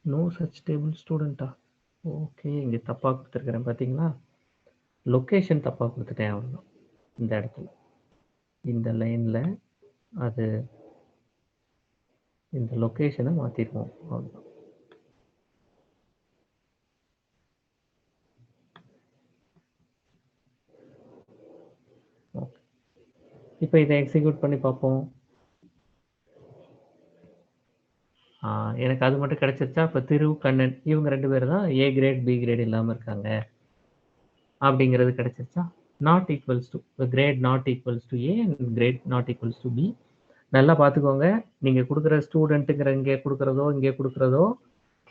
நோ சச் டேபிள் ஸ்டூடெண்ட்டா? ஓகே, இங்கே தப்பாக கொடுத்துருக்குறேன் பார்த்தீங்களா? லொக்கேஷன் தப்பாக கொடுத்துட்டேன். அவ்வளோதான். இந்த இடத்துல இந்த லைனில் அது இந்த லொக்கேஷனை மாற்றிடுவோம். அவ்வளோதான். ஓகே, இப்போ இதை எக்ஸிக்யூட் பண்ணி பார்ப்போம். எனக்கு அது மட்டும் கிடைச்சிருச்சா? இப்போ திரு கண்ணன் இவங்க 2 பேர் தான் ஏ கிரேட் பி கிரேட் இல்லாமல் இருக்காங்க அப்படிங்கிறது கிடைச்சிருச்சா? Not equals to grade not equals to A and grade not equals to B. நல்லா பார்த்துக்கோங்க. நீங்கள் கொடுக்குற ஸ்டூடெண்ட்டுங்கிற இங்கே கொடுக்குறதோ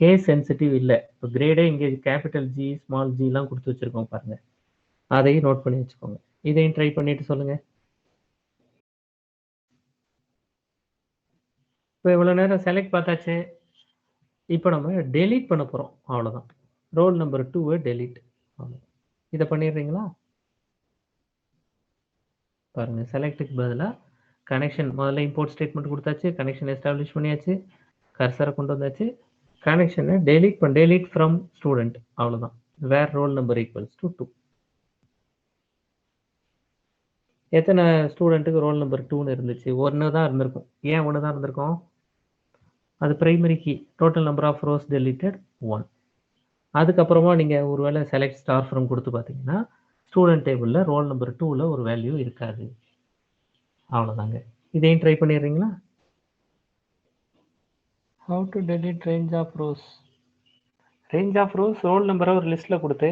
கேஸ் சென்சிட்டிவ் இல்லை. இப்போ கிரேடே இங்கே கேபிட்டல் ஜி ஸ்மால் ஜிலாம் கொடுத்து வச்சுருக்கோம் பாருங்கள். அதையும் நோட் பண்ணி வச்சுக்கோங்க. இதையும் ட்ரை பண்ணிட்டு சொல்லுங்கள். இப்போ இவ்வளோ நேரம் செலக்ட் பார்த்தாச்சு. இப்போ நம்ம டெலீட் பண்ண போகிறோம். அவ்வளோதான். Roll number 2 delete. அவ்வளோ. இதை பண்ணிடுறீங்களா? பாருங்கள், செலக்ட்டுக்கு பதிலாக கனெக்ஷன் முதல்ல இம்போர்ட் ஸ்டேட்மெண்ட் கொடுத்தாச்சு. கனெக்ஷன் எஸ்டாப்ளிஷ் பண்ணியாச்சு. கர்சரை கொண்டு வந்தாச்சு. கனெக்ஷனை டெலீட் ஃப்ரம் ஸ்டூடெண்ட். அவ்வளோதான். வேர் ரோல் நம்பர் ஈக்குவல்ஸ் டு 2. எத்தனை ஸ்டூடெண்ட்டுக்கு ரோல் நம்பர் 2ன்னு இருந்துச்சு? 1 தான் இருந்திருக்கும். ஏன் 1 தான் இருந்திருக்கும்? அது primary key. Total number of rows deleted 1. அதுக்கப்புறமா நீங்கள் ஒரு வேளை செலக்ட் ஸ்டார் ஃப்ரம் கொடுத்து பார்த்தீங்கன்னா ஸ்டூடெண்ட் டேபிளில் ரோல் நம்பர் 2ல் ஒரு வேல்யூ இருக்காது. அவ்வளோதாங்க. இதையும் ட்ரை பண்ணிடுறீங்களா? How to delete range of rows. Range of rows roll நம்பரை ஒரு லிஸ்ட்டில் கொடுத்து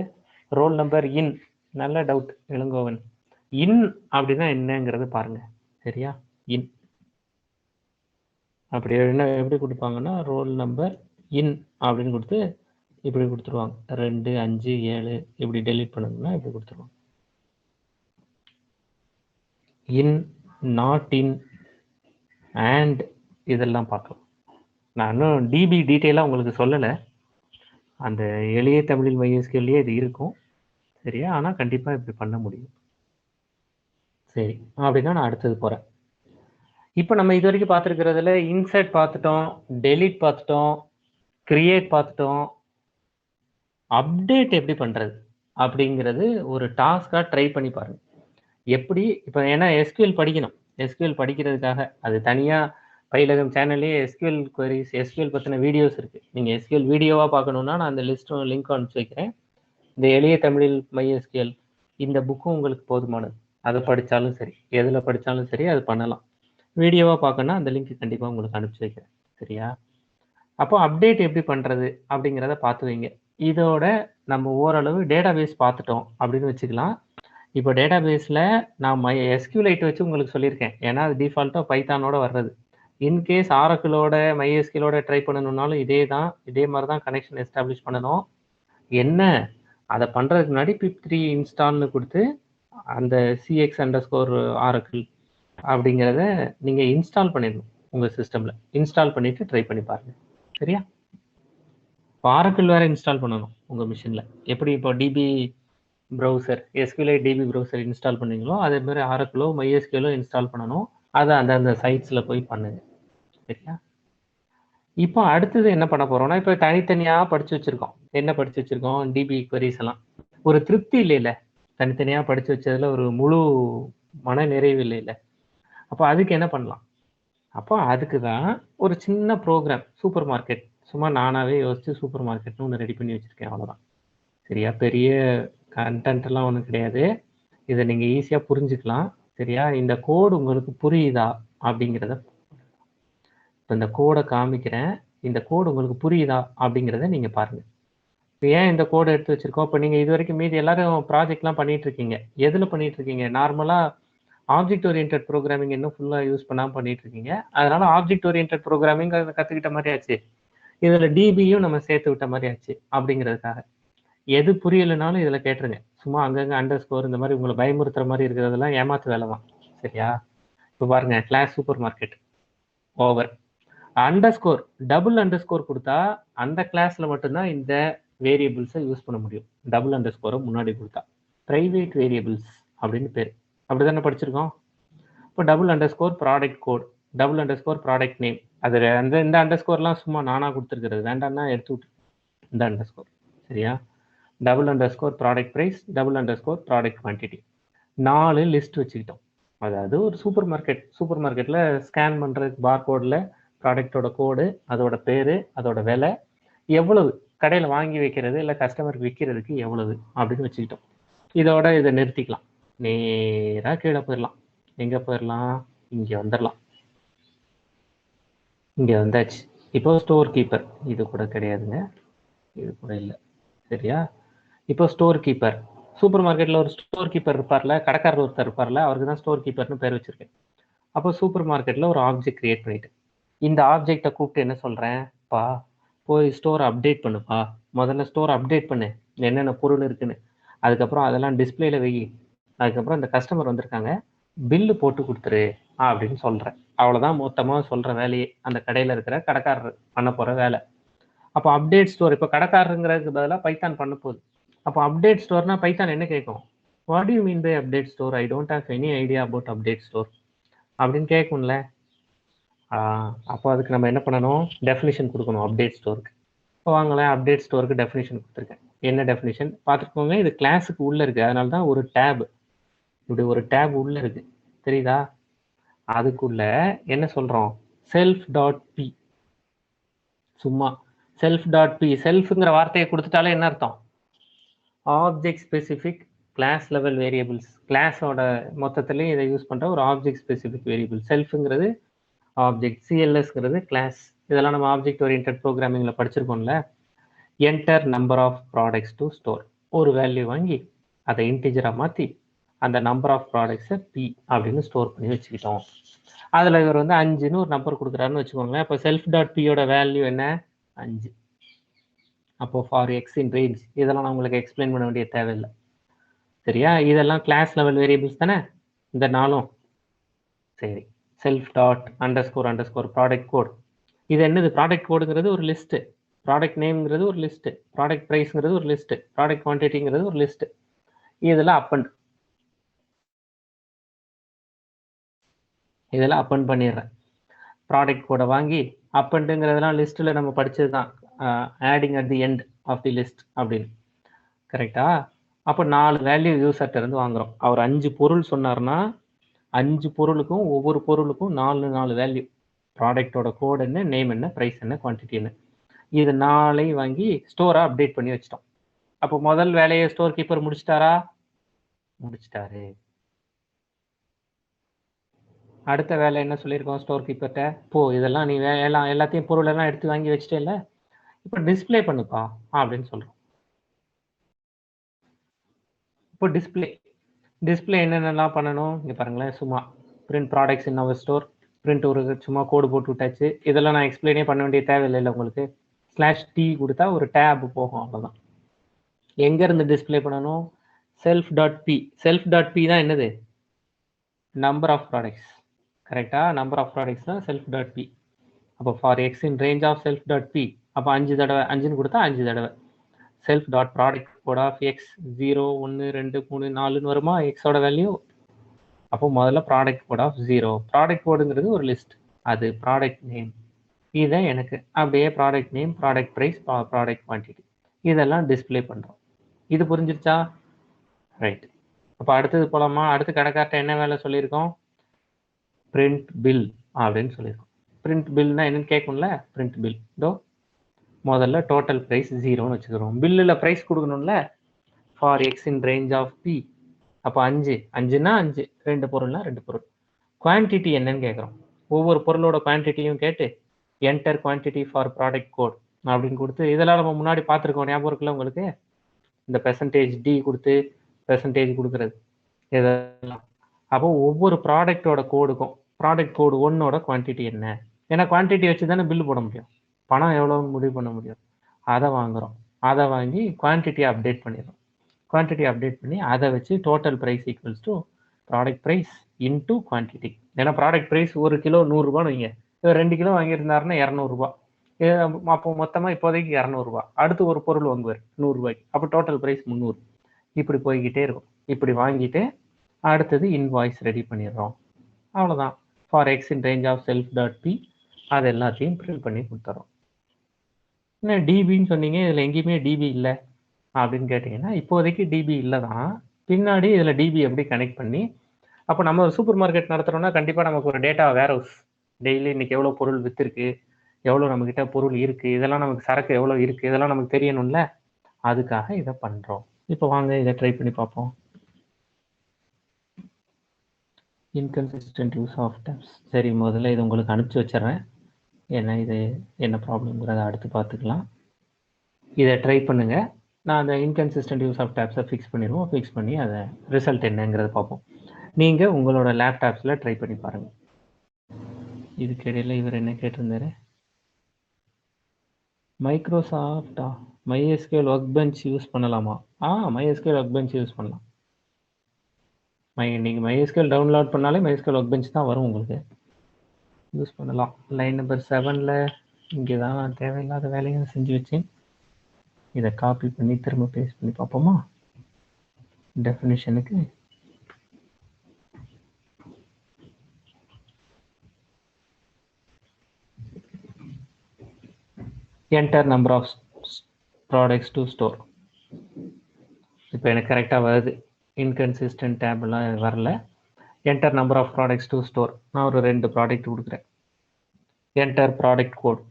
ரோல் நம்பர் இன். நல்ல டவுட் இளங்கோவன். இன் அப்படின்னா என்னங்கிறது பாருங்க. சரியா? இன் அப்படி என்ன எப்படி கொடுப்பாங்கன்னா ரோல் நம்பர் இன் அப்படின்னு கொடுத்து இப்படி கொடுத்துருவாங்க. 2, 5, 7 இப்படி டெலீட் பண்ணணும்னா இப்படி கொடுத்துருவாங்க. இன், நாட் இன், அண்ட் இதெல்லாம் பார்க்கலாம். நான் இன்னும் டிபி டீட்டெயிலாக உங்களுக்கு சொல்லலை. அந்த எளிய தமிழில் MySQLயே இது இருக்கும். சரியா? ஆனால் கண்டிப்பாக இப்படி பண்ண முடியும். சரி, அப்படின்னா நான் அடுத்தது போகிறேன். இப்போ நம்ம இது வரைக்கும் பார்த்துருக்கிறதுல இன்சர்ட் பார்த்துட்டோம், டெலீட் பார்த்துட்டோம், கிரியேட் பார்த்துட்டோம். அப்டேட் எப்படி பண்ணுறது அப்படிங்கிறது ஒரு டாஸ்காக ட்ரை பண்ணி பாருங்க. எப்படி இப்போ ஏன்னா எஸ்கியூஎல் படிக்கணும். எஸ்கியூஎல் படிக்கிறதுக்காக அது தனியாக பயிலகம் சேனல்லே எஸ்கியூஎல் குவரிஸ், எஸ்கியூஎல் பற்றின வீடியோஸ் இருக்குது. நீங்கள் எஸ்கியூஎல் வீடியோவாக பார்க்கணுன்னா நான் அந்த லிஸ்ட்டும் லிங்க் அனுப்பிச்சு வைக்கிறேன். இந்த எளிய தமிழில் MySQL இந்த புக்கும் உங்களுக்கு போதுமானது. அதை படித்தாலும் சரி, எதில் படித்தாலும் சரி அது பண்ணலாம். வீடியோவாக பார்க்கணுன்னா அந்த லிங்க் கண்டிப்பாக உங்களுக்கு அனுப்பிச்சு வைக்கிறேன். சரியா? அப்போ அப்டேட் எப்படி பண்ணுறது அப்படிங்கிறத பார்த்து வைங்க. இதோட நம்ம ஓரளவு டேட்டாபேஸ் பார்த்துட்டோம் அப்படின்னு வச்சுக்கலாம். இப்போ டேட்டாபேஸில் நான் SQLite வச்சு உங்களுக்கு சொல்லியிருக்கேன். ஏன்னா அது டிஃபால்ட்டாக பைத்தானோட வர்றது. இன்கேஸ் ஆரக்கிளோட MySQLோட ட்ரை பண்ணணுன்னாலும் இதே மாதிரி தான் கனெக்ஷன் எஸ்டாப்ளிஷ் பண்ணணும். என்ன அதை பண்ணுறதுக்கு முன்னாடி pip3 இன்ஸ்டால்னு கொடுத்து அந்த CX_Oracle அப்படிங்கிறத நீங்கள் இன்ஸ்டால் பண்ணிடணும். உங்கள் சிஸ்டமில் இன்ஸ்டால் பண்ணிவிட்டு ட்ரை பண்ணி பாருங்கள். சரியா? இப்போ ஆரக்கிள் வேறு இன்ஸ்டால் பண்ணணும் உங்கள் மிஷினில். எப்படி இப்போ DB browser, SQLite DB browser install பண்ணீங்களோ அதே மாதிரி ஆரக்கிளோ MySQLோ இன்ஸ்டால் பண்ணணும். அதை அந்த சைட்ஸில் போய் பண்ணுங்க. சரியா? இப்போ அடுத்தது என்ன பண்ண போகிறோம்னா, இப்போ தனித்தனியாக படித்து வச்சுருக்கோம். என்ன படித்து வச்சுருக்கோம்? டிபி queries எல்லாம். ஒரு திருப்தி இல்லைல்ல, தனித்தனியாக படித்து வச்சதில் ஒரு முழு மன நிறைவு இல்லைல்ல. அப்போ அதுக்கு என்ன பண்ணலாம்? அப்போ அதுக்கு தான் ஒரு சின்ன ப்ரோக்ராம், சூப்பர் மார்க்கெட். சும்மா நானாகவே யோசித்து சூப்பர் மார்க்கெட்னு ஒன்று ரெடி பண்ணி வச்சுருக்கேன். அவ்வளோதான். சரியா? பெரிய கண்டென்ட்லாம் ஒன்றும் கிடையாது. இதை நீங்கள் ஈஸியாக புரிஞ்சுக்கலாம். சரியா? இந்த கோடு உங்களுக்கு புரியுதா அப்படிங்கிறத இப்போ இந்த கோடை காமிக்கிறேன். இந்த கோடு உங்களுக்கு புரியுதா அப்படிங்கிறத நீங்கள் பாருங்கள். இப்போ ஏன் இந்த கோடு எடுத்து வச்சுருக்கோம்? இப்போ நீங்கள் இது வரைக்கும் மீதி எல்லாரும் ப்ராஜெக்ட்லாம் பண்ணிகிட்ருக்கீங்க. எதில் பண்ணிகிட்ருக்கீங்க? நார்மலாக ஆப்ஜெக்ட் ஓரியன்ட் ப்ரோக்ராமிங் இன்னும் ஃபுல்லாக யூஸ் பண்ணாமல் பண்ணிகிட்ருக்கீங்க. அதனால் ஆப்ஜெக்ட் ஓரியன்ட் ப்ரோக்ராமிங் அதை கற்றுக்கிட்ட மாதிரி ஆச்சு. இதில் டிபியும் நம்ம சேர்த்து விட்ட மாதிரி ஆச்சு. அப்படிங்கிறதுக்காக எது புரியலைனாலும் இதில் கேட்டுருங்க. சும்மா அங்கங்கே அண்டர்ஸ்கோர் இந்த மாதிரி உங்களை பயமுறுத்துற மாதிரி இருக்கிறதெல்லாம் ஏமாத்து வேலை தான். சரியா? இப்போ பாருங்கள், class super market over underscore double underscore கொடுத்தா அந்த கிளாஸில் மட்டும்தான் இந்த வேரியபிள்ஸை யூஸ் பண்ண முடியும். டபுள் அண்டர்ஸ்கோரை முன்னாடி கொடுத்தா ப்ரைவேட் வேரியபிள்ஸ் அப்படின்னு பேர். அப்படி தானே படிச்சிருக்கோம். இப்போ double underscore product code, double underscore product name. அது இந்த அண்டர்ஸ்கோர்லாம் சும்மா நானாக கொடுத்துருக்கிறது, வேண்டாம்னா எடுத்து விட்டு இந்த அண்டர்ஸ்கோர். சரியா? Double underscore product price, double underscore product quantity. 4 list வச்சுக்கிட்டோம். அதாவது ஒரு சூப்பர் மார்க்கெட்டில் ஸ்கேன் பண்ணுறதுக்கு பார்கோடில் ப்ராடக்டோட கோடு, அதோட பேர், அதோட விலை, எவ்வளவு கடையில் வாங்கி வைக்கிறது இல்லை கஸ்டமருக்கு விற்கிறதுக்கு எவ்வளவு அப்படின்னு வச்சுக்கிட்டோம். இதோட இதை நிறுத்திக்கலாம். நேராக கீழே போயிடலாம். எங்கே போயிடலாம்? இங்கே வந்துடலாம். இங்கே வந்தாச்சு. இப்போ ஸ்டோர் கீப்பர் இது கூட கிடையாதுங்க, இது கூட இல்லை. சரியா? இப்போ ஸ்டோர் கீப்பர், சூப்பர் மார்க்கெட்டில் ஒரு ஸ்டோர் கீப்பர் இருப்பார்ல, கடைக்காரர் ஒருத்தர் இருப்பார்ல, அவருக்கு தான் ஸ்டோர் கீப்பர்னு பேர் வச்சுருக்கேன். அப்போ சூப்பர் மார்க்கெட்டில் ஒரு ஆப்ஜெக்ட் கிரியேட் பண்ணிட்டேன். இந்த ஆப்ஜெக்டை கூப்பிட்டு என்ன சொல்கிறேன்? பா போய் ஸ்டோர் அப்டேட் பண்ணுப்பா, முதல்ல ஸ்டோர் அப்டேட் பண்ணு, என்னென்ன பொருள் இருக்குன்னு. அதுக்கப்புறம் அதெல்லாம் டிஸ்பிளேல வை. அதுக்கப்புறம் இந்த கஸ்டமர் வந்திருக்காங்க, பில்லு போட்டு கொடுத்துரு அப்படின்னு சொல்கிறேன். அவ்வளோதான் மொத்தமாக சொல்கிற வேலையே, அந்த கடையில் இருக்கிற கடைக்காரர் பண்ண போகிற வேலை. அப்போ அப்டேட் ஸ்டோர், இப்போ கடைக்காரருங்கிறதுக்கு பதிலாக பைத்தான் பண்ண போகுது. அப்போ அப்டேட் ஸ்டோர்னா பைத்தான் என்ன கேட்கும்? What do you mean by update store? I don't have any idea about update store அப்படின்னு கேட்கும்ல. அப்போ அதுக்கு நம்ம என்ன பண்ணணும்? டெஃபினிஷன் கொடுக்கணும் அப்டேட் ஸ்டோருக்கு. இப்போ வாங்களேன், அப்டேட் ஸ்டோருக்கு டெஃபினிஷன் கொடுத்துருக்கேன். என்ன டெஃபினிஷன் பார்த்துக்கோங்க. இது கிளாஸுக்கு உள்ளே இருக்குது, அதனால தான் ஒரு டேப், இப்படி ஒரு டேப் உள்ளே இருக்குது. தெரியுதா? அதுக்குள்ள என்ன சொல்றோம்? Self dot P. சும்மா செல்ஃப் டாட் பி, செல்ஃப்ங்கிற வார்த்தையை கொடுத்துட்டாலே என்ன அர்த்தம்? Object specific class level variables. கிளாஸோட மொத்தத்திலையும் இதை யூஸ் பண்ற ஒரு ஆப்ஜெக்ட் ஸ்பெசிஃபிக் வேரியபிள். செல்ஃப்ங்கிறது ஆப்ஜெக்ட், சிஎல்எஸ்ங்கிறது கிளாஸ். இதெல்லாம் நம்ம ஆப்ஜெக்ட் ஓரியன்டட் ப்ரோக்ராமிங்ல படிச்சிருக்கோம்ல. Enter number of products to store. ஒரு வேல்யூ வாங்கி அதை இன்டிஜரா மாற்றி அந்த நம்பர் ஆஃப் ப்ராடக்ட்ஸை பி அப்படின்னு ஸ்டோர் பண்ணி வச்சுக்கிட்டோம். அதில் இவர் வந்து 5ன்னு ஒரு நம்பர் கொடுக்குறாருன்னு வச்சுக்கோங்களேன். இப்போ செல்ஃப் டாட் பியோட வேல்யூ என்ன? 5. அப்போ ஃபார் எக்ஸ் இன் ரேஞ்ச். இதெல்லாம் நான் உங்களுக்கு எக்ஸ்பிளைன் பண்ண வேண்டிய தேவையில்லை. சரியா? இதெல்லாம் கிளாஸ் லெவல் வேரியபிள்ஸ் தானே இந்த நாளும். சரி, self dot underscore product code. இது என்னது? ப்ராடக்ட் கோடுங்கிறது ஒரு லிஸ்ட்டு, ப்ராடக்ட் நேம்ங்கிறது ஒரு லிஸ்ட்டு, ப்ராடக்ட் ப்ரைஸ்ங்கிறது ஒரு லிஸ்ட்டு, ப்ராடக்ட் குவான்டிட்டிங்கிறது ஒரு லிஸ்ட்டு. இதெல்லாம் அப்பன் பண்ணிடுறேன். ப்ராடக்ட் கோடை வாங்கி அப்பண்டுங்கிறதெல்லாம் லிஸ்ட்டில் நம்ம படிச்சது தான், adding at the end of the list அப்படின்னு. கரெக்டா? அப்போ 4 வேல்யூ யூசர்கிட்ட இருந்து வாங்குறோம். அவர் 5 பொருள் சொன்னார்னா 5 பொருளுக்கும் ஒவ்வொரு பொருளுக்கும் 4 வேல்யூ. ப்ராடக்டோட கோட் என்ன, நேம் என்ன, ப்ரைஸ் என்ன, குவான்டிட்டி என்ன. இது 4 வாங்கி ஸ்டோரா அப்டேட் பண்ணி வச்சிட்டோம். அப்போ முதல் வேலையை ஸ்டோர் கீப்பர் முடிச்சிட்டாரா? முடிச்சிட்டாரு. அடுத்த வேலை என்ன சொல்லியிருக்கோம் ஸ்டோர் கீப்பர்கிட்ட? போ, இதெல்லாம் நீ எல்லாத்தையும் பொருள் எல்லாம் எடுத்து வாங்கி வச்சுட்டே இல்லை, இப்போ டிஸ்பிளே பண்ணுப்பா அப்படின்னு சொல்றோம். இப்போ டிஸ்பிளே என்னென்னலாம் பண்ணணும் இங்கே பாருங்களேன். சும்மா print products in our store, print ஒரு சும்மா கோடு போட்டு விட்டாச்சு. இதெல்லாம் நான் எக்ஸ்பிளைனே பண்ண வேண்டிய தேவையில்லை உங்களுக்கு. /t கொடுத்தா ஒரு டேப் போகும், அவ்வளோதான். எங்கேருந்து டிஸ்பிளே பண்ணணும்? Self dot P. Self dot P தான் என்னது? Number of products. கரெக்டா? நம்பர் ஆஃப் ப்ராடக்ட்ஸ் தான் செல்ஃப் டாட் பி. அப்போ for X in range of self dot P. அப்போ 5 தடவை, 5ன்னு கொடுத்தா 5 தடவை self dot product code of X 0 1 2 3 4ன்னு வருமா எக்ஸோட வேல்யூ? அப்போ முதல்ல ப்ராடக்ட் கோட் ஆஃப் 0. ப்ராடக்ட் கோடுங்கிறது ஒரு லிஸ்ட், அது ப்ராடக்ட் நேம். இதை எனக்கு அப்படியே product name, product price, product quantity இதெல்லாம் டிஸ்பிளே பண்ணுறோம். இது புரிஞ்சிருச்சா? ரைட். அப்போ அடுத்தது போலாமா? அடுத்து கடைக்கார்ட்ட என்ன வேலை சொல்லியிருக்கோம்? பிரிண்ட் பில் அப்படின்னு சொல்லியிருக்கோம். பிரிண்ட் பில்னா என்னன்னு கேட்கும்ல. பிரிண்ட் பில் இதோ முதல்ல டோட்டல் ப்ரைஸ் 0ன்னு வச்சுக்கிறோம். பில்லில் ப்ரைஸ் கொடுக்கணும்ல. For X in range of P. அப்போ 5ன்னா 5, 2 பொருள்னா 2 பொருள். குவான்டிட்டி என்னன்னு கேட்குறோம். ஒவ்வொரு பொருளோட குவான்டிட்டியும் கேட்டு enter quantity for product code அப்படின்னு கொடுத்து, இதெல்லாம் நம்ம முன்னாடி பார்த்துருக்கோம், ஞாபகம் இருக்குல்ல உங்களுக்கு? இந்த %d கொடுத்து % கொடுக்குறது இதெல்லாம். அப்போ ஒவ்வொரு ப்ராடக்டோட கோடுக்கும் ப்ராடக்ட் கோடு 1ஓட குவான்டிட்டி என்ன, ஏன்னா குவான்டிட்டி வச்சு தானே பில் போட முடியும், பணம் எவ்வளோன்னு முடிவு பண்ண முடியும். அதை வாங்குகிறோம். அதை வாங்கி குவான்டிட்டியை அப்டேட் பண்ணிடுறோம். குவான்டிட்டி அப்டேட் பண்ணி அதை வச்சு total price equals to product price into quantity. ஏன்னா ப்ராடக்ட் ப்ரைஸ் 1 கிலோ 100 ரூபான்னு வைங்க, 2 கிலோ வாங்கியிருந்தாருன்னா 200 ரூபா. அப்போ மொத்தமாக இப்போதைக்கு 200 ரூபா. அடுத்து ஒரு பொருள் வாங்குவார் 100 ரூபாய்க்கு, அப்போ டோட்டல் ப்ரைஸ் 300. இப்படி போய்கிட்டே இருக்கும். இப்படி வாங்கிட்டு அடுத்தது இன்வாய்ஸ் ரெடி பண்ணிடுறோம். அவ்வளோதான். For X in range of self dot P அது எல்லாத்தையும் பிரிண்ட் பண்ணி கொடுத்துறோம். என்ன டிபின்னு சொன்னீங்க, இதில் எங்கேயுமே டிபி இல்லை அப்படின்னு கேட்டிங்கன்னா, இப்போதைக்கு டிபி இல்லை தான். பின்னாடி இதில் டிபி எப்படி கனெக்ட் பண்ணி, அப்போ நம்ம ஒரு சூப்பர் மார்க்கெட் நடத்துகிறோம்னா கண்டிப்பாக நமக்கு ஒரு டேட்டா வேர் ஹவுஸ், டெய்லி இன்னைக்கு எவ்வளோ பொருள் விற்றுருக்கு, எவ்வளோ நம்மக்கிட்ட பொருள் இருக்குது, இதெல்லாம் நமக்கு சரக்கு எவ்வளோ இருக்குது, இதெல்லாம் நமக்கு தெரியணும்ல. அதுக்காக இதை பண்ணுறோம். இப்போ வாங்க இதை ட்ரை பண்ணி பார்ப்போம். Inconsistent use of tabs. சரி, முதல்ல இது உங்களுக்கு அனுப்பிச்சி வச்சிடறேன். ஏன்னா இது என்ன ப்ராப்ளம்ங்கிறத அடுத்து பார்த்துக்கலாம். இதை ட்ரை பண்ணுங்கள். நான் அந்த இன்கன்சிஸ்டன்ட் யூஸ் ஆஃப் டேப்ஸை ஃபிக்ஸ் பண்ணிடுவோம். ஃபிக்ஸ் பண்ணி அதை ரிசல்ட் என்னங்கிறத பார்ப்போம். நீங்கள் உங்களோட லேப்டாப்ஸில் ட்ரை பண்ணி பாருங்கள். இதுக்கு இடையில் இவர் என்ன கேட்டிருந்தாரு? மைக்ரோசாஃப்டா MySQL ஒர்க் பெஞ்ச் யூஸ் பண்ணலாமா? MySQL ஒர்க் பெஞ்ச் யூஸ் பண்ணலாம். நீங்கள் MySQL டவுன்லோட் பண்ணாலே MySQL ஒர்க் பெஞ்ச் தான் வரும் உங்களுக்கு. யூஸ் பண்ணலாம். லைன் நம்பர் 7ல் இங்கே தான் நான் தேவையில்லாத வேலையை செஞ்சு வச்சேன். இதை காப்பி பண்ணி திரும்ப பேஸ்ட் பண்ணி பார்ப்போமா? டெஃபினிஷனுக்கு enter number of products to store. இப்போ எனக்கு கரெக்டாக வருது. இன்கன்சிஸ்டன்ட் டேப்லாம் வரல. Enter number of products to store. நான் ஒரு 2 ப்ராடக்ட் கொடுக்குறேன். Enter product code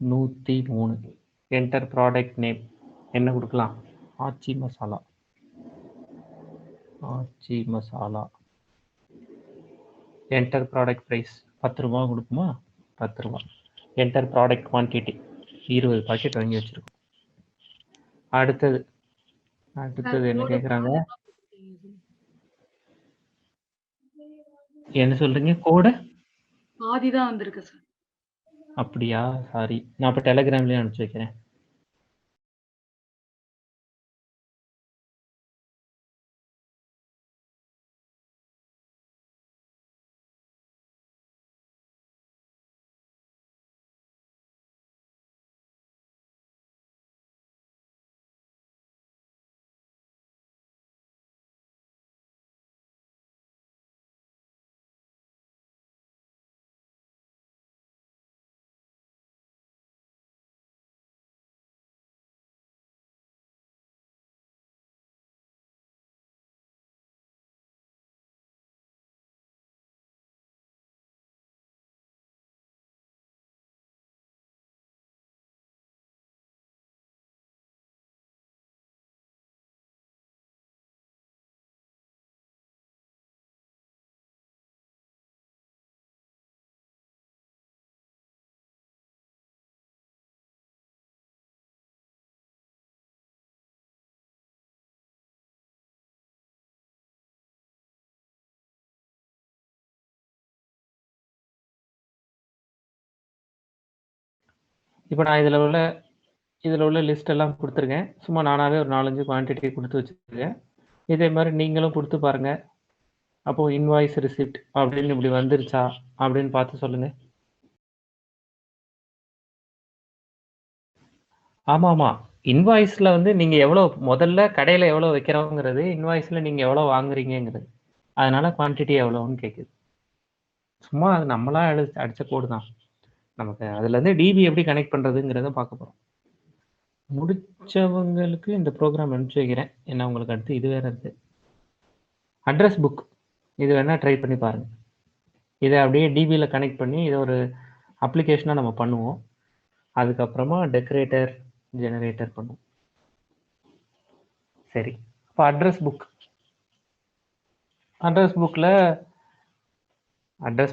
103. Enter product name என்ன கொடுக்கலாம்? Aachi Masala. Aachi Masala. Enter product price 10 ரூபா கொடுக்குமா? 10 ரூபா. என்டர் ப்ராடக்ட் குவான்டிட்டி 20 பாக்கெட் வாங்கி வச்சிருக்கோம். அடுத்தது என்ன கேட்குறாங்க? என்ன சொல்றீங்க? கோடு பாதி தான் வந்திருக்கு சார். அப்படியா? சாரி, நான் இப்போ டெலிகிராம்லேயே அனுப்பிச்சி வைக்கிறேன். இப்போ நான் இதில் உள்ள லிஸ்ட் எல்லாம் கொடுத்துருக்கேன். சும்மா நானாகவே ஒரு 4-5 குவான்டிட்டி கொடுத்து வச்சுருக்கேன். இதே மாதிரி நீங்களும் கொடுத்து பாருங்கள். அப்போது இன்வாய்ஸ் ரிசிப்ட் அப்படின்னு இப்படி வந்துருச்சா அப்படின்னு பார்த்து சொல்லுங்கள். ஆமாம், இன்வாய்ஸில் வந்து நீங்கள் எவ்வளோ முதல்ல கடையில் எவ்வளோ வைக்கிறோங்கிறது, இன்வாய்ஸில் நீங்கள் எவ்வளோ வாங்குறீங்கிறது, அதனால் குவான்டிட்டி எவ்வளோன்னு கேட்குது. சும்மா அது நம்மளா அடித்த கோடு தான். நமக்கு அதுலேருந்து டிபி எப்படி கனெக்ட் பண்ணுறதுங்கிறத பார்க்க போகிறோம். முடிச்சவங்களுக்கு இந்த ப்ரோக்ராம் அனுப்பிச்சி வைக்கிறேன். ஏன்னா உங்களுக்கு அடுத்து இது வேறு இருக்குது. அட்ரஸ் புக் இது வேணால் ட்ரை பண்ணி பாருங்கள். இதை அப்படியே டிபியில் கனெக்ட் பண்ணி இதை ஒரு அப்ளிகேஷனாக நம்ம பண்ணுவோம். அதுக்கப்புறமா டெக்கரேட்டர் ஜெனரேட்டர் பண்ணுவோம். சரி, இப்போ அட்ரஸ்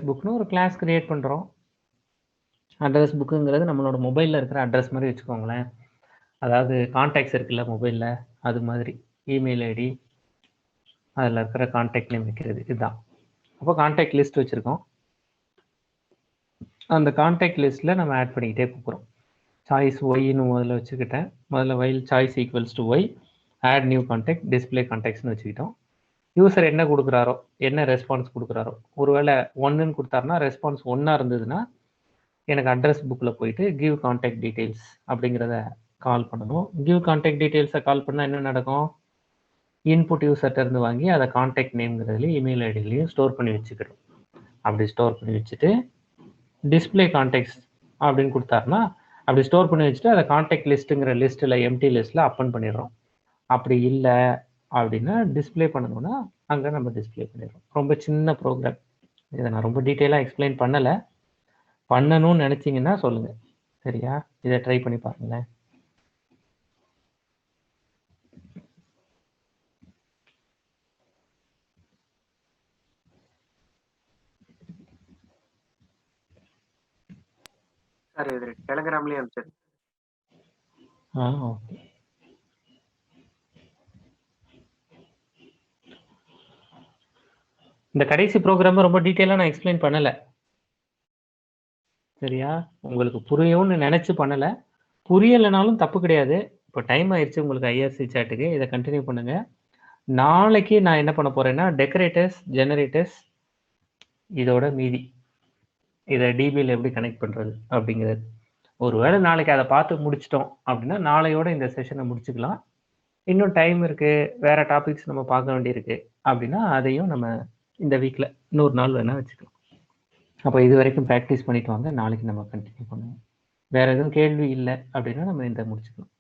புக்னு ஒரு கிளாஸ் கிரியேட் பண்ணுறோம். அட்ரஸ் புக்குங்கிறது நம்மளோட மொபைலில் இருக்கிற அட்ரஸ் மாதிரி வச்சுக்கோங்களேன். அதாவது கான்டாக்ட்ஸ் இருக்குல்ல மொபைலில், அது மாதிரி இமெயில் ஐடி, அதில் இருக்கிற கான்டாக்ட் நேம் வைக்கிறது இதுதான். அப்போ கான்டாக்ட் லிஸ்ட் வச்சுருக்கோம். அந்த கான்டாக்ட் லிஸ்ட்டில் நம்ம ஆட் பண்ணிக்கிட்டே போகிறோம். சாய்ஸ் ஒய்னு முதல்ல வச்சுக்கிட்டேன். முதல்ல while choice equals to Y, add new contact, display கான்டாக்ட்ஸ்னு வச்சுக்கிட்டோம். யூசர் என்ன கொடுக்குறாரோ, என்ன ரெஸ்பான்ஸ் கொடுக்குறாரோ, ஒருவேளை 1ன்னு கொடுத்தாருன்னா ரெஸ்பான்ஸ் 1ஆ இருந்ததுன்னா எனக்கு அட்ரஸ் புக்கில் போயிட்டு கிவ் கான்டாக்ட் டீட்டெயில்ஸ் அப்படிங்கிறத கால் பண்ணணும். கிவ் கான்டாக்ட் டீட்டெயில்ஸை கால் பண்ணால் என்ன நடக்கும்? இன்புட் யூசர்கிட்ட இருந்து வாங்கி அதை கான்டாக்ட் நேம்ங்கிறதுலையும் இமெயில் ஐடியிலையும் ஸ்டோர் பண்ணி வச்சுக்கிறோம். அப்படி ஸ்டோர் பண்ணி வச்சுட்டு டிஸ்பிளே கான்டாக்ட்ஸ் அப்படின்னு கொடுத்தாருன்னா அப்படி ஸ்டோர் பண்ணி வச்சுட்டு அதை கான்டாக்ட் லிஸ்ட்டுங்கிற லிஸ்ட்டில் எம்டி லிஸ்ட்டில் அப்பன் பண்ணிடுறோம். அப்படி இல்லை அப்படின்னா டிஸ்பிளே பண்ணணும்னா அங்கே நம்ம டிஸ்பிளே பண்ணிடுறோம். ரொம்ப சின்ன ப்ரோக்ராம். இதை நான் ரொம்ப டீட்டெயிலாக எக்ஸ்பிளைன் பண்ணலை. பண்ணணும்னு நினச்சிங்கன்னா சொல்லுங்கள். சரியா? இதை ட்ரை பண்ணி பாருங்களேன். சார் இது டெலிகிராம்லயே அனுப்பிச்சிருக்கேன். ஓகே. இந்த கடைசி ப்ரோக்ராமை ரொம்ப டீட்டெயிலாக நான் எக்ஸ்பிளைன் பண்ணலை. சரியா? உங்களுக்கு புரியும்னு நினச்சி பண்ணலை. புரியலைனாலும் தப்பு கிடையாது. இப்போ டைம் ஆயிடுச்சு உங்களுக்கு ஐஆர்சி சாட்டுக்கு. இதை கண்டினியூ பண்ணுங்கள். நாளைக்கு நான் என்ன பண்ண போகிறேன்னா டெக்கரேட்டர்ஸ், ஜெனரேட்டர்ஸ், இதோட மீதி இதை டிபியில் எப்படி கனெக்ட் பண்ணுறது அப்படிங்கிறது. ஒருவேளை நாளைக்கு அதை பார்த்து முடிச்சிட்டோம் அப்படின்னா நாளையோட இந்த செஷனை முடிச்சுக்கலாம். இன்னும் டைம் இருக்குது, வேறு டாபிக்ஸ் நம்ம பார்க்க வேண்டியிருக்கு அப்படின்னா அதையும் நம்ம இந்த வீக்கில் இன்னொரு நாள் வேணால் வச்சுக்கலாம். அப்போ இது வரைக்கும் ப்ராக்டிஸ் பண்ணிட்டு வாங்க. நாளைக்கு நம்ம கண்டினியூ பண்ணுவோம். வேறு எதுவும் கேள்வி இல்லை அப்படின்னா நம்ம இந்த முடிச்சுக்கலாம்.